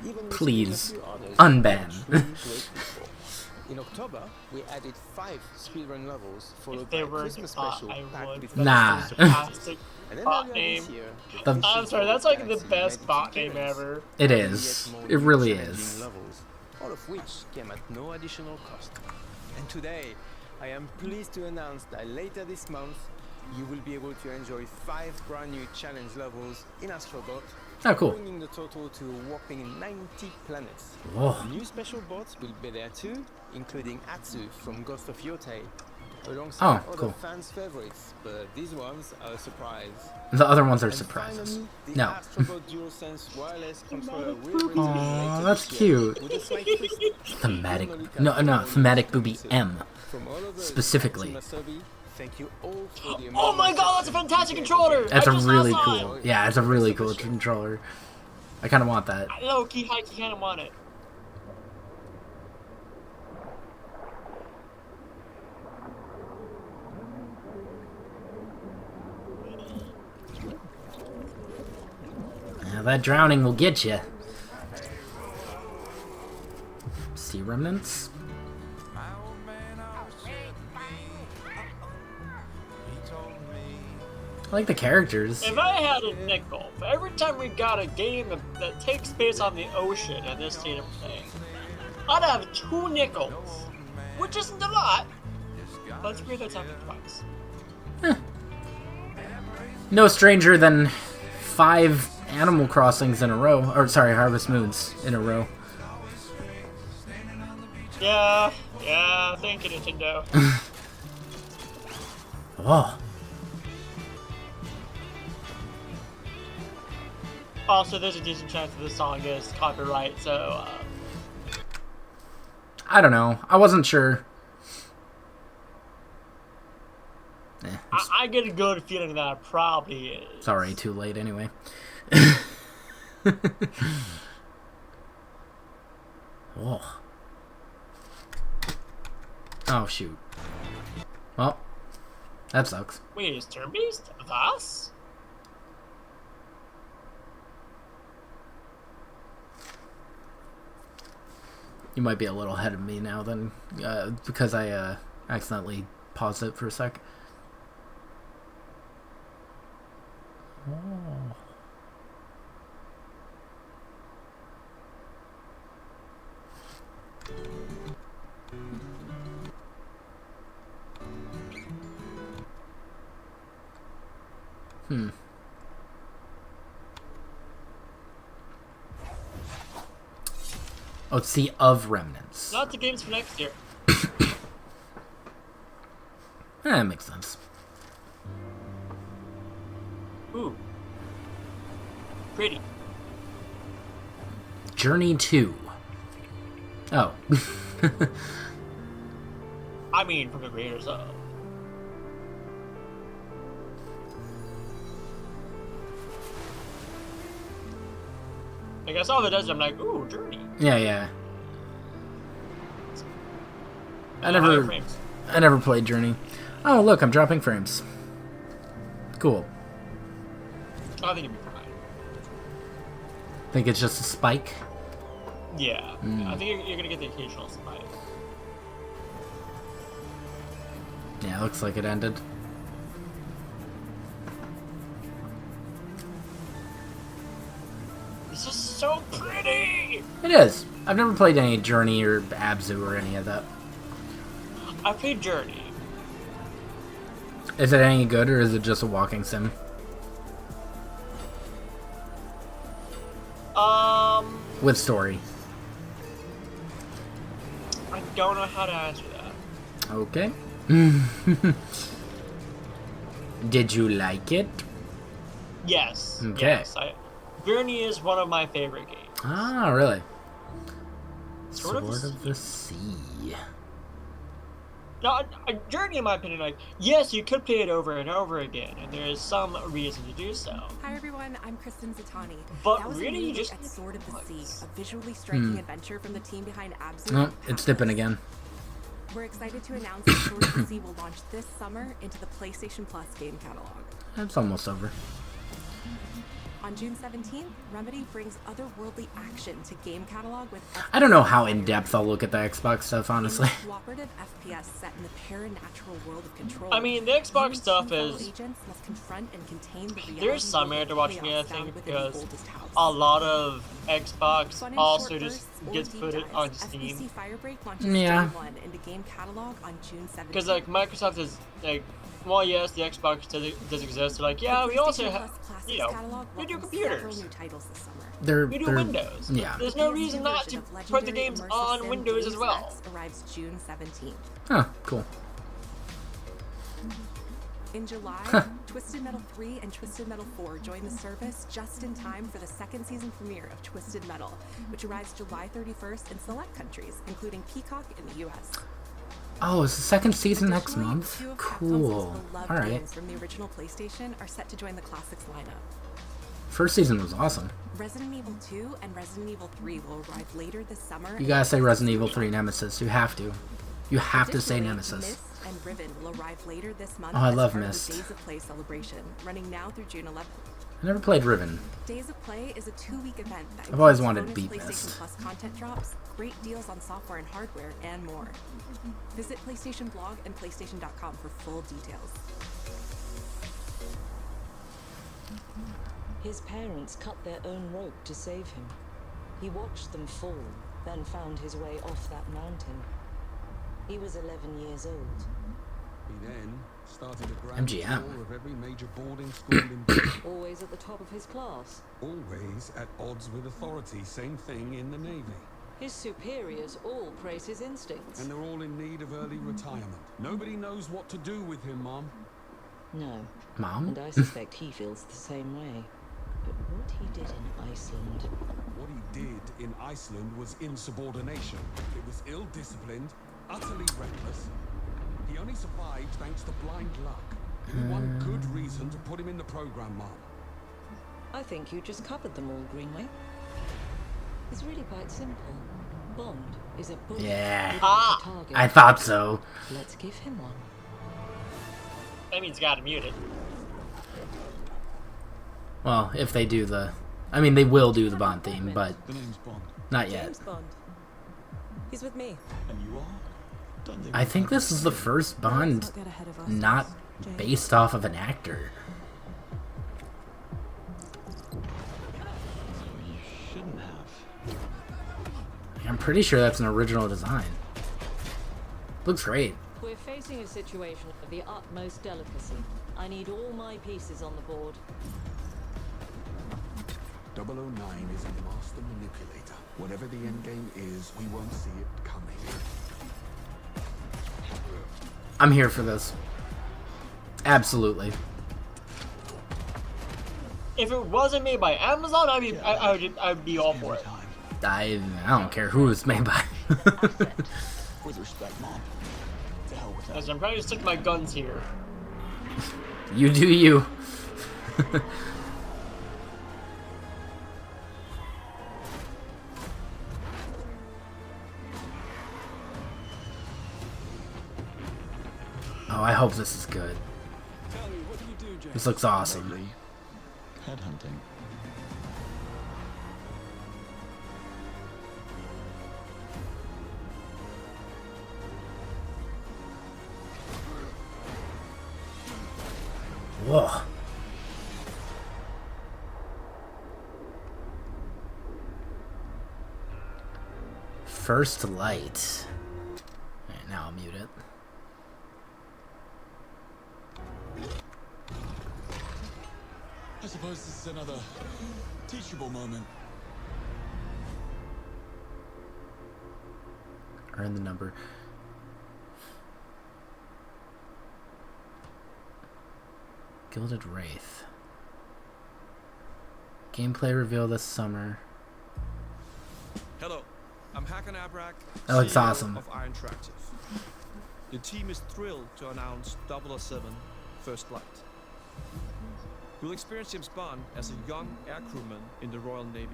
Even Please, a few others unban. I'm truly grateful for. In October, we added 5 speedrun levels, followed by a Christmas special packed with Nah. And then Bot earlier name. this year, I'm sorry, that's like the best bot name ever. It is. It really is. levels, all of which came at no additional cost. And today, I am pleased to announce that later this month, you will be able to enjoy 5 brand new challenge levels in Astrobot. Oh, cool. Bringing the total to a whopping 90 planets. Whoa. New special bots will be there too, including Atsu from Ghost of Yotei, alongside other cool. fans' favorites, but these ones are a surprise. The other ones are And surprises. finally, the No. Astrobot DualSense wireless controller will return Aw, later that's this year cute. with a slight twist. Thematic. No, thematic booby M. From all of us Specifically. at Team Asobi, thank you all for the Oh my god, that's a fantastic controller! That's I a just really saw cool. it. Yeah, it's a really cool controller. I kind of want that. I low key high key kind of want it. Yeah, that drowning will get you. Sea remnants? I like the characters. If I had a nickel for every time we got a game that takes place on the ocean at this state of play, I'd have 2 nickels, which isn't a lot, but it's weird that's happened twice. No stranger than 5 Animal Crossings in a row. Or, sorry, Harvest Moons in a row. Yeah, thank you, Nintendo. Oh. Also, there's a decent chance that this song is copyright, so, I don't know. I wasn't sure. I get a good feeling that it probably is. It's already too late anyway. Oh. Oh, shoot. Well, that sucks. Wait, is turn-based thus? You might be a little ahead of me now then, because I accidentally paused it for a sec. Oh. Oh, it's Sea of Remnants. Not the games for next year. That makes sense. Ooh. Pretty. Journey 2. Oh. I mean, from the creators of. Like, I saw the desert, I'm like, ooh, Journey. Yeah. I never played Journey. Oh, look, I'm dropping frames. Cool. I think it'd be fine. Think it's just a spike? Yeah. I think you're gonna get the occasional spike. Yeah, looks like it ended. This is so pretty! It is. I've never played any Journey or Abzu or any of that. I played Journey. Is it any good or is it just a walking sim? With story. I don't know how to answer that. Okay. Did you like it? Yes. Okay. Yes. Journey is one of my favorite games. Ah, really? Sword of the Sea. No, Journey, in my opinion, like, yes, you could play it over and over again, and there is some reason to do so. Hi everyone, I'm Kristen Zatani. But that was really, you just at Sword of the Sea, a visually striking adventure from the team behind Abzu. Oh, it's dipping again. We're excited to announce that Sword of the Sea will launch this summer into the PlayStation Plus game catalog. It's almost over. On June 17th, Remedy brings otherworldly action to game catalog with I don't know how in-depth I'll look at the Xbox stuff, honestly. cooperative FPS set in the paranatural world of Control. I mean, the Xbox stuff is... Agents must confront and contain the There's some merit to watching it, I think, because a lot of Xbox also just gets put it on Steam. Yeah. Into game catalog on June 17th. Because, like, Microsoft is, like, well, yes, the Xbox does exist. They're like, yeah, we also have, you know, we do computers. We do Windows. Yeah. There's no reason not to put the games on Windows as well. Arrives June 17th. Huh, cool. In July, Twisted Metal 3 and Twisted Metal 4 join the service just in time for the second season premiere of Twisted Metal, which arrives July 31st in select countries, including Peacock in the US. Oh, is the second season next month? Cool. Alright. From the original PlayStation are set to join the Classics lineup. First season was awesome. Resident Evil 2 and Resident Evil 3 will arrive later this summer. You gotta say Resident Evil 3 Nemesis. You have to. You have to say Nemesis. Myst and Riven will arrive later this month. Oh, I love as part of Myst. the Days of Play celebration, running now through June 11th. I never played Riven. Days of Play is a 2-week event that I've always includes wanted to beat bonus Myst. PlayStation Plus content drops, great deals on software and hardware, and more. Visit PlayStation Blog and PlayStation.com for full details. His parents cut their own rope to save him. He watched them fall, then found his way off that mountain. He was 11 years old. He then Started a grand MGM. tour of every major boarding school in Britain. Always at the top of his class. Always at odds with authority. Same thing in the Navy. His superiors all praise his instincts. And they're all in need of early retirement. Nobody knows what to do with him, Mom. No. Mom? And I suspect he feels the same way. But what he did in Iceland... What he did in Iceland was insubordination. It was ill-disciplined, utterly reckless. He only survived thanks to blind luck. Give me one good reason to put him in the program, Mom. I think you just covered them all, Greenway. It's really quite simple. Bond is a bullet. Yeah. With a target. I thought so. Let's give him one. That means gotta mute it. Well, if they do the... I mean, they will do the Bond theme, but The name's Bond. not yet. James Bond. He's with me. And you are? Don't they I think this is the first Bond Let's not get ahead of us. not James. based off of an actor. You shouldn't have. I'm pretty sure that's an original design. Looks great. We're facing a situation of the utmost delicacy. I need all my pieces on the board. 009 is a master manipulator. Whatever the endgame is, we won't see it coming. I'm here for this. Absolutely. If it wasn't made by Amazon, I'd be all for it. I don't care who it's made by. With respect, Mom. To hell with that. As I'm trying to stick my guns here. You do you. Oh, I hope this is good. This looks awesome. Headhunting. Whoa. First light. Alright, now I'll mute it. I suppose this is another teachable moment. Earn the number. Gilded Wraith. Gameplay reveal this summer. Hello, I'm Hakan Abrak, That looks CEO awesome. of Iron Tractive. The team is thrilled to announce 007 First Flight. You'll experience James Bond as a young air crewman in the Royal Navy.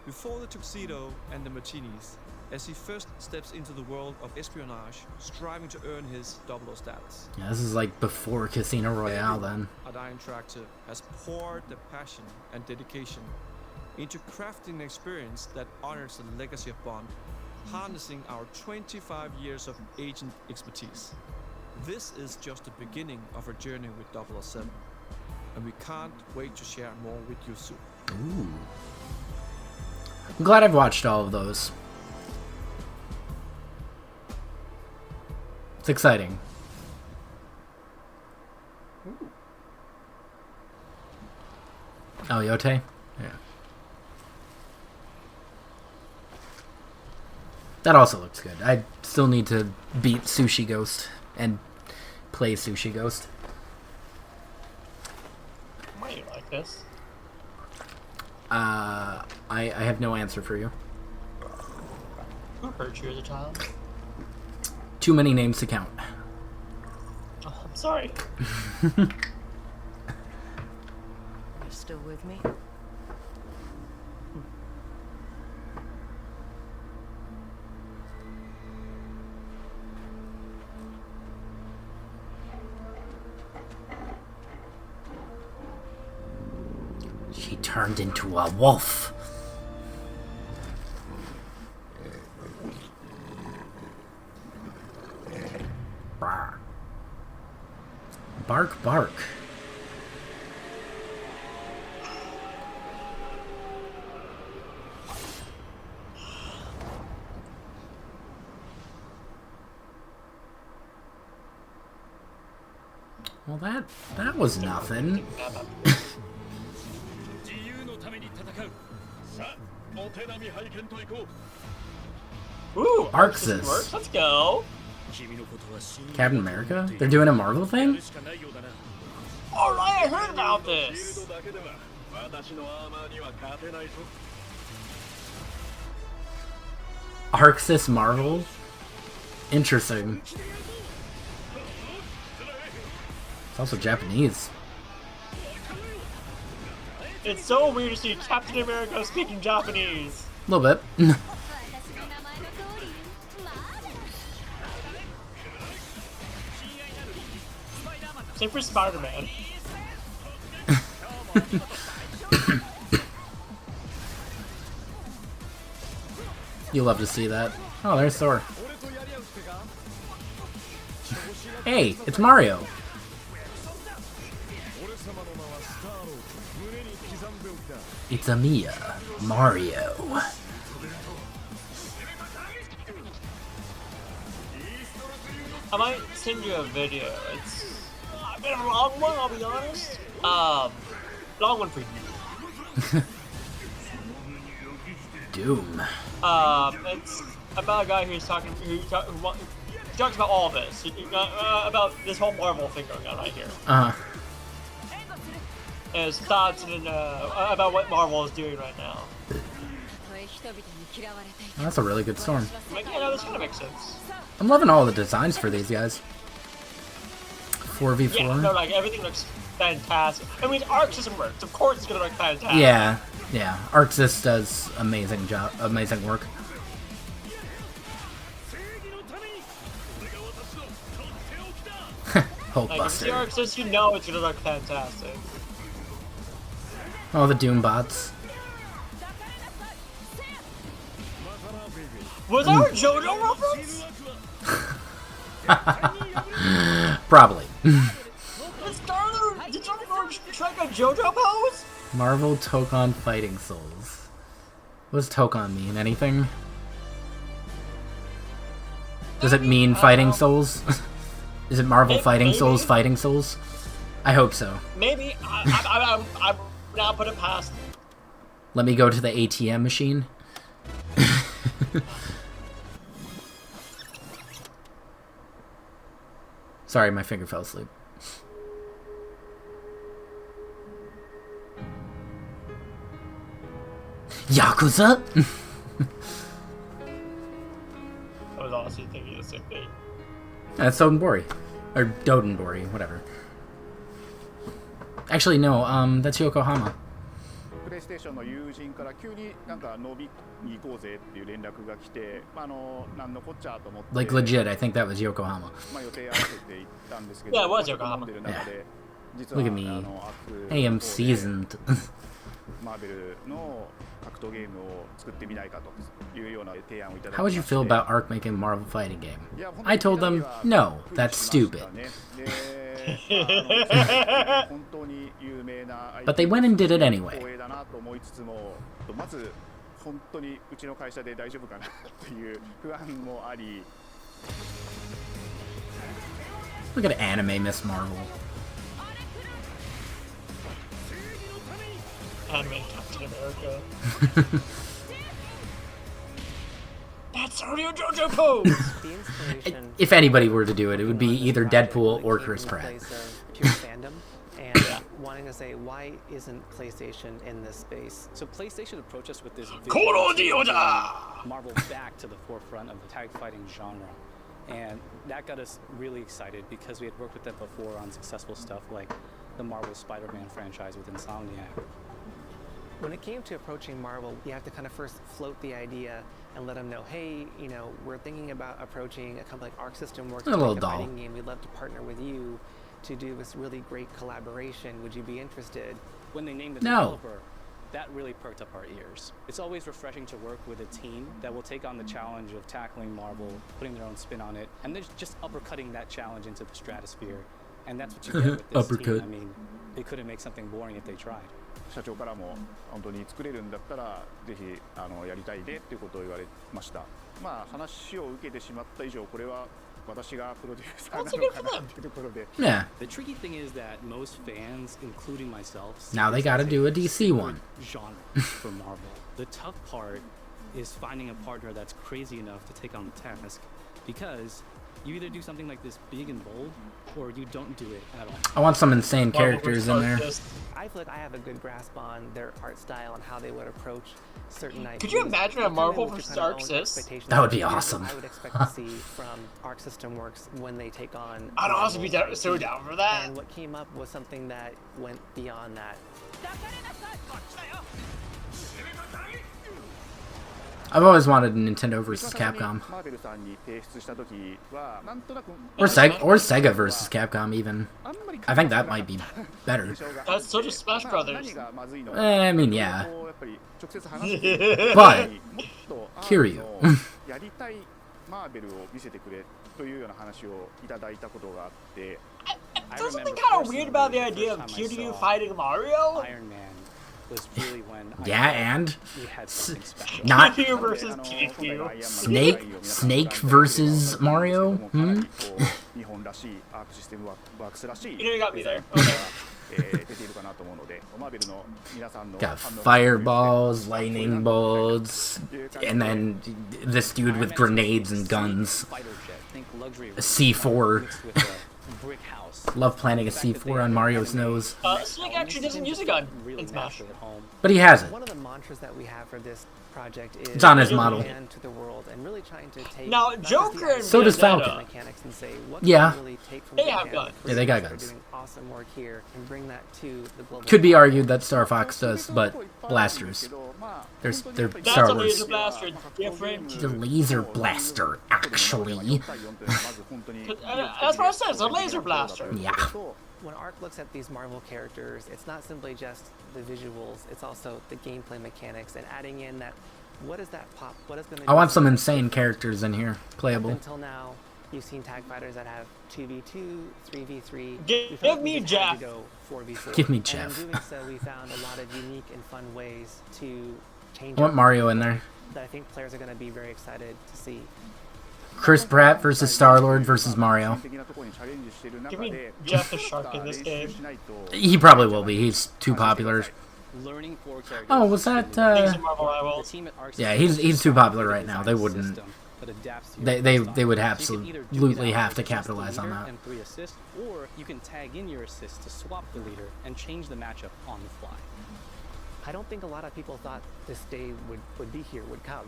Before the tuxedo and the martinis, as he first steps into the world of espionage, striving to earn his 00 status. Yeah, this is like before Casino Royale then. At Iron Tractive has poured the passion and dedication into crafting an experience that honors the legacy of Bond, harnessing our 25 years of agent expertise. This is just the beginning of our journey with 007, and we can't wait to share more with you soon. Ooh. I'm glad I've watched all of those. It's exciting. Oh, Yote? Yeah. That also looks good. I still need to beat Sushi Ghost and play Sushi Ghost. Why do you like this? I have no answer for you. Who hurt you as a child? Too many names to count. Oh, I'm sorry. You're still with me? She turned into a wolf. Bark, bark. Well, that was nothing. Ooh, Arxis. Let's go. Captain America? They're doing a Marvel thing? Alright, I heard about this. Arxis Marvel? Interesting. It's also Japanese. It's so weird to see Captain America speaking Japanese. A little bit. Same for Spider-Man. You love to see that. Oh, there's Thor. Hey, it's Mario. It's a Mia, Mario. I might send you a video. It's a bit of a long one, I'll be honest. Long one for you. Doom. It's about a guy who talks about all this. About this whole Marvel thing going on right here. And his thoughts and about what Marvel is doing right now. Oh, that's a really good storm. Like, yeah, no, this kind of makes sense. I'm loving all the designs for these guys. 4v4. Yeah, no, like everything looks fantastic. I mean, Arxis works. Of course, it's gonna look fantastic. Yeah, yeah. Arxis does amazing work. Hulkbuster. Like, if you see Arxis, you know it's gonna look fantastic. All the Doom bots. Was that a JoJo reference? Probably. Did Star-Lord try a JoJo pose? Marvel Tokon Fighting Souls. What does Tokon mean? Anything? Does it mean Fighting Souls? Is it Marvel Fighting Souls Fighting Souls? I hope so. Maybe. I'm not put it past. Let me go to the ATM machine. Sorry, my finger fell asleep. Yakuza? I was honestly thinking the same thing. That's Dodenbori. Or Dodenbori, whatever. Actually, no, that's Yokohama. Like legit, I think that was Yokohama. Yeah, it was Yokohama. Yeah. Look at me. I am seasoned. How would you feel about ARC making a Marvel fighting game? I told them, no, that's stupid. But they went and did it anyway. Look at anime Miss Marvel. Anime Captain America. That's already a JoJo pose! If anybody were to do it, it would be either Deadpool or Chris Pratt. Pure fandom and wanting to say, why isn't PlayStation in this space? So PlayStation approached us with this Marvel back to the forefront of the tag fighting genre. And that got us really excited because we had worked with them before on successful stuff like the Marvel Spider-Man franchise with Insomniac. When it came to approaching Marvel, you have to kind of first float the idea and let them know, hey, you know, we're thinking about approaching a company like Arc System Works to make a fighting game. We'd love to partner with you to do this really great collaboration. Would you be interested? When they named the developer, that really perked up our ears. It's always refreshing to work with a team that will take on the challenge of tackling Marvel, putting their own spin on it, and then just uppercutting that challenge into the stratosphere. And that's what you get with this Uppercut. team. I mean, they couldn't make something boring if they tried. 社長からも本当に作れるんだったらぜひやりたいねっていうことを言われました。まあ話を受けてしまった以上これは Yeah. The tricky thing is that most fans, including myself, Now they gotta do a DC one. Genre for Marvel. The tough part is finding a partner that's crazy enough to take on the task, because you either do something like this big and bold, or you don't do it at all. I want some insane characters in there. I feel like I have a good grasp on their art style and how they would approach certain IPs. Could you imagine a Marvel versus Arc Sys? That would be awesome. I would expect to see from Arc System Works when they take on. I'd also be so down for that. And what came up was something that went beyond that. I've always wanted Nintendo versus Capcom. Or Sega versus Capcom even. I think that might be better. That's such a Smash Brothers. I mean, yeah. But, Kiryu. There's something kind of weird about the idea of Kiryu fighting Mario. Iron Man was really when and we had something special. not Kiryu versus Kiryu. Snake versus Mario. Hmm? You know, you got me there. Okay. Got fireballs, lightning bolts, and then this dude with grenades and guns. A C4. Love planting a C4 on Mario's nose. Snake actually doesn't use a gun in Smash. But he has it. One of the mantras that we have for this project is It's on his model. to the world and really trying to take now Joker and So does Falcon. mechanics and say, what Yeah. can we really take from They have guns. Yeah, they got They're guns. doing awesome work here and bring that to the global. Could be argued that Star Fox does, but blasters. They're That's Star a Wars. laser blaster. It's different. The laser blaster, actually. That's what I said. It's a laser blaster. Yeah. When Arc looks at these Marvel characters, it's not simply just the visuals, it's also the gameplay mechanics and adding in that, what is that pop? What is going to I want some insane characters in here, playable. Until now, you've seen tag fighters that have 2v2, 3v3. Give me Jeff. 4v4. Give me And Jeff. in doing so, we found a lot of unique and fun ways to change I want up Mario in there. that I think players are going to be very excited to see. Chris Pratt versus Star-Lord versus Mario. Give me Jeff the Shark in this game. He probably will be. He's too popular. Oh, was that? Yeah, he's too popular right now. They wouldn't. They would absolutely have to capitalize on that. And 3 assists, or you can tag in your assists to swap the leader and change the matchup on the fly. I don't think a lot of people thought this day would be here, would come.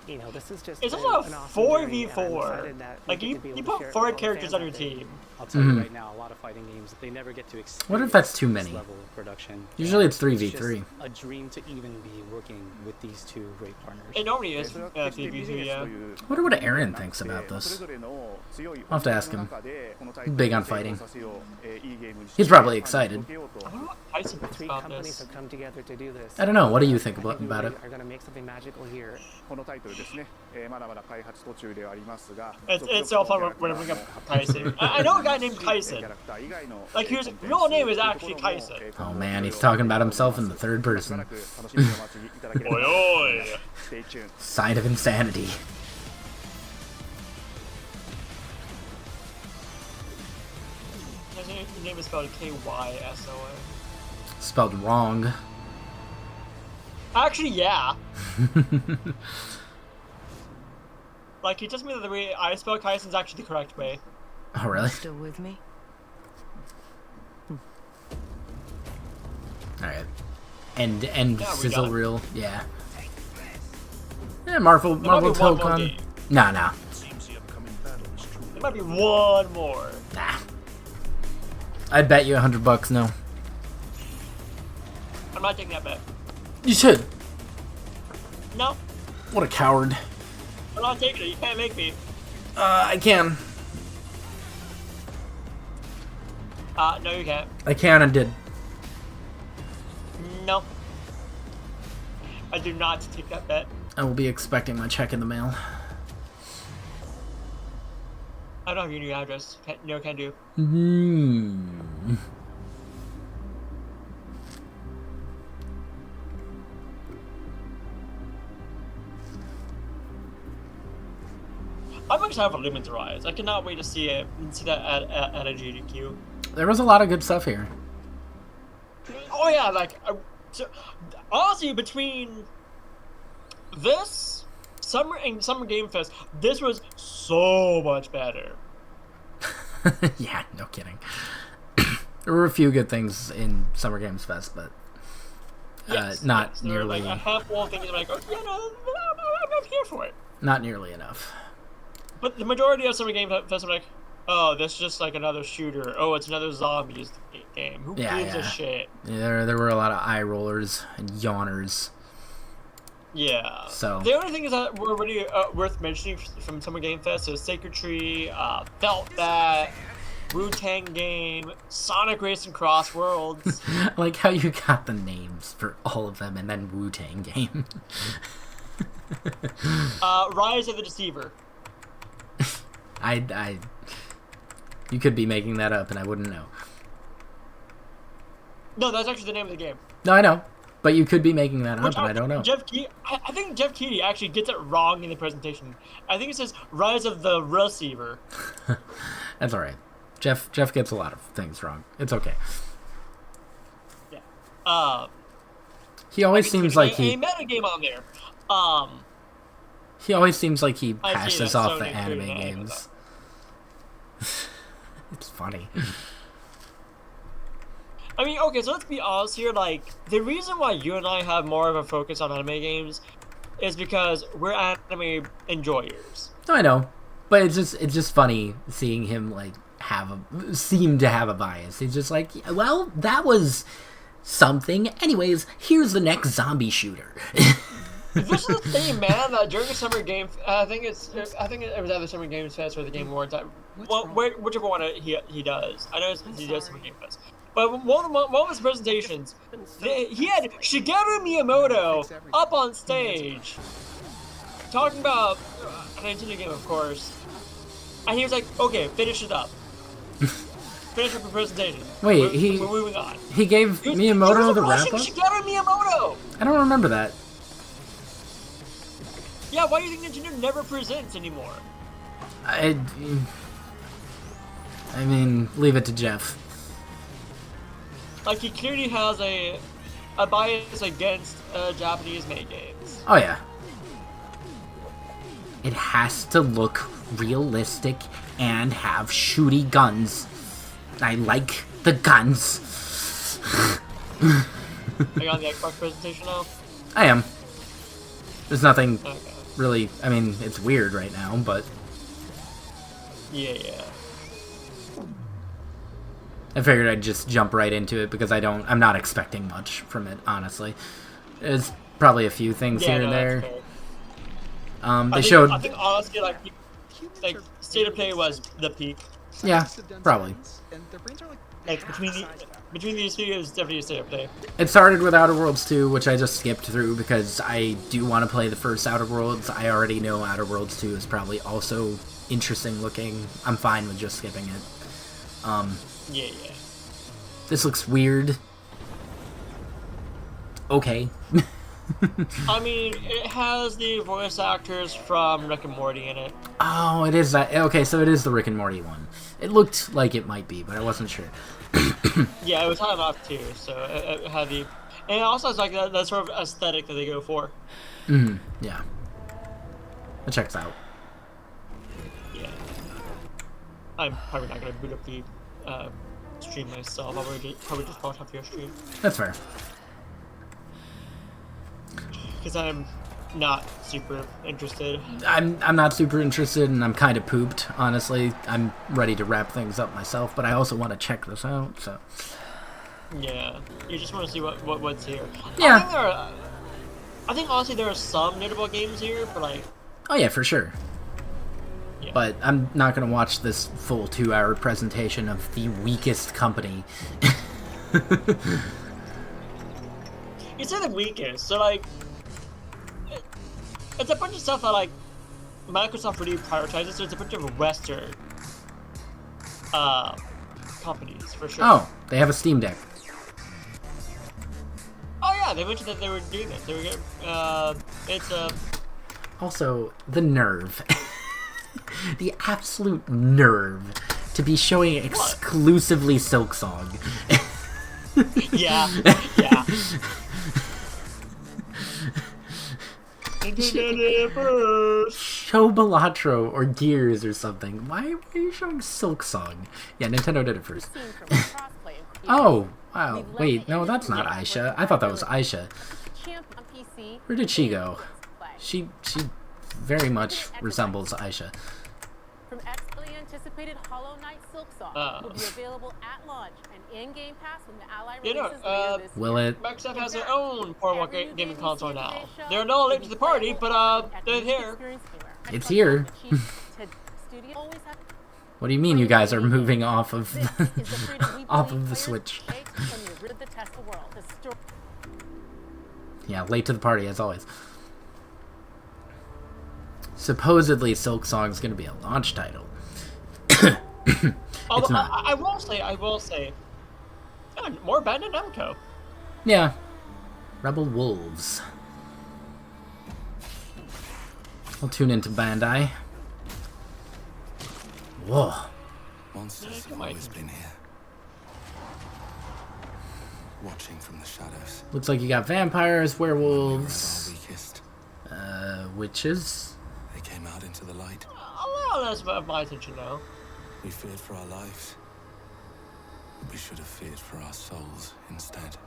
You know, this is just It's also a 4v4. Like, you put 4 characters on your team. I'll tell you right now, a lot of fighting games, they never get to experience What if that's too many? this level of production. Usually it's And 3v3. just a dream to even be working with these two great partners. It normally is 3v2, yeah. I wonder what Aaron thinks about this. I'll have to ask him. He's big on fighting. He's probably excited. Three companies have come together to do this. I don't know. What do you think about it? Are going to make something magical here. It's so fun when I bring up Kaisen. I know a guy named Kaisen. Like, his real name is actually Kaisen. Oh man, he's talking about himself in the third person. Oi, oi. Sign of insanity. His name is spelled K-Y-S-O-N. Spelled wrong. Actually, yeah. Like, he tells me that the way I spell Kaisen is actually the correct way. Oh really? Still with me? Alright. End Yeah, we sizzle got it. reel. Yeah. Yeah, Marvel There might be one more Tokon. game. Nah. There might be one more. Nah. I'd bet you $100 no. I'm not taking that bet. You should. No, What a coward. I'm not taking it. You can't make me. I can. No, you can't. I can and did. No. I do not take that bet. I will be expecting my check in the mail. I don't have your new address. No, can do. I'm excited for Lumen's Rise. I cannot wait to see it and see that at a GDQ. There was a lot of good stuff here. Oh yeah, like so, honestly, between this summer and Summer Game Fest, this was so much better. Yeah, no kidding. There were a few good things in Summer Games Fest, but not nearly. Like a handful of things like, oh, yeah, no, I'm here for it. Not nearly enough. But the majority of Summer Game Fest are like, oh, this is just like another shooter. Oh, it's another zombies game. Who gives a shit? Yeah, there were a lot of eye rollers and yawners. Yeah. So the only things that were really worth mentioning from Summer Game Fest is Sacred Tree, Felt That, Wu-Tang Game, Sonic Racing Cross Worlds. I like how you got the names for all of them and then Wu-Tang Game. Rise of the Deceiver. You could be making that up and I wouldn't know. No, that's actually the name of the game. No, I know. But you could be making that up, and I don't know. I think Jeff Keighley actually gets it wrong in the presentation. I think it says Rise of the Receiver. That's all right. Jeff gets a lot of things wrong. It's okay. Yeah. He always seems like a meta game on there. He always seems like he passes off the anime games. It's funny. I mean, okay, so let's be honest here. Like, the reason why you and I have more of a focus on anime games is because we're anime enjoyers. I know, but it's just funny seeing him like seem to have a bias. He's just like, well, that was something. Anyways, here's the next zombie shooter. This is the same man that during the Summer Game, I think it was either the Summer Games Fest or the Game Awards. Well, whichever one he does. I know he does Summer Game Fest. But one of his presentations, he had Shigeru Miyamoto up on stage talking about a Nintendo game, of course. And he was like, okay, finish it up. Finish up the presentation. Wait, we're moving on. He gave Miyamoto the wrap-up? Shigeru Miyamoto! I don't remember that. Yeah, why do you think Nintendo never presents anymore? I mean, leave it to Jeff. Like, he clearly has a bias against Japanese-made games. Oh, yeah. It has to look realistic and have shooty guns. I like the guns. Are you on the Xbox presentation now? I am. There's nothing really... I mean, it's weird right now, but... Yeah. I figured I'd just jump right into it because I'm not expecting much from it, honestly. There's probably a few things here and there. I think honestly, like State of Play was the peak. Yeah, probably. Like between these two, it was definitely a State of Play. It started with Outer Worlds 2, which I just skipped through because I do want to play the first Outer Worlds. I already know Outer Worlds 2 is probably also interesting looking. I'm fine with just skipping it. Yeah. This looks weird. Okay. I mean, it has the voice actors from Rick and Morty in it. Oh, it is that. Okay, so it is the Rick and Morty one. It looked like it might be, but I wasn't sure. Yeah, it was time off too, so it had the... And it also has like that sort of aesthetic that they go for. Yeah. It checks out. Yeah. I'm probably not going to boot up the stream myself. I'll probably just watch off your stream. That's fair. Because I'm not super interested. I'm not super interested, and I'm kind of pooped, honestly. I'm ready to wrap things up myself, but I also want to check this out, so... Yeah. You just want to see what's here. Yeah. I think honestly there are some notable games here, but like... Oh yeah, for sure. Yeah. But I'm not going to watch this full 2-hour presentation of the weakest company. You said the weakest, so like... It's a bunch of stuff that like Microsoft really prioritizes, so it's a bunch of Western companies for sure. Oh, they have a Steam Deck. Oh yeah, they mentioned that they were doing this. They were it's Also, the nerve. The absolute nerve to be showing exclusively Silksong. Yeah. Show Balatro or Gears or something. Why are you showing Silksong? Yeah, Nintendo did it first. Oh, wow. Wait, no, that's not Aisha. I thought that was Aisha. Where did she go? She very much resembles Aisha. From explicitly anticipated Hollow Knight Silksong will be available at launch and in Game Pass when the Ally releases later this Will it? Microsoft has their own portable gaming console now. They're not late to the party, but they're here. It's here. What do you mean you guys are moving off of the Switch? Yeah, late to the party as always. Supposedly Silksong's gonna be a launch title. It's not. I will say, more Bandai Namco. Yeah. Rebel Wolves. I'll tune into Bandai. Whoa. Monsters have always been here. Watching from the shadows. Looks like you got vampires, werewolves, witches. They came out into the light. A lot of my attention now. We feared for our lives. But we should have feared for our souls instead.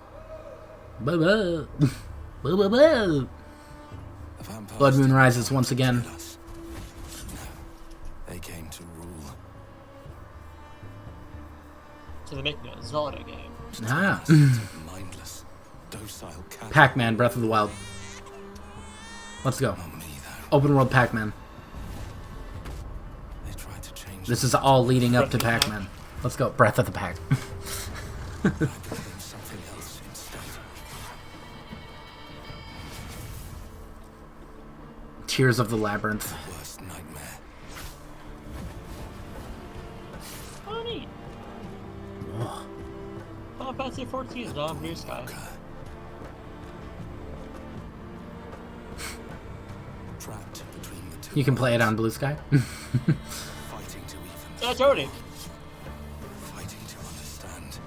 Blood Moon rises once again. They came to rule. So they're making a Zelda game. Ah. Mindless, docile cat. Pac-Man, Breath of the Wild. Let's go. Open world Pac-Man. This is all leading up to Pac-Man. Let's go. Breath of the Pac. Tears of the Labyrinth. Oh, neat. Final Fantasy 14 is on Blue Sky. You can play it on Blue Sky. Yeah, Tony. Fighting to understand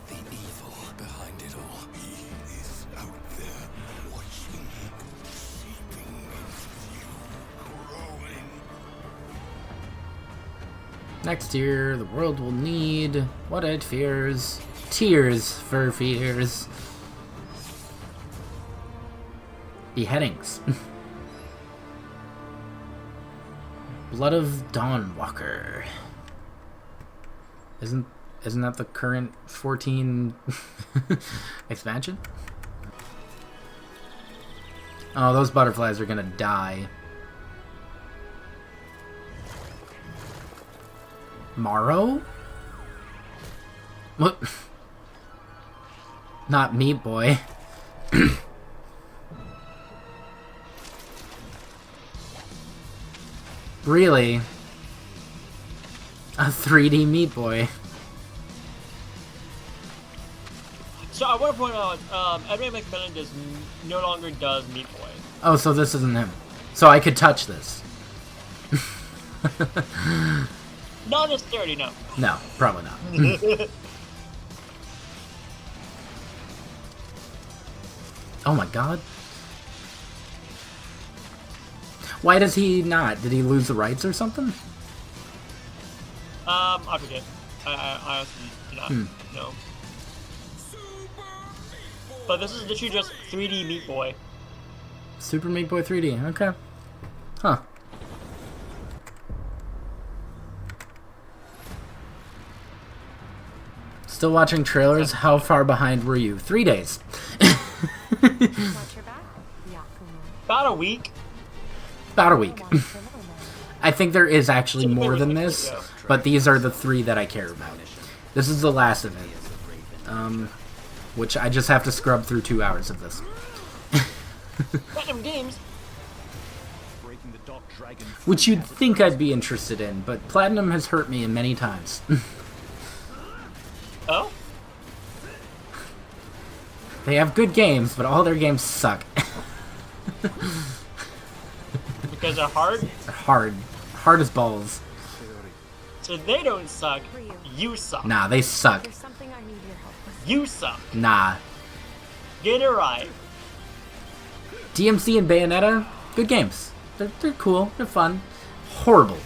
the evil behind it all. He is out there watching, seeping into you, growing. Next year, the world will need what it fears. Tears for fears. Beheadings. Blood of Dawnwalker. Isn't that the current 14 expansion? Oh, those butterflies are gonna die. Morrow? What? Not Meat Boy. Really? A 3D Meat Boy. So I want to point out, Edmund McMillan no longer does Meat Boy. Oh, so this isn't him. So I could touch this. Not necessarily, no. No, probably not. Oh my god. Why does he not? Did he lose the rights or something? I forget. I honestly do not know. But this is literally just 3D Meat Boy. Super Meat Boy 3D, okay. Huh. Still watching trailers? How far behind were you? 3 days. About a week. About a week. I think there is actually more than this, but these are the 3 that I care about. This is the last of it. Which I just have to scrub through 2 hours of this. Platinum Games. Which you'd think I'd be interested in, but Platinum has hurt me many times. Oh? They have good games, but all their games suck. Because they're hard? They're hard. Hard as balls. So they don't suck. You suck. Nah, they suck. You suck. Nah. Get it right. DMC and Bayonetta, good games. They're cool. They're fun. Horrible.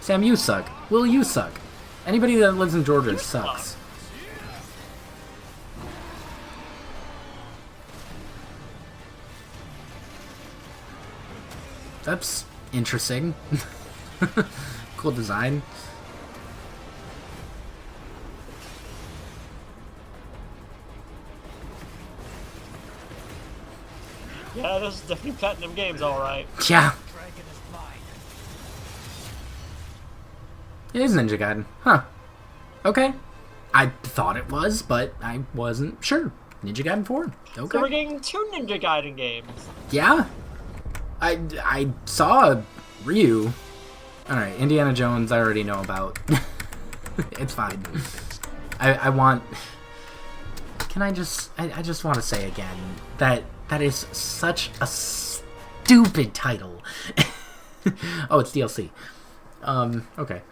Sam, you suck. Will, you suck. Anybody that lives in Georgia sucks. That's interesting. Cool design. Yeah, this is definitely Platinum Games, alright. Yeah. It is Ninja Gaiden. Huh. Okay. I thought it was, but I wasn't sure. Ninja Gaiden 4. Okay. So we're getting 2 Ninja Gaiden games. Yeah. I saw Ryu. Alright, Indiana Jones I already know about. It's fine. I want... Can I just... I just want to say again that is such a stupid title. Oh, it's DLC. Okay.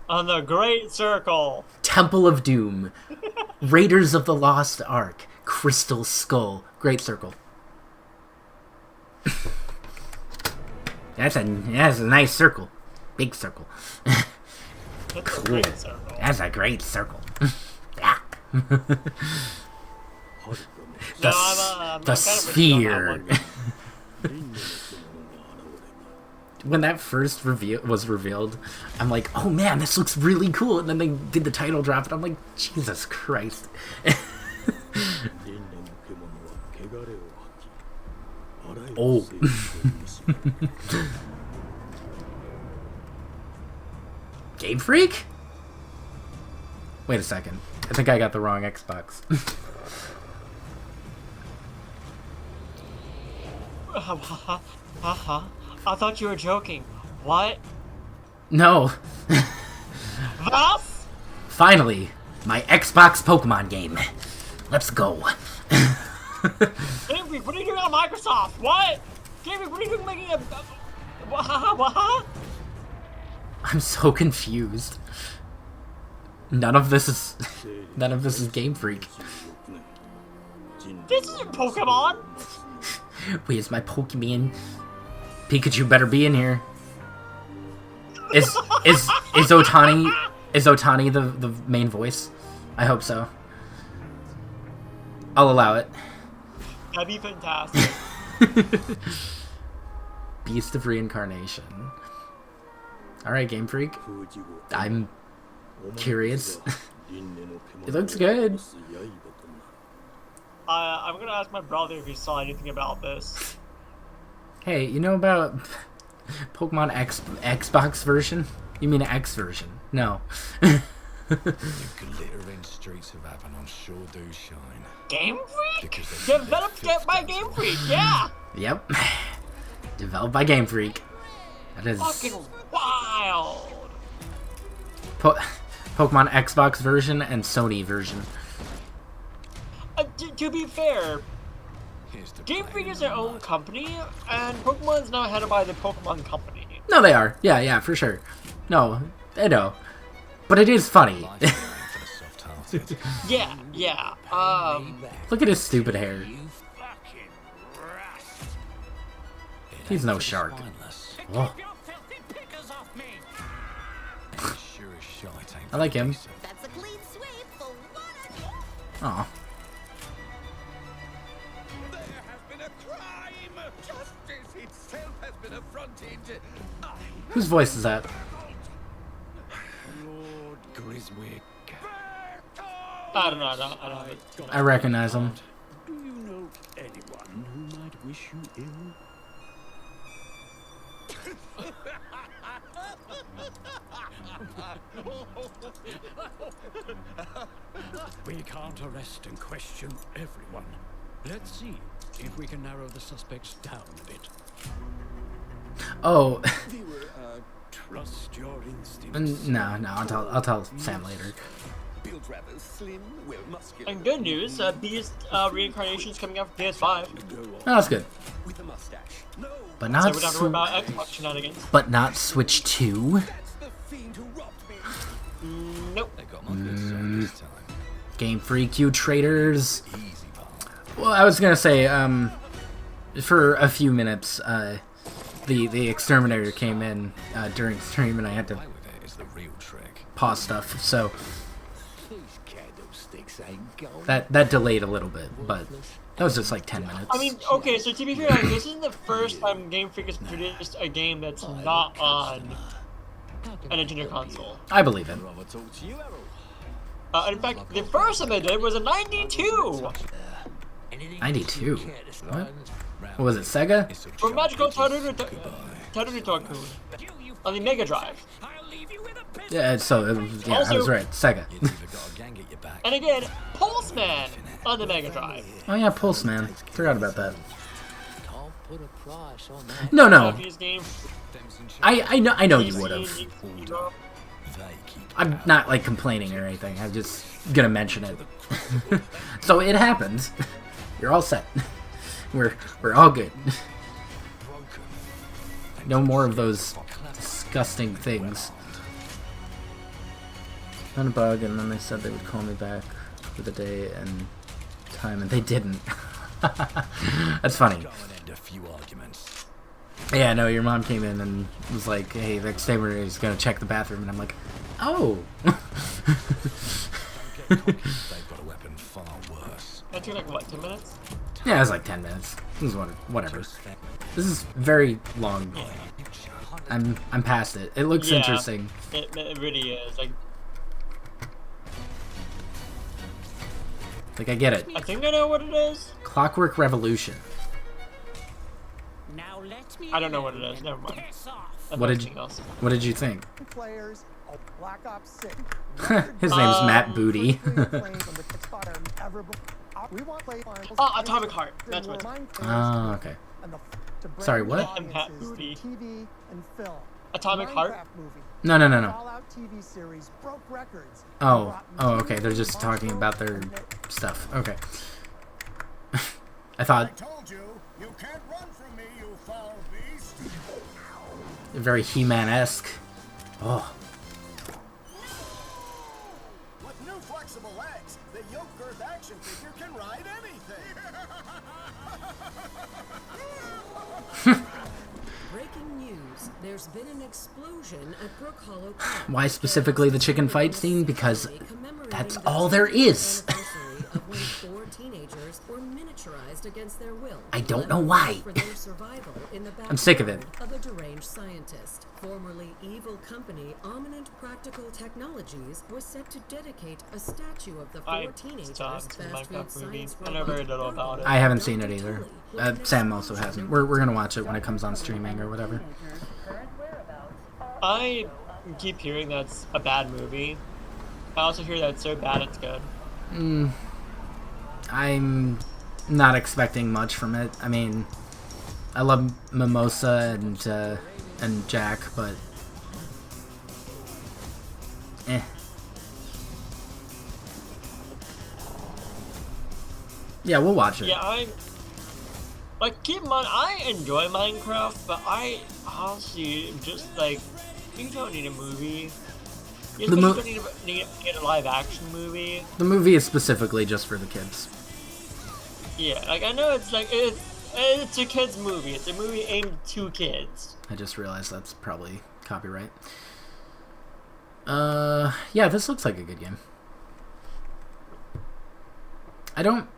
On the Great Circle. Temple of Doom. Raiders of the Lost Ark. Crystal Skull. Great Circle. That's a nice circle. Big circle. Cool. That's a great circle. Yeah. The sphere. When that first was revealed, I'm like, oh man, this looks really cool. And then they did the title drop, and I'm like, Jesus Christ. Oh. Game Freak? Wait a second. I think I got the wrong Xbox. I thought you were joking. What? No. Was? Finally, my Xbox Pokemon game. Let's go. Game Freak, what are you doing on Microsoft? What? Game Freak, what are you doing making a... What? I'm so confused. None of this is Game Freak. This isn't Pokemon. Where's my Pokemon? Pikachu better be in here. Is Otani the main voice? I hope so. I'll allow it. That'd be fantastic. Beast of Reincarnation. Alright, Game Freak. I'm curious. It looks good. I'm gonna ask my brother if he saw anything about this. Hey, you know about Pokemon Xbox version? You mean X version? No. The glittering streets of Avalon sure do shine. Game Freak? Developed by Game Freak, yeah! Yep. Developed by Game Freak. That is... fucking wild! Pokemon Xbox version and Sony version. To be fair, Game Freak is their own company, and Pokemon is now headed by the Pokemon Company. No, they are. Yeah, for sure. No, I know. But it is funny. Yeah. Look at his stupid hair. He's no shark. Oh. I like him. Aw. Whose voice is that? Lord Griswick. I don't know. I recognize him. Do you know anyone who might wish you ill? We can't arrest and question everyone. Let's see if we can narrow the suspects down a bit. Oh. Trust your instincts. No, I'll tell Sam later. Built rather slim, well muscular. And good news, Beast Reincarnation is coming out for PS5. Oh, that's good. With a mustache. No. But So not. we don't have to worry about Xbox shenanigans. But not Switch 2. Nope. Game Freak, you traitors. Well, I was gonna say, for a few minutes, the exterminator came in during stream, and I had to pause stuff. So that delayed a little bit, but that was just like 10 minutes. I mean, okay, so to be fair, like, this is the first time Game Freak has produced a game that's not on a Nintendo console. I believe it. In fact, the first time they did was in '92. 92. What? What was it? Sega? For Magical Taruru Tycoon on the Mega Drive. Yeah. So yeah, I was right. Sega. And again, Pulseman on the Mega Drive. Oh yeah, Pulseman. Forgot about that. No. I know you would have. I'm not like complaining or anything. I'm just gonna mention it. So it happened. You're all set. We're all good. No more of those disgusting things. Found a bug, and then they said they would call me back for the day and time, and they didn't. That's funny. Yeah, no, your mom came in and was like, hey, the exterminator is gonna check the bathroom, and I'm like, oh. That took like, what, 10 minutes? Yeah, it was like 10 minutes. This is whatever. This is very long. I'm past it. It looks interesting. It really is. Like, I get it. I think I know what it is. Clockwork Revolution. I don't know what it is. Never mind. What did you think? Players of Black Ops 6. His name's Matt Booty. Atomic Heart. That's what. Oh, okay. Sorry, what? Matt Booty. TV and film. Atomic Heart. No. Fallout TV series broke records. Oh, okay. They're just talking about their stuff. Okay. I thought. I told you, you can't run from me, you foul beast. Very He-Man-esque. Oh. With new flexible legs, the yoke girth action figure can ride anything. Breaking news. There's been an explosion at Brook Hollow Park. Why specifically the chicken fight scene? Because that's all there is. When 4 teenagers were miniaturized against their will. I don't know why. For their survival in the I'm sick of it. Of a deranged scientist. Formerly evil company Omninent Practical Technologies was set to dedicate a statue of the 4 teenagers. I know very little about it. I haven't seen it either. Sam also hasn't. We're gonna watch it when it comes on streaming or whatever. I keep hearing that's a bad movie. I also hear that it's so bad it's good. I'm not expecting much from it. I mean, I love Mimosa and Jack, but yeah, we'll watch it. Yeah, keep in mind, I enjoy Minecraft, but I honestly just you don't need a movie. You don't need a live action movie. The movie is specifically just for the kids. Yeah, I know it's a kids movie. It's a movie aimed to kids. I just realized that's probably copyright. Yeah, this looks like a good game. I don't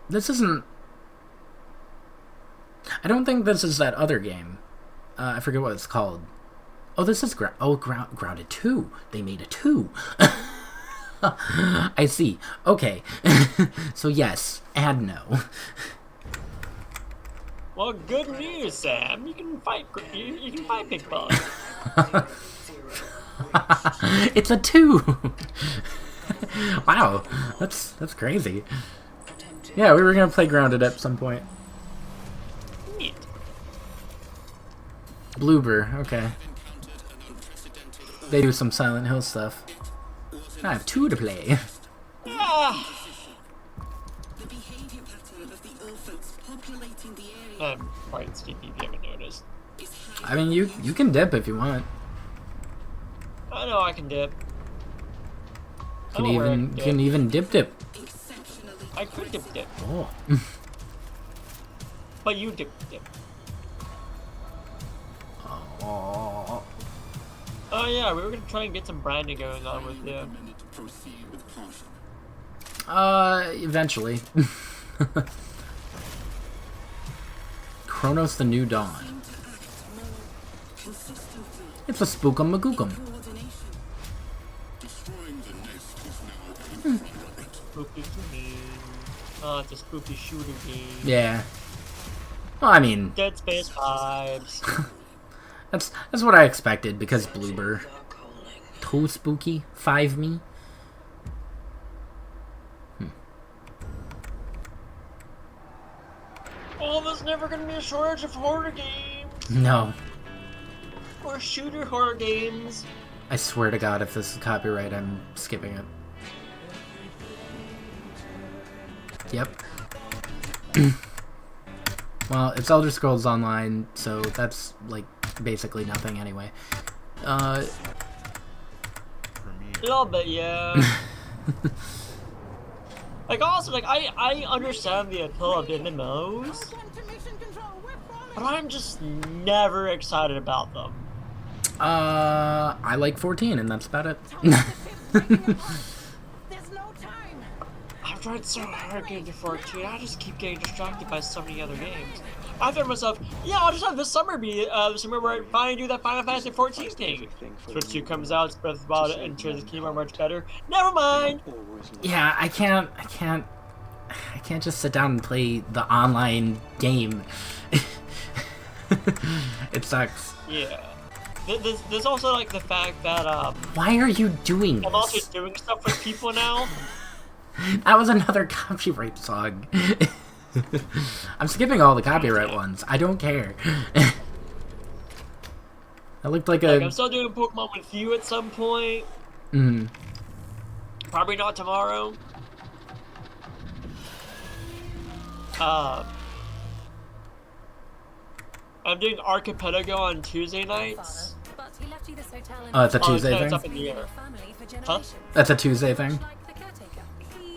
think this is that other game. I forget what it's called. Oh, this is Grounded 2. They made a 2. I see. Okay. So yes, and no. Well, good news, Sam. You can fight big bugs. It's a 2. Wow, that's crazy. Yeah, we were gonna play Grounded at some point. Neat. Bloober, okay. They do some Silent Hill stuff. I have 2 to play. The behavior pattern of the orphans populating the area. I'm quite sleepy if you haven't noticed. I mean, you can dip if you want. I know I can dip. Can even dip. I could dip. Oh. But you dip. Oh. Oh yeah, we were gonna try and get some branding going on with you. Eventually. Chronos the New Dawn. It's a spookum magookum. Spooky game. Oh, it's a spooky shooter game. Yeah. Well, I mean, Dead Space vibes. that's what I expected because Bloober. Too spooky. 5 me. Oh, there's never gonna be a shortage of horror games. No. Or shooter horror games. I swear to God, if this is copyright, I'm skipping it. Yep. Well, it's Elder Scrolls Online, so that's, like, basically nothing anyway. A little bit, yeah. Like, also, like, I understand the appeal of MMOs, but I'm just never excited about them. I like 14, and that's about it. I've tried so hard getting to 14, I just keep getting distracted by so many other games. I thought to myself, yeah, I'll just have this summer be the summer where I finally do that Final Fantasy 14 thing. Switch 2 comes out, Breath of the Wild, and Tears of the Kingdom are much better. Never mind! Yeah, I can't just sit down and play the online game. It sucks. Yeah. There's also, like, the fact that, why are you doing I'm also doing stuff with people now. That was another copyright song. I'm skipping all the copyright ones. I don't care. That looked like I'm still doing Pokemon with you at some point. Probably not tomorrow. I'm doing Archipelago on Tuesday nights. Oh, it's a Tuesday thing? It's up in the air. Huh? That's a Tuesday thing?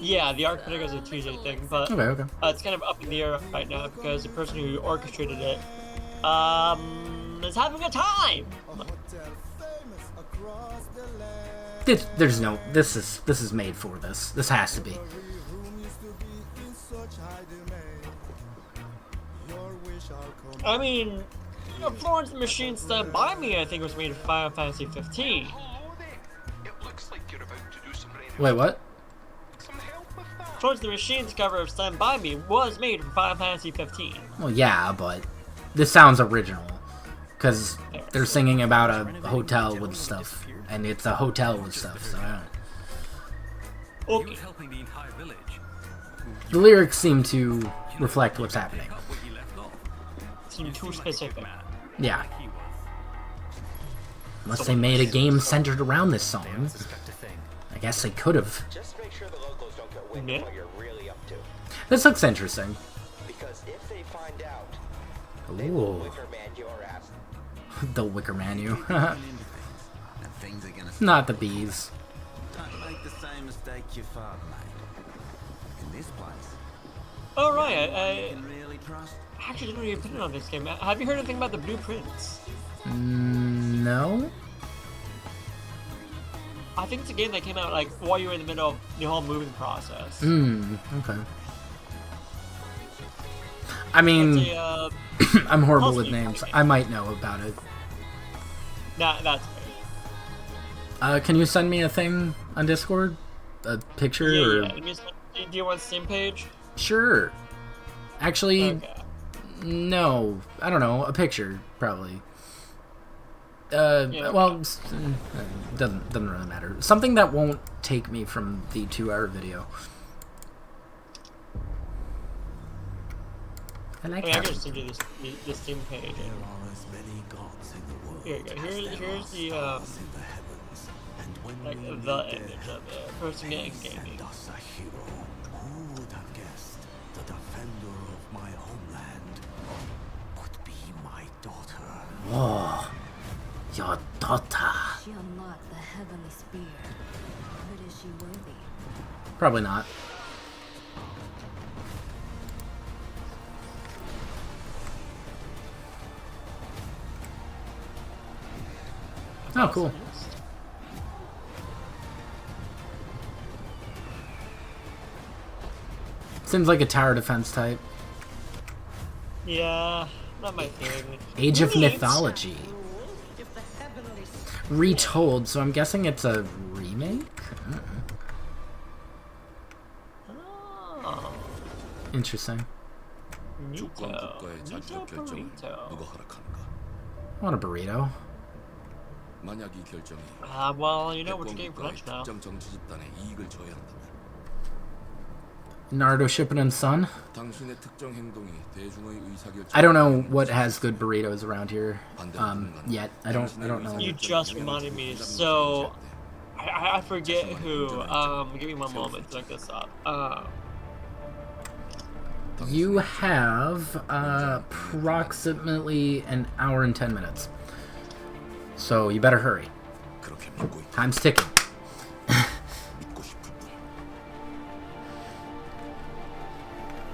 Yeah, the Archipelago is a Tuesday thing, but okay. It's kind of up in the air right now because the person who orchestrated it is having a time. There's no. This is made for this. This has to be. I mean, Florence the Machine Stand By Me, I think, was made for Final Fantasy 15. Wait, what? Florence the Machine's cover of Stand By Me was made for Final Fantasy 15. Well, yeah, but this sounds original. Because they're singing about a hotel with stuff. And it's a hotel with stuff, so I don't know. Okay. The lyrics seem to reflect what's happening. Seem too specific. Yeah. Unless they made a game centered around this song. I guess they could have. Just make sure the locals don't get wind of what you're really up to. This looks interesting. Because if they find out, they will Wickerman your ass. They'll Wickerman you. Not the bees. Don't make the same mistake your father made. In this place. Oh right, I actually didn't really put it on this game. Have you heard anything about the Blueprints? No. I think it's a game that came out like while you were in the middle of the whole moving process. Okay. I mean, I'm horrible with names. I might know about it. Nah, that's fair. Can you send me a thing on Discord? A picture? Yeah. Or... Do you want the same page? Sure. Actually, no. I don't know. A picture, probably. Well, doesn't really matter. Something that won't take me from the 2-hour video. I like I can just send you this Steam page. Here you go. Here's the like the image of it. Person in gaming. Who would have guessed the defender of my homeland would be my daughter? Whoa, your daughter. She unlocked the heavenly spear, but is she worthy? Probably not. Oh, cool. Seems like a tower defense type. Yeah, not my favorite. Age of Mythology. Retold, so I'm guessing it's a remake? Oh. Interesting. 조건 결정을 누가 허락하는가? I want a burrito. 만약 이 결정이 Well, you know what you're getting for lunch now. 특정 정치 집단에 이익을 줘야 한다면 Naruto Shippuden Son. 당신의 특정 행동이 대중의 의사결정. I don't know what has good burritos around here yet. I don't know. You just reminded me. So I forget who. Give me one moment to look this up. You have approximately an hour and 10 minutes. So you better hurry. Time's ticking.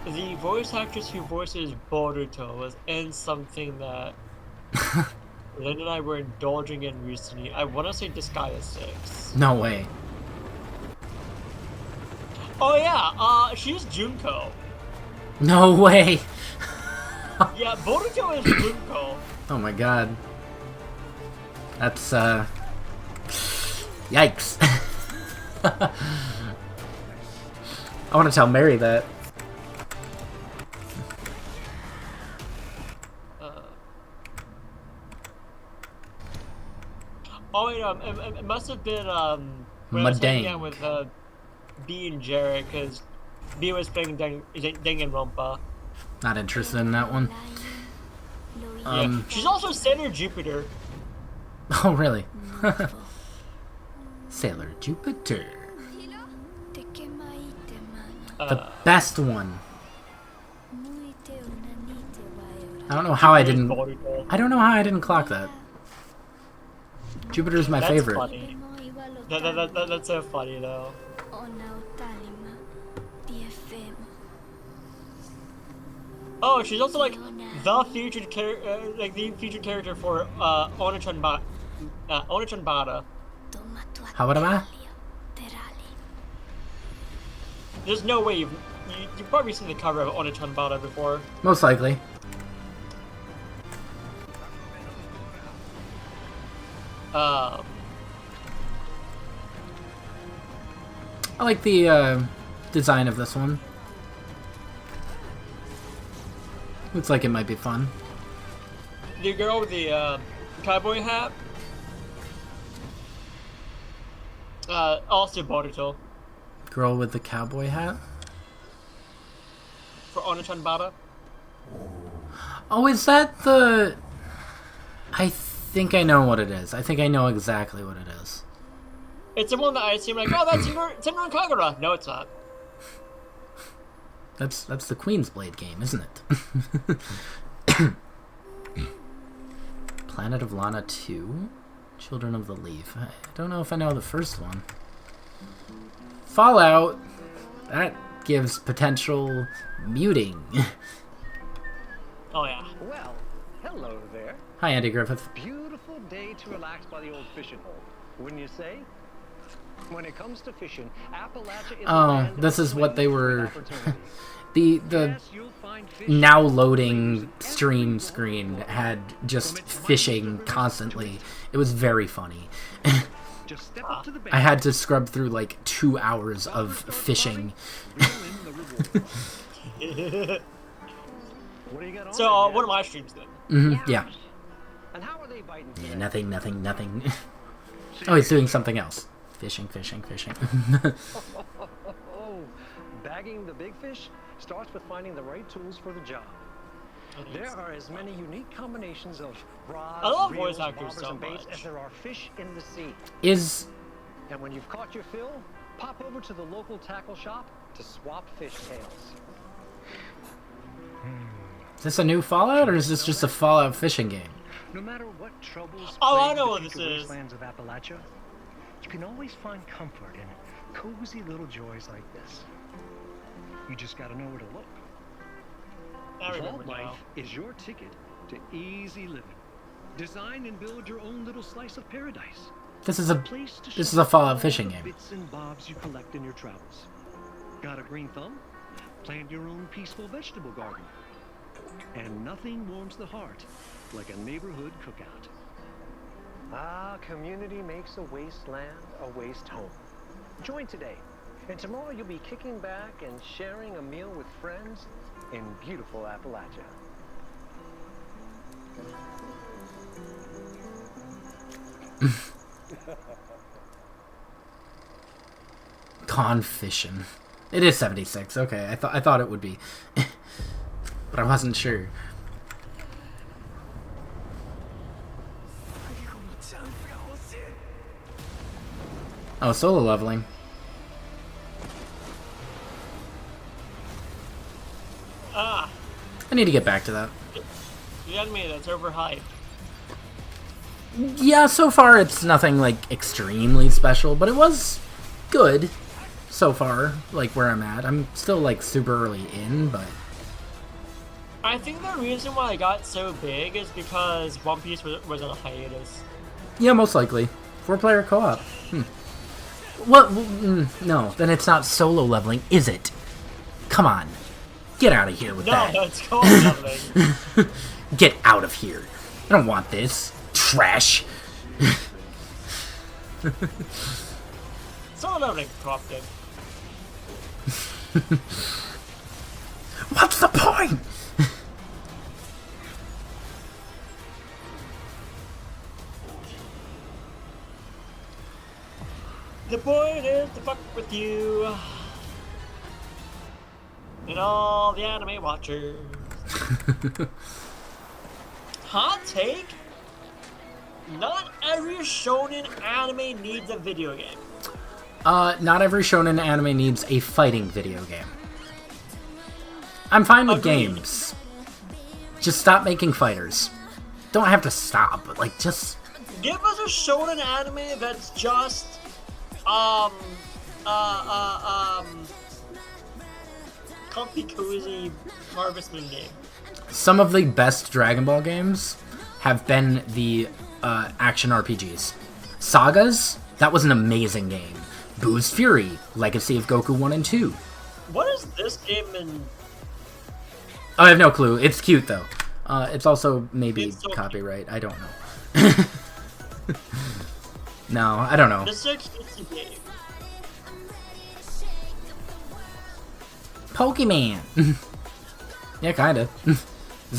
The voice actress who voices Boruto was in something that Lynn and I were indulging in recently. I want to say Disgaea 6. No way. Oh yeah, she's Junko. No way. Yeah, Boruto is Junko. Oh my god. That's yikes. I want to tell Mary that. Oh wait, it must have been when I was hanging out with B and Jared, because B was playing Danganronpa. Not interested in that one. Yeah. She's also Sailor Jupiter. Oh really? Sailor Jupiter. The best one. I don't know how I didn't clock that. Jupiter's my favorite. Funny. That's so funny though. Oh, she's also like the featured character for Onachan Bada. How about that? There's no way you've probably seen the cover of Onachan Bada before. Most likely. I like the design of this one. Looks like it might be fun. The girl with the cowboy hat. Also Boruto. Girl with the cowboy hat? For Onachan Bada. Oh, is that the... I think I know what it is. I think I know exactly what it is. It's the one that I seem like, oh, that's Tenron Kagura. No, it's not. That's the Queen's Blade game, isn't it? Planet of Lana 2? Children of the Leaf. I don't know if I know the first one. Fallout! That gives potential muting. Oh yeah. Well, hello there. Hi, Andy Griffith. Beautiful day to relax by the old fishing hole, wouldn't you say? When it comes to fishing, Appalachia is this is what they were... the now loading stream screen had just fishing constantly. It was very funny. I had to scrub through like 2 hours of fishing. So, what are my streams then? Yeah. Yeah, nothing. Oh, he's doing something else. Fishing. Bagging the big fish starts with finding the right tools for the job. There are as many unique combinations of rods, reels, bobbers, and baits as there are fish in the sea. Is And when you've caught your fill, pop over to the local tackle shop to swap fish tails. Is this a new Fallout, or is this just a Fallout fishing game? No matter what troubles I know what this is. wastelands of Appalachia, you can always find comfort in cozy little joys like this. You just gotta know where to look. I remember Vault now. Life is your ticket to easy living. Design and build your own little slice of paradise. This is a Fallout fishing game. Bits and bobs you collect in your travels. Got a green thumb? Plant your own peaceful vegetable garden. And nothing warms the heart like a neighborhood cookout. Ah, community makes a wasteland a waste home. Join today, and tomorrow you'll be kicking back and sharing a meal with friends in beautiful Appalachia. Con fishing. It is 76. Okay, I thought it would be, but I wasn't sure. Oh, solo leveling. Ah. I need to get back to that. The enemy that's overhyped. Yeah, so far it's nothing like extremely special, but it was good so far, like where I'm at. I'm still like super early in, but I think the reason why it got so big is because One Piece was on a hiatus. yeah, most likely 4-player co-op. What? No, then it's not solo leveling, is it? Come on, get out of here with that. No, it's co-op leveling. Get out of here. I don't want this trash. Solo leveling co-op game. What's the point? The point is to fuck with you and all the anime watchers. Hot take? Not every shonen anime needs a video game. Not every shonen anime needs a fighting video game. I'm fine with games. Just stop making fighters. Don't have to stop, but like just Give us a shonen anime that's just comfy cozy Harvest Moon game. some of the best Dragon Ball games have been the action RPGs. Sagas, that was an amazing game. Boo's Fury, Legacy of Goku 1 and 2. What is this game in? I have no clue. It's cute though. It's also maybe so copyright. I don't know. No, I don't know. The 650 game. Pokemon. Yeah, kinda. Is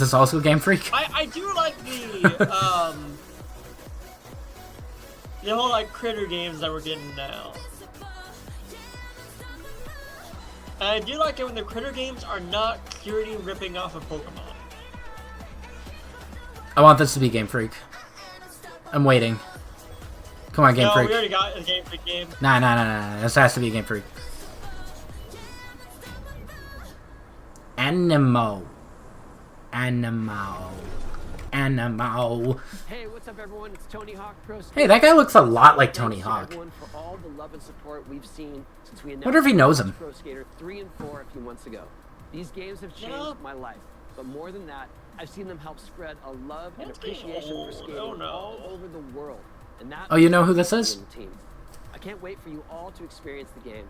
this also Game Freak? I do like the whole like critter games that we're getting now. And I do like it when the critter games are not clearly ripping off of Pokemon. I want this to be Game Freak. I'm waiting. Come on, Game No, Freak. we already got a Game Freak game. Nah. This has to be a Game Freak. Animo. Hey, what's up, everyone? It's Tony Hawk Pro Skater. Hey, that guy looks a lot like Tony Thanks to Hawk. everyone for all the love and support we've seen since we announced Wonder if he knows him. Pro Skater 3 and 4 a few months ago. These games have changed my life, but more than that, I've seen them help spread a love and appreciation for skating all over the world. And that Oh, you know who this is? team. I can't wait for you all to experience the game.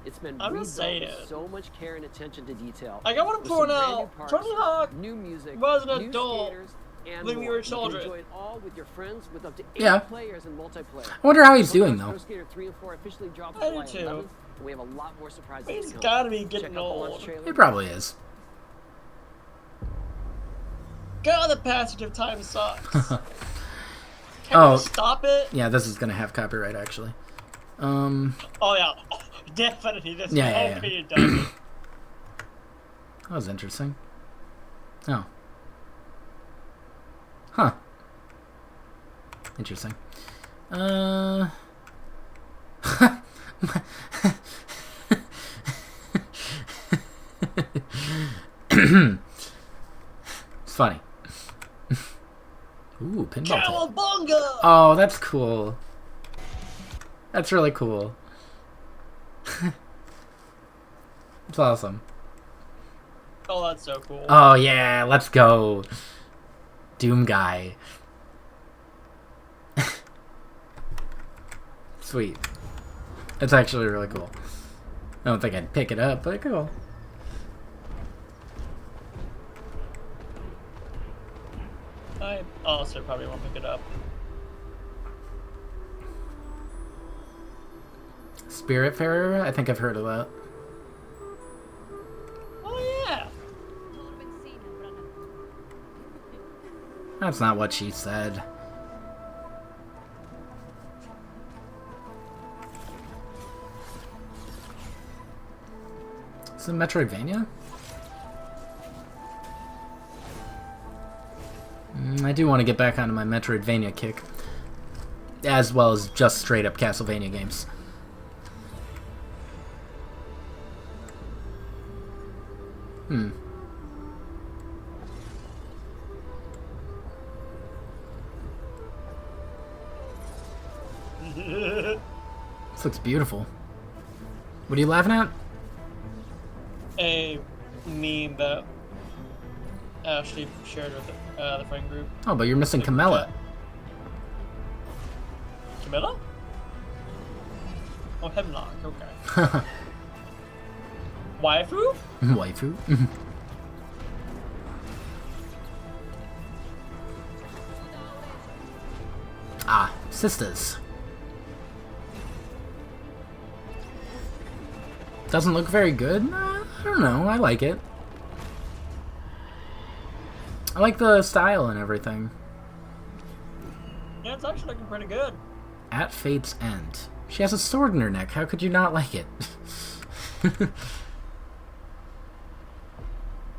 It's been I'm rebuilt just saying. with so much care and attention to detail. Like, I want to with some point brand new out, parts, Tony Hawk new music, was an new adult skaters, and when we more. were You can children. enjoy it all with your friends with up to 8 Yeah. players in multiplayer. I wonder how he's doing, Pro though. Skater 3 and 4 officially dropped I do July too. 11th, and we have a lot more surprises He's to come. gotta be Check getting out the launch old. trailer. He probably is. God, the passage of time sucks. Can Oh. we stop it? Yeah, this is gonna have copyright, actually. Oh yeah, definitely. This Yeah, whole yeah. video does it. That was interesting. Oh. Huh. Interesting. It's funny. Ooh, pinball. Cowabunga! Oh, that's cool. That's really cool. It's awesome. Oh, that's so cool. Oh yeah, let's go. Doom guy. Sweet. It's actually really cool. I don't think I'd pick it up, but cool. I also probably won't pick it up. Spiritfarer? I think I've heard of that. Oh yeah. That's not what she said. Is it Metroidvania? I do want to get back onto my Metroidvania kick. As well as just straight up Castlevania games. This looks beautiful. What are you laughing at? A meme that Ashley shared with the friend group. Oh, but you're missing Camilla. Camilla? Oh, Hemlock, okay. Waifu? Waifu? Ah, sisters. Doesn't look very good? I don't know, I like it. I like the style and everything. Yeah, it's actually looking pretty good. At Fate's End. She has a sword in her neck, how could you not like it?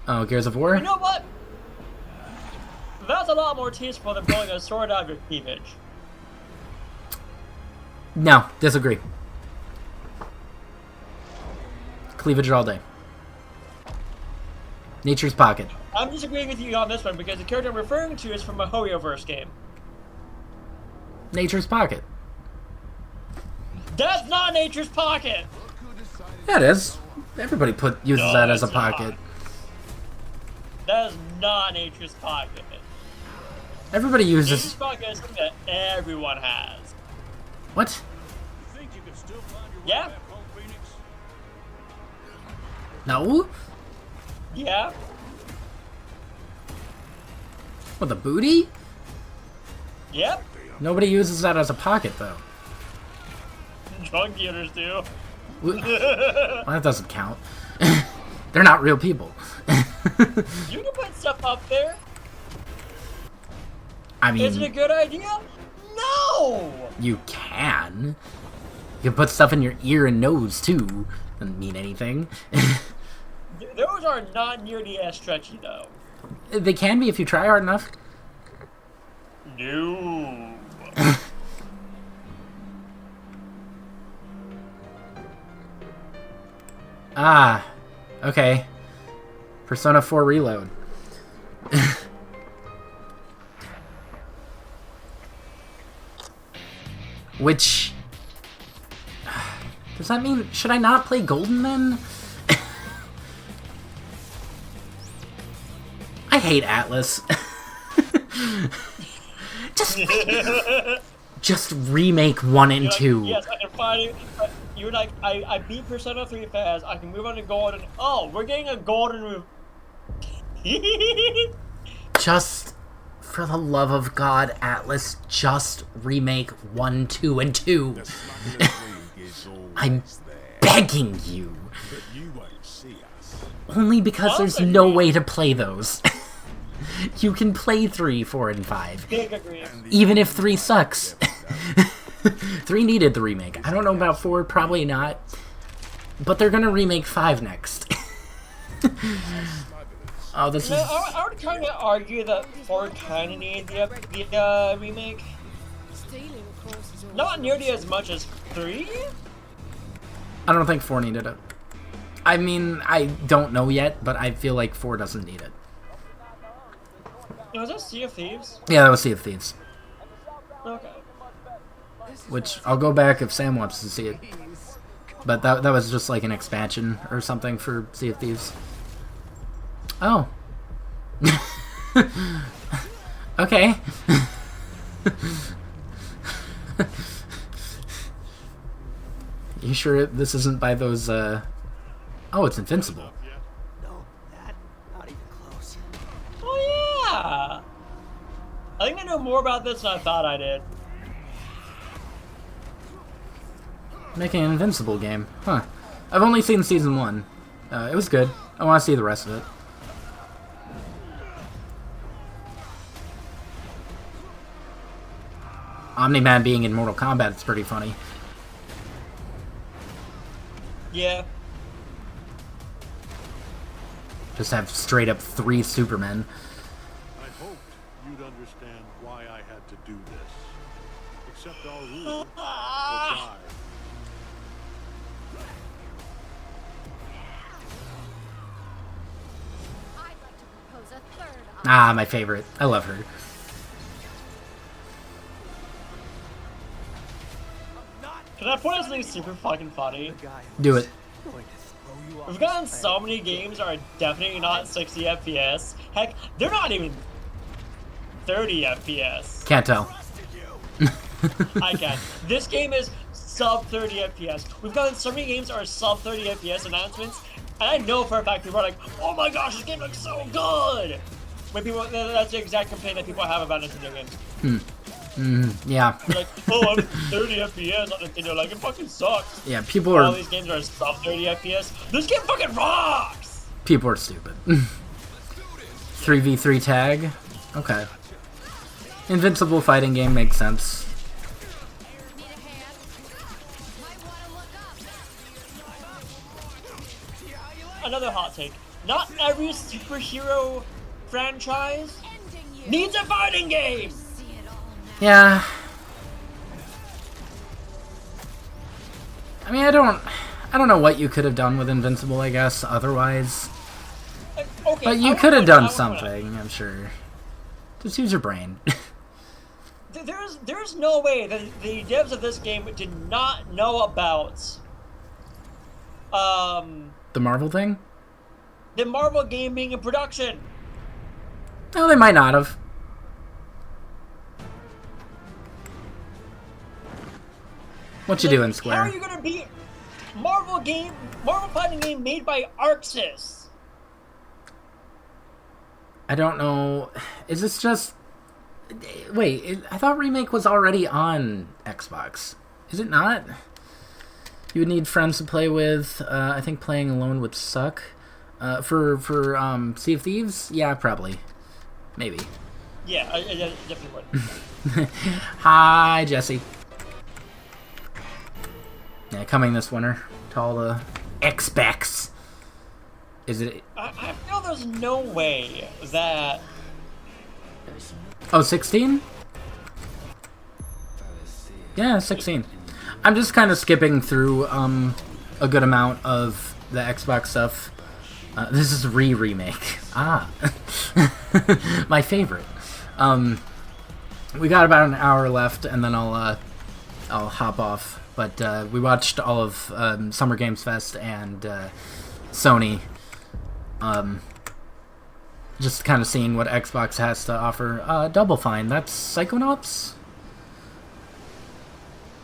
Oh, Gears of War? You know what? That's a lot more tasteful than pulling a sword out of your cleavage. No, disagree. Cleavage all day. Nature's Pocket. I'm disagreeing with you on this one because the character I'm referring to is from a HoYoverse game. Nature's Pocket. That's not Nature's Pocket! Yeah, it is. Everybody uses that as a it's pocket. not. That is not Nature's Pocket. Everybody uses... Nature's Pocket is something that everyone has. What? Yeah? No? Yeah? What, the booty? Yep. Nobody uses that as a pocket, though. Drug dealers do. Well, that doesn't count. They're not real people. You can put stuff up there. I mean... Is it a good idea? No! You can. You can put stuff in your ear and nose, too. Doesn't mean anything. Those are not nearly as stretchy, though. They can be if you try hard enough. No. Ah, okay. Persona 4 Reload. Which... Does that mean... Should I not play Golden, then? I hate Atlas. Just remake 1 and 2. Yes, I can finally... You're like, I beat Persona 3 fast, I can move on to Golden. Oh, we're getting a Golden move. Just, for the love of God, Atlas, just remake 1, 2, and 2. I'm begging you. Only because there's no way to play those. You can play 3, 4, and 5. Even if 3 sucks. 3 needed the remake. I don't know about 4, probably not. But they're gonna remake 5 next. Oh, this is... I would kind of argue that 4 kind of needed the remake. Stealing, of course, is all not nearly as much as 3? I don't think 4 needed it. I mean, I don't know yet, but I feel like 4 doesn't need it. Was that Sea of Thieves? Yeah, that was Sea of Thieves. Okay. Which, I'll go back if Sam wants to see it. But that was just like an expansion or something for Sea of Thieves. Oh. Okay. You sure this isn't by those, Oh, it's Invincible. No, that, not even close. Oh, yeah! I think I know more about this than I thought I did. Making an Invincible game. Huh. I've only seen Season 1. It was good. I want to see the rest of it. Omni-Man being in Mortal Kombat is pretty funny. Yeah. Just have straight up 3 Supermen. I hoped you'd understand why I had to do this. Accept our rules or die. Ah, my favorite. I love her. Can I point out something super fucking funny? Do it. We've gotten so many games that are definitely not 60 FPS. Heck, they're not even 30 FPS. Can't tell. I can. This game is sub 30 FPS. We've gotten so many games that are sub 30 FPS announcements, and I know for a fact people are like, oh my gosh, this game looks so good! When people, that's the exact complaint that people have about Nintendo games. Yeah. They're like, oh, I'm 30 FPS on Nintendo, like, it fucking sucks. Yeah, people are... All these games are sub 30 FPS. This game fucking rocks! People are stupid. 3v3 tag? Okay. Invincible fighting game makes sense. Another hot take. Not every superhero franchise needs a fighting game! Yeah. I mean, I don't know what you could have done with Invincible, I guess, otherwise. Okay, but you could have done something, I'm sure. Just use your brain. There's no way that the devs of this game did not know about the Marvel thing? The Marvel game being in production. No, they might not have. What you doing, Square? How are you gonna be Marvel fighting game made by ArcSys? I don't know. Is this just... Wait, I thought Remake was already on Xbox. Is it not? You would need friends to play with. I think playing alone would suck. For Sea of Thieves? Yeah, probably. Maybe. Yeah, I definitely would. Hi, Jesse. Yeah, coming this winter to all the X-Specs. Is it... I feel there's no way that... Oh, 16? Yeah, 16. I'm just kind of skipping through a good amount of the Xbox stuff. This is remake. Ah. My favorite. We got about an hour left, and then I'll hop off. But we watched all of Summer Games Fest and Sony. Just kind of seeing what Xbox has to offer. Double Fine, that's Psychonauts?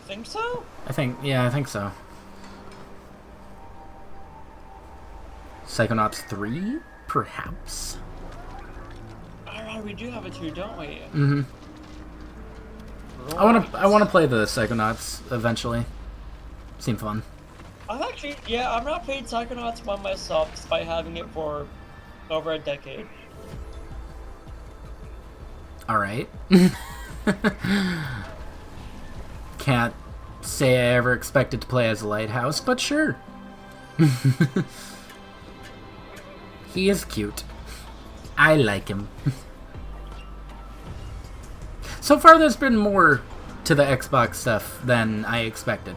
Think so? I think so. Psychonauts 3, perhaps? Alright, we do have a 2, don't we? Mm-hmm. I wanna play the Psychonauts eventually. Seem fun. I've not played Psychonauts 1 myself, despite having it for over a decade. Alright. Can't say I ever expected to play as a Lighthouse, but sure. He is cute. I like him. So far there's been more to the Xbox stuff than I expected.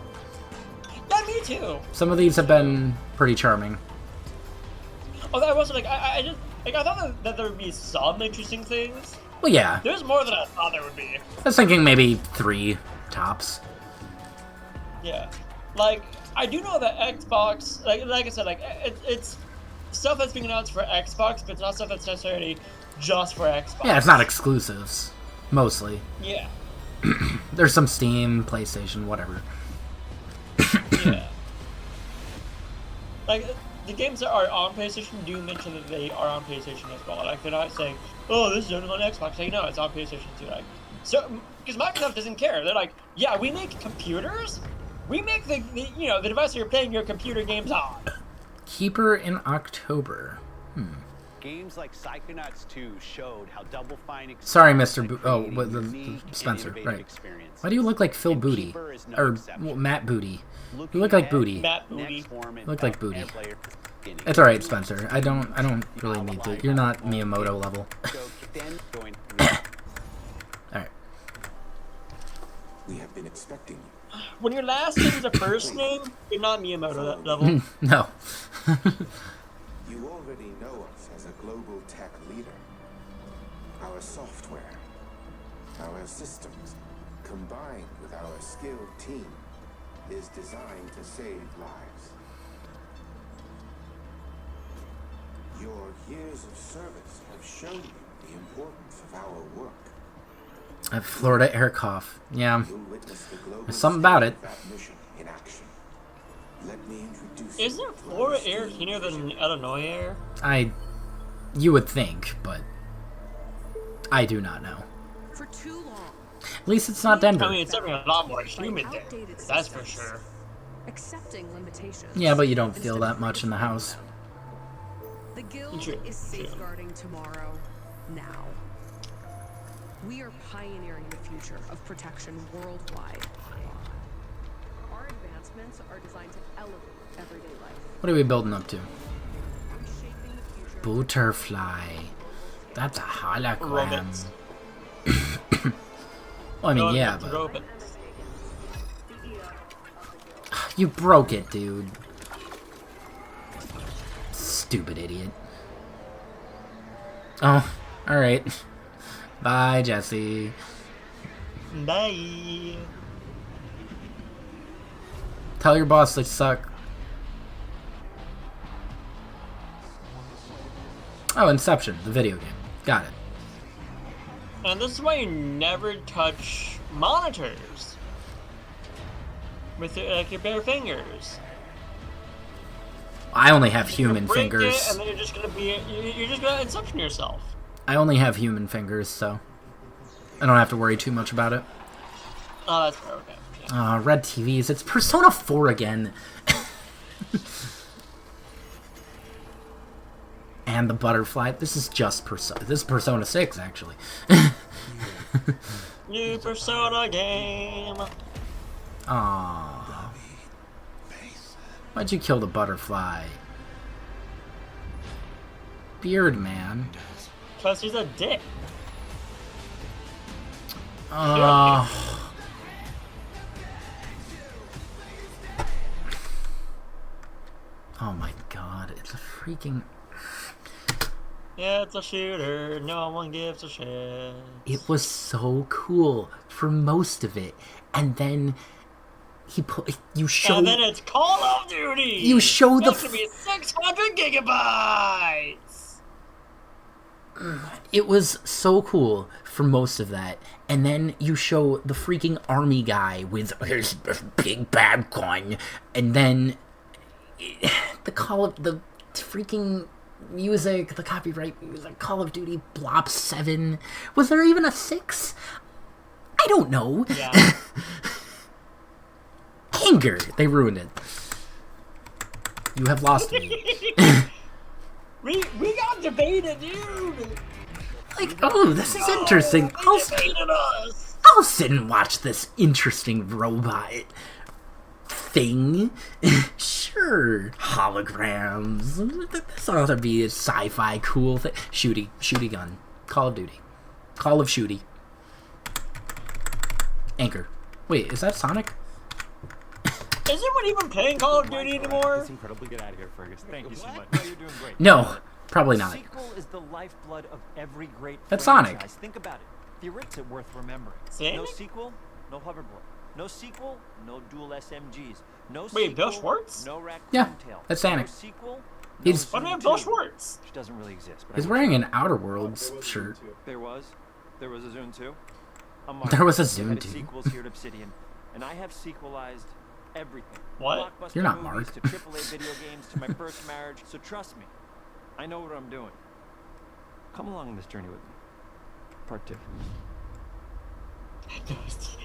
Yeah, me too. Some of these have been pretty charming. Oh, I wasn't like I just like I thought that there would be some interesting things. Well, yeah. There's more than I thought there would be. I was thinking maybe 3 tops. Yeah, like I do know that Xbox, like I said, like it's stuff that's being announced for Xbox, but it's not stuff that's necessarily just for Xbox. Yeah, it's not exclusives, mostly. Yeah. There's some Steam, PlayStation, whatever. Yeah. Like the games that are on PlayStation do mention that they are on PlayStation as well. Like they're not saying, "Oh, this is only on Xbox." Like no, it's on PlayStation too. Like so, because Microsoft doesn't care. They're like, "Yeah, we make computers. We make the device you're playing your computer games on." Keeper in October. Games like Psychonauts 2 showed how Double Fine. Sorry, Mr. Spencer. Right. Why do you look like Phil Booty or Matt Booty? You look like Booty. Matt Booty. You look like Booty. It's all right, Spencer. I don't really need to. You're not Miyamoto level. All right. We have been expecting you. When your last name is a first name, you're not Miyamoto level. No. You already know us as a global tech leader. Our software, our systems, combined with our skilled team, is designed to save lives. Your years of service have shown you the importance of our work. I have Florida air cough. Yeah. There's something about it. Isn't Florida air cleaner than Illinois air? You would think, but I do not know. For too long. At least it's not Denver. I mean, it's definitely a lot more humid there. That's for sure. Accepting limitations. Yeah, but you don't feel that much in the house. The Guild is safeguarding tomorrow now. We are pioneering the future of protection worldwide. Our advancements are designed to elevate everyday life. What are we building up to? Butterfly. That's a hologram. Well, I mean, yeah, but... You broke it, dude. Stupid idiot. Oh, alright. Bye, Jesse. Bye. Tell your boss they suck. Oh, Inception, the video game. Got it. And this is why you never touch monitors with your bare fingers. I only have human break fingers. It, and then you're just gonna Inception yourself. I only have human fingers, so I don't have to worry too much about it. Oh, that's fair. Okay. Yeah. Red TVs. It's Persona 4 again. And the butterfly. This is just Persona. This is Persona 6, actually. New Persona game. Aww. Why'd you kill the butterfly? Beard man. Because he's a dick. Oh my god, it's a freaking... Yeah, it's a shooter. No one gives a shit. It was so cool for most of it, and then you show. And then it's Call of Duty. You show the. It's gonna be 600 gigabytes. It was so cool for most of that, and then you show the freaking army guy with his big bad gun, and then the freaking music, the copyright music, Call of Duty Blob 7. Was there even a 6? I don't know. Yeah. Anger. They ruined it. You have lost me. we got debated, dude. Like, oh, this is interesting. I'll sit and watch this interesting robot thing. Sure. Holograms. This ought to be a sci-fi cool thing. Shooty gun. Call of Duty. Call of Shooty. Anchor. Wait, is that Sonic? Is anyone even playing Call of Duty anymore? It's incredible. Get out of here, Fergus. Thank you so much. No, you're doing great. No, probably not. The sequel is the lifeblood of every great That's franchise. Sonic. Think about it. The original worth remembering. Sonic? No sequel, no hoverboard. No sequel, no dual SMGs. No Wait, sequel, Bill Schwartz? no raccoon Yeah, tail. that's Sonic. No sequel, He's What about Bill Schwartz? which doesn't really exist. But he's I wearing an Outer Worlds shirt. There was a Zune 2. There was a Zune Zune 2. Sequels here at Obsidian, and I have sequelized everything. What? Blockbuster You're not movies Mark. to AAA video games to my first marriage. So trust me, I know what I'm doing. Come along on this journey with me. Part 2.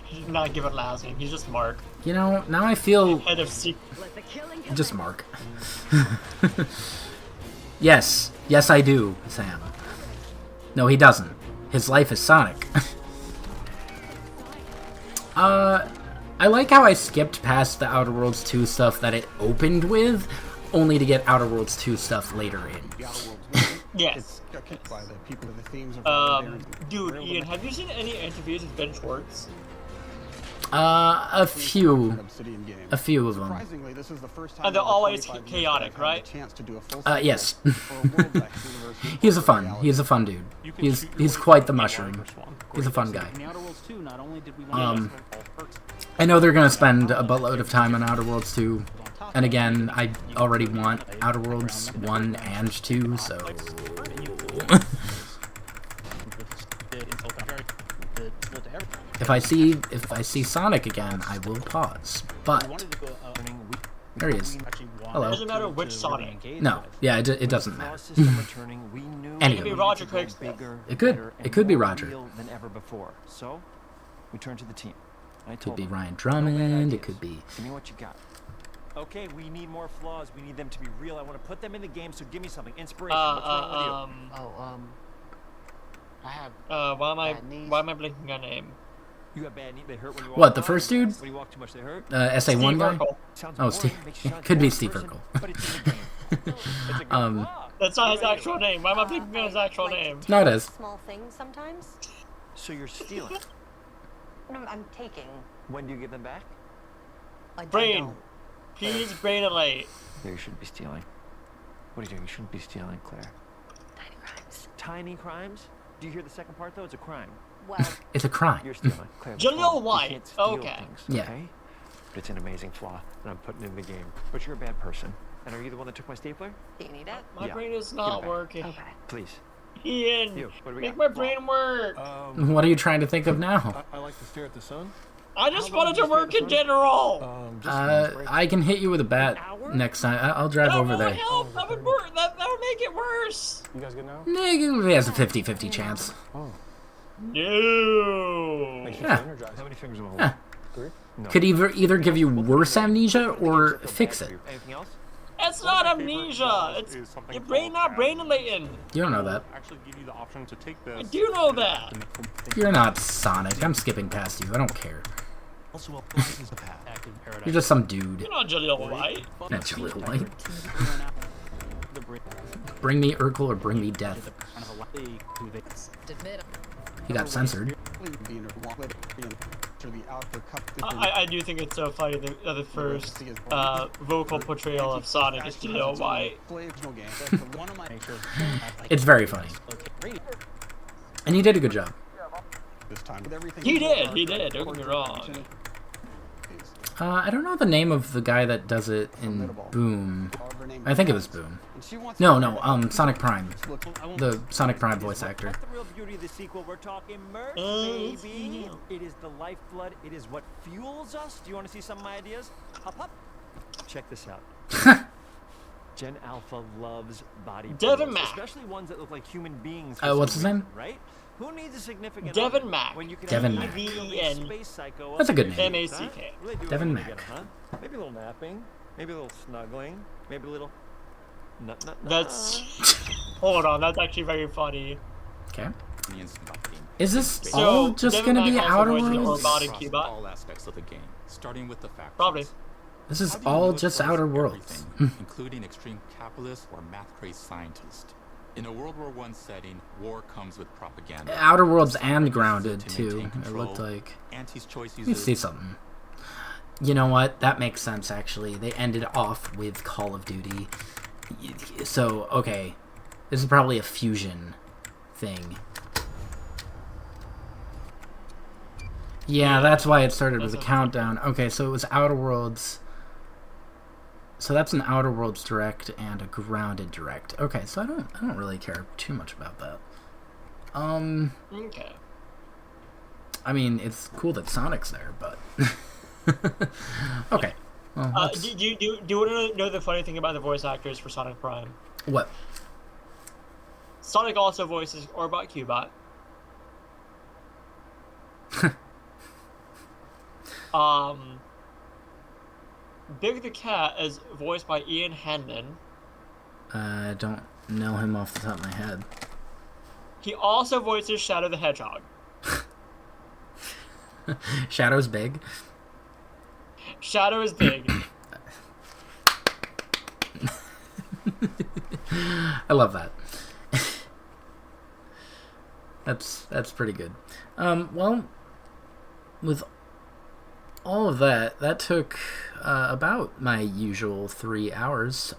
He did not give it last name. He's just Mark. You know, now I feel Head of secret. just Mark. Yes, yes I do, Sam. No, he doesn't. His life is Sonic. I like how I skipped past the Outer Worlds 2 stuff that it opened with, only to get Outer Worlds 2 stuff later in. Yes. By the people of the themes of Dude, Ian, have you seen any interviews with Ben Schwartz? A few of them. Surprisingly, this is the first time And they're in always 25 years chaotic, that I've had right? the chance to do a full Yes. sequel for a world like University He's a of fun Reality. dude. He's quite the mushroom. He's a fun guy. I know they're gonna spend a buttload of time on Outer Worlds 2, and again, I already want Outer Worlds 1 and 2, so. If I see Sonic again, I will pause. But there he is. Hello. Doesn't matter which Sonic. No, yeah, it doesn't matter. It could be Roger Craig's. It could be Roger. Than ever before. So, we turn to the team. It could be Ryan Drummond. It could be. Give me what you got. Okay, we need more flaws. We need them to be real. I want to put them in the game. So give me something. Inspiration. What's wrong with you? I have. Why am I blinking on name? You got bad knees. They hurt when you walk. What, the first dude? When you walk too much, they hurt. SA1 Steve guy? Urkel. Oh, Steve. It could be Steve Urkel. That's not his actual name. Why am I blinking on his actual name? No, it is. Small things sometimes. So you're stealing. No, I'm taking. When do you give them back? Brain. Please, brain alert. Yeah, you shouldn't be stealing. What are you doing? You shouldn't be stealing, Claire. Tiny crimes. Tiny crimes? Do you hear the second part though? It's a crime. Well, it's a crime. You're stealing, Claire. Jaleel You White. can't steal Okay. things, Yeah. okay? But it's an amazing flaw that I'm putting in the game. But you're a bad person. And are you the one that took my stapler? do you need it? My Yeah. brain is Give it not back. working. Okay. Please. Ian, You. What do we make got? my brain work. What are you trying to think of now? I like to stare at the sun. I just wanted to work in general. I can hit you with a bat next time. I'll drive over there. Help! That would work. That would make it worse. You guys good now? He has a 50-50 chance. Oh. No. Yeah. How many fingers am I holding? Yeah. 3? No. Could either give you worse amnesia or fix it. Anything else? It's not amnesia. It's your brain not brain-relating. You don't know that. Actually give you the option to take this. I do know that. You're not Sonic. I'm skipping past you. I don't care. Also applies as a path. You're just some dude. You're not Jaleel White. Not Jaleel White. Bring me Urkel or bring me death. He got censored. I do think it's so funny that the first vocal portrayal of Sonic is Jaleel White. It's very funny. And he did a good job. He did. Don't get me wrong. I don't know the name of the guy that does it in Boom. I think it was Boom. No, Sonic Prime. The Sonic Prime voice actor. That's the real beauty of the sequel. We're talking merch, baby. It is the lifeblood. It is what fuels us. Do you want to see some of my ideas? Hop, hop. Check this out. Gen Alpha loves body Devin pillows, Mack. especially ones that look like human beings. What's his name? Right? Who needs a significant Devin other Mack. when you can Devin have Mack. a space psycho That's a good up name. in your face, M-A-C-K. huh? Really do Devin it Mack. together, huh? Maybe a little napping, maybe a little snuggling, maybe a little. Nut. That's. Hold on, that's actually very funny. Okay. Is this So, all just Devin gonna be Mack also Outer voiced the Worlds? robotic Cubot. All aspects of the game, starting with the factions. Probably. This is How do you all do it just for Outer Worlds. everything, including extreme capitalists or math-crazed scientists? In a World War I setting, war comes with propaganda. Outer Worlds and Grounded too. It control, looked like. Anti's choice Let me see something. You know what? That makes sense actually. They ended off with Call of Duty. So, okay. This is probably a fusion thing. Yeah, that's why it started with a countdown. Okay, so it was Outer Worlds. So that's an Outer Worlds direct and a Grounded direct. Okay, so I don't really care too much about that. Okay. I mean, it's cool that Sonic's there, but okay. Well, do you want to know the funny thing about the voice actors for Sonic Prime? What? Sonic also voices Orbot Cubot. Big the Cat is voiced by Ian Hanman. I don't know him off the top of my head. He also voices Shadow the Hedgehog. Shadow's big. Shadow is big. I love that. That's pretty good. Well, with all of that, that took about my usual 3 hours,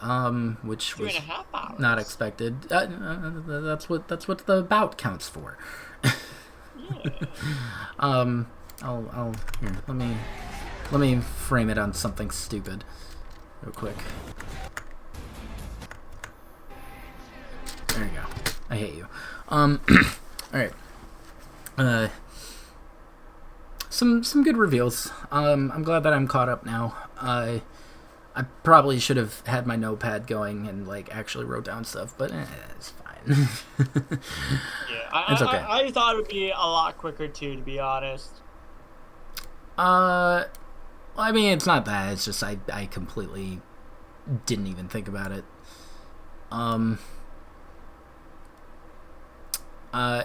which was 3.5 hours. not expected. That's what the bout counts for. Yeah. I'll here. Let me frame it on something stupid, real quick. There you go. I hate you. All right. Some good reveals. I'm glad that I'm caught up now. I probably should have had my notepad going and like actually wrote down stuff, but it's fine. Yeah, it's okay. I thought it would be a lot quicker too, to be honest. I mean, it's not that. It's just I completely didn't even think about it.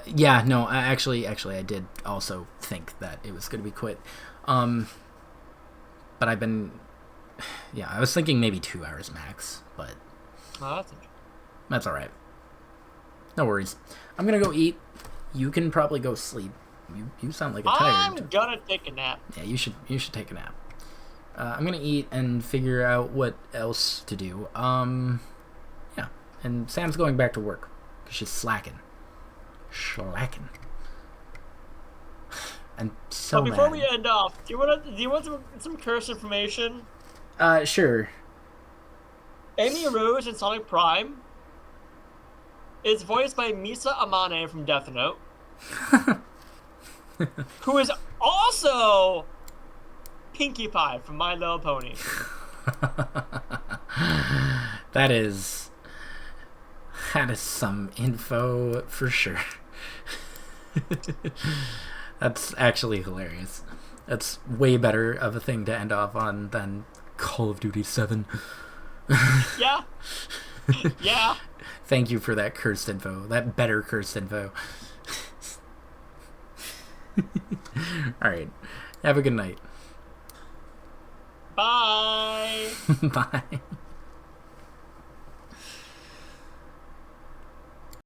Yeah, no, actually, I did also think that it was going to be quick. But I've been, yeah, I was thinking maybe 2 hours max, but that's all right. No worries. I'm going to go eat. You can probably go sleep. You sound like a tired. I'm gonna take a nap. Yeah, you should take a nap. I'm gonna eat and figure out what else to do. Yeah, and Sam's going back to work because she's slacking. And so But before mad. we end off, do you want some curse information? Sure. Amy Rose in Sonic Prime is voiced by Misa Amane from Death Note. Who is also Pinkie Pie from My Little Pony. That is some info for sure. That's actually hilarious. That's way better of a thing to end off on than Call of Duty 7. Yeah. Yeah. Thank you for that cursed info. That better cursed info. Alright. Have a good night. Bye. Bye.